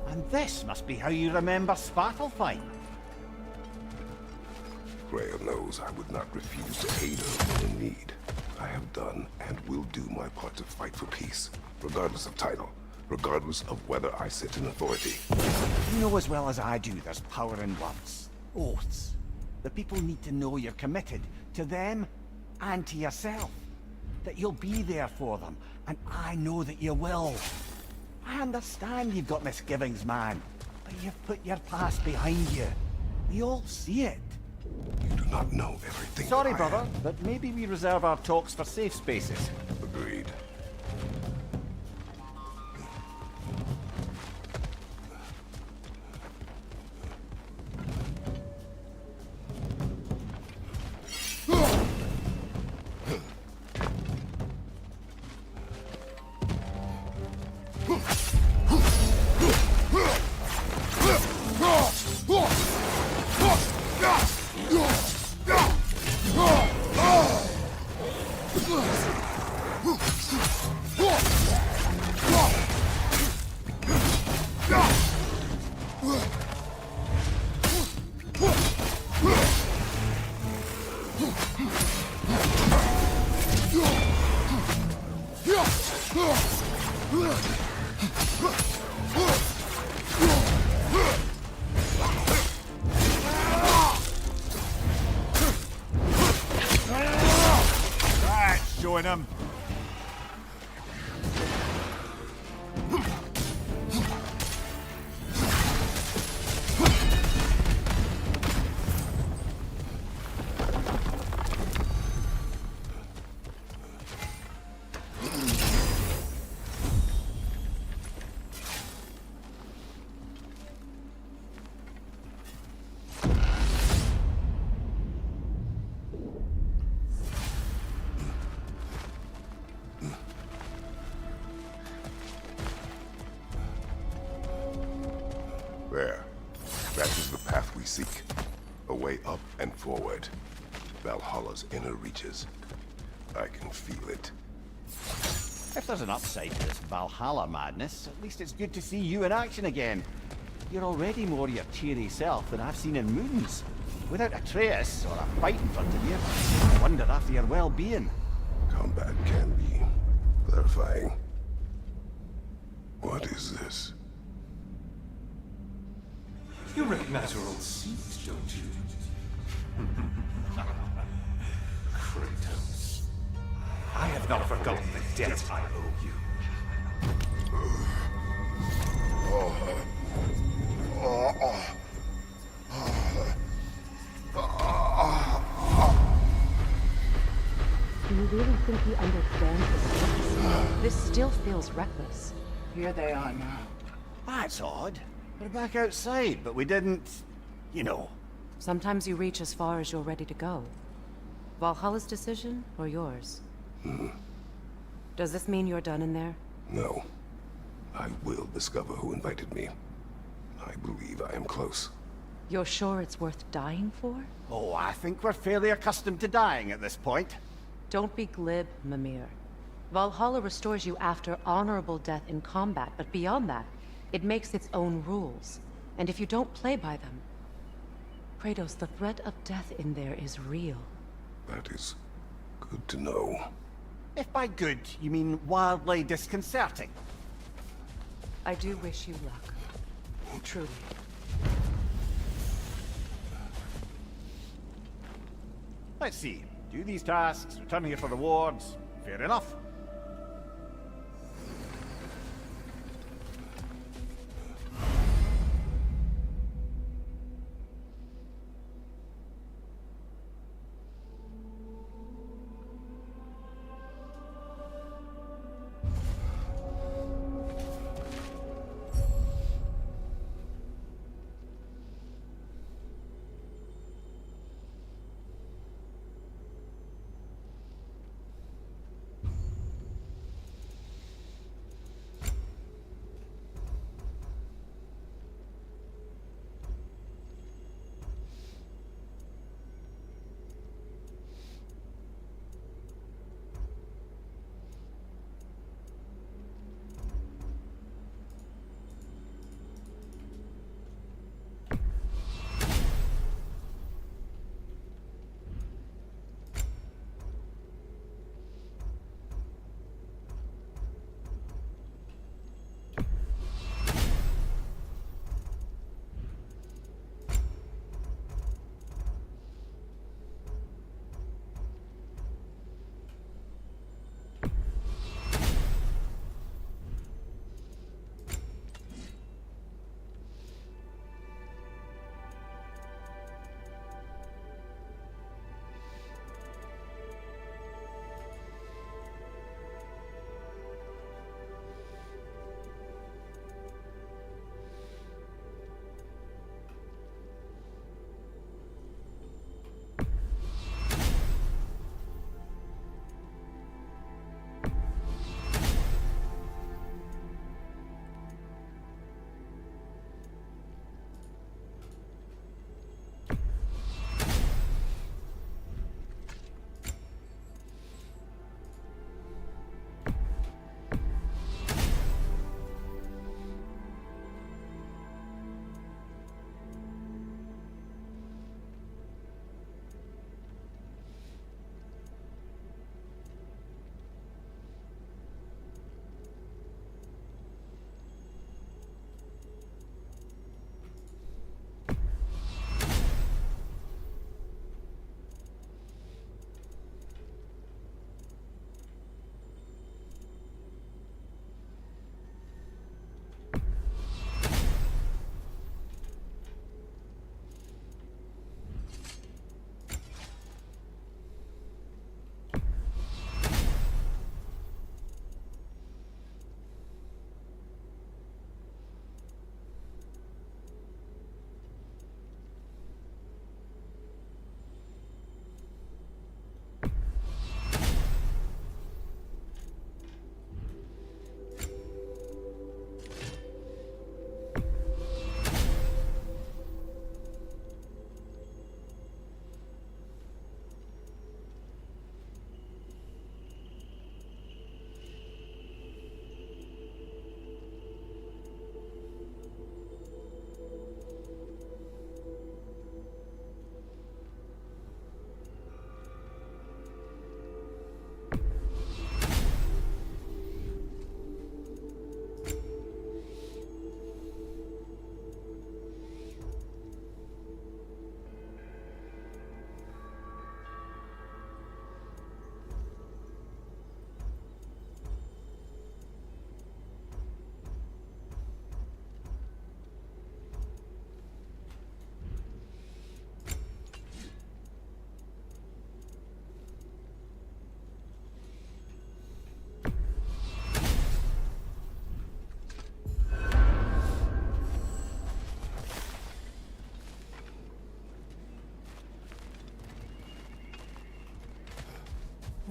And this must be how you remember Svartalfheim. Freya knows I would not refuse to aid her when in need. I have done and will do my part to fight for peace, regardless of title, regardless of whether I sit in authority. You know as well as I do there's power in words. Oaths. The people need to know you're committed to them and to yourself. That you'll be there for them, and I know that you will. I understand you've got misgivings, man, but you've put your past behind you. We all see it. You do not know everything. Sorry, brother, but maybe we reserve our talks for safe spaces. Agreed. Showing him. There. That is the path we seek. A way up and forward. Valhalla's inner reaches. I can feel it. If there's an upside to this Valhalla madness, at least it's good to see you in action again. You're already more your cheery self than I've seen in moons. Without Atreus or a fight in front of you, I wonder after your well-being. Combat can be clarifying. What is this? You recognize your old seeds, don't you? Kratos. I have not forgotten the debt I owe you. Do you really think he understands this? This still feels reckless. Here they are now. That's odd. We're back outside, but we didn't... you know. Sometimes you reach as far as you're ready to go. Valhalla's decision, or yours? Does this mean you're done in there? No. I will discover who invited me. I believe I am close. You're sure it's worth dying for? Oh, I think we're fairly accustomed to dying at this point. Don't be glib, Mimir. Valhalla restores you after honorable death in combat, but beyond that, it makes its own rules. And if you don't play by them... Kratos, the threat of death in there is real. That is good to know. If by good, you mean wildly disconcerting. I do wish you luck. Truly. Let's see. Do these tasks, return here for rewards. Fair enough.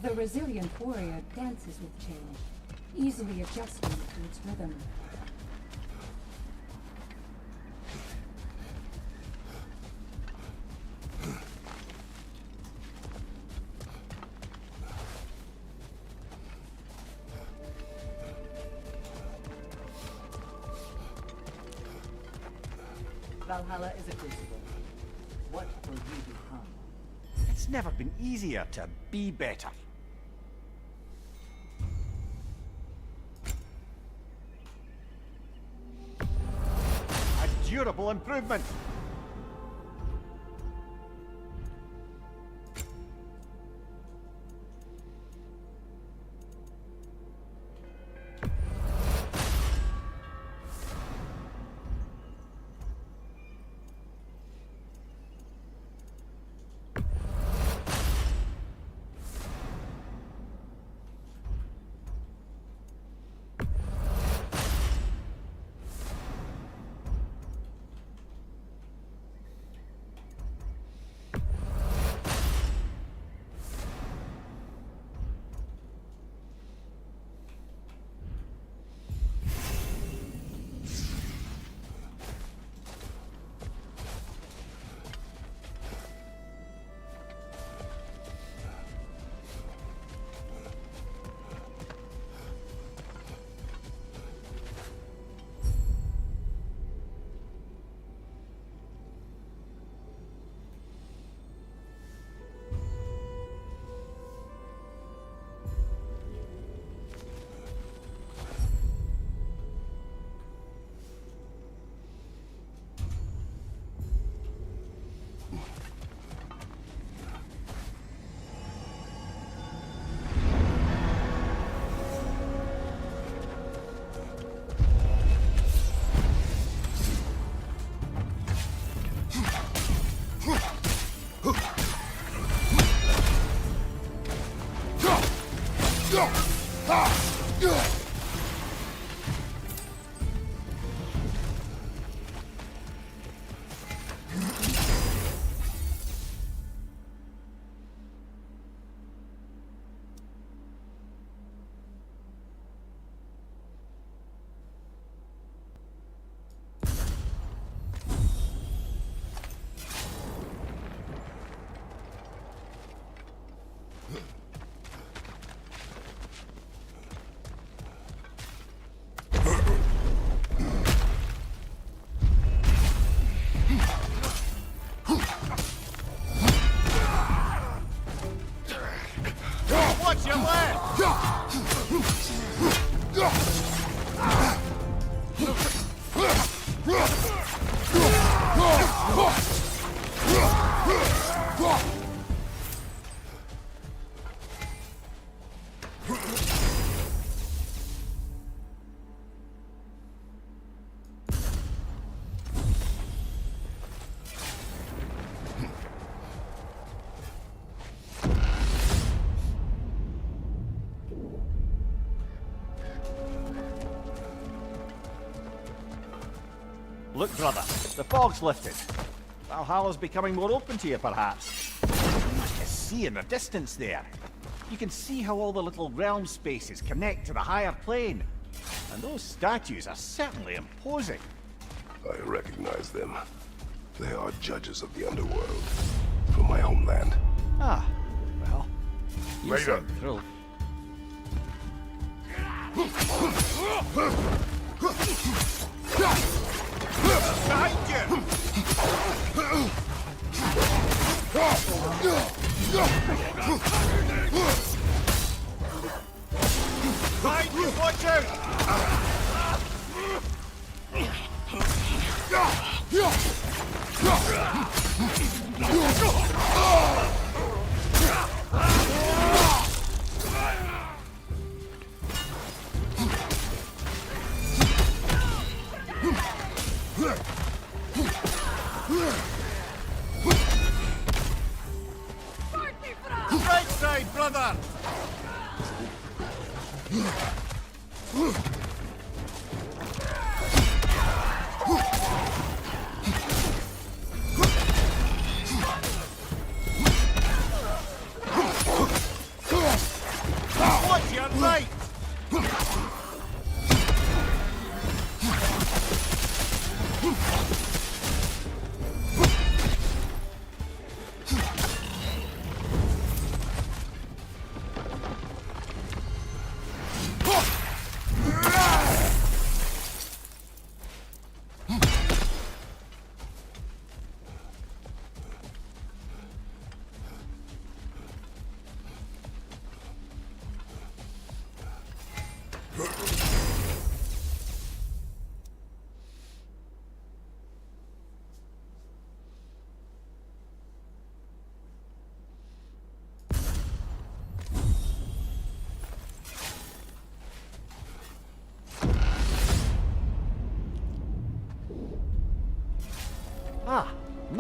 The resilient warrior dances with change, easily adjusting to its rhythm. Valhalla is a crucible. What will you become? It's never been easier to be better. A durable improvement. Watch your left! Look, brother, the fog's lifted. Valhalla's becoming more open to you, perhaps. You can see in the distance there. You can see how all the little realm spaces connect to the higher plane. And those statues are certainly imposing. I recognize them. They are judges of the underworld from my homeland. Ah, well, you Later. sound thrilled. Behind you! Behind you, watch Right side, brother!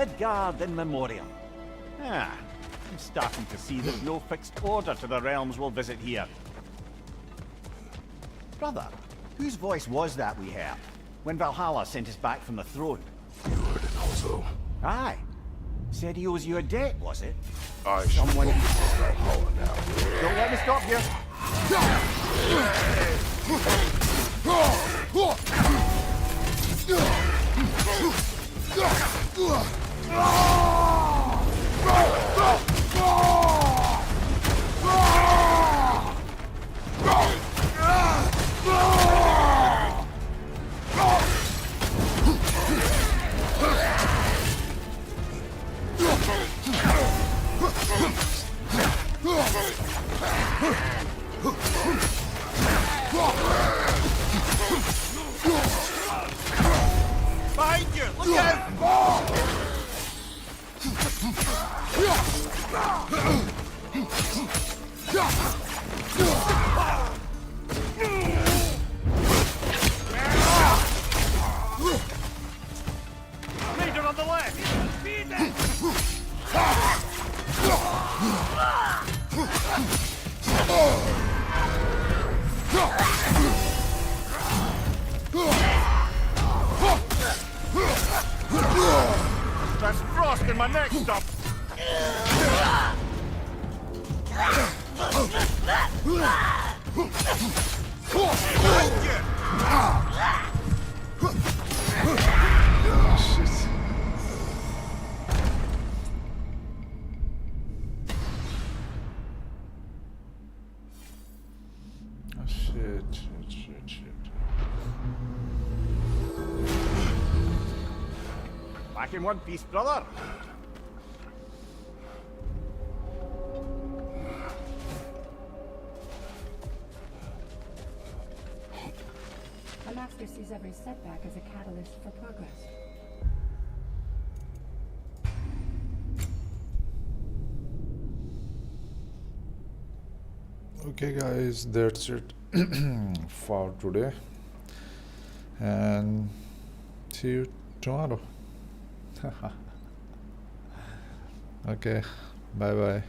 Midgard in memoriam. Ah, I'm starting to see there's no fixed order to the realms we'll visit here. Brother, whose voice was that we heard when Valhalla sent us back from the throne? You heard it also. Aye. Said he owes you a debt, was it? I should focus on Valhalla now. Don't let me stop you. Behind you! Look out! Leader on the left! Speed it! That's frost in my neck stop! Shit. Back in one piece, brother. The Master sees every setback as a catalyst for progress. Okay guys, that's it for today, and see you tomorrow. Okay, bye bye.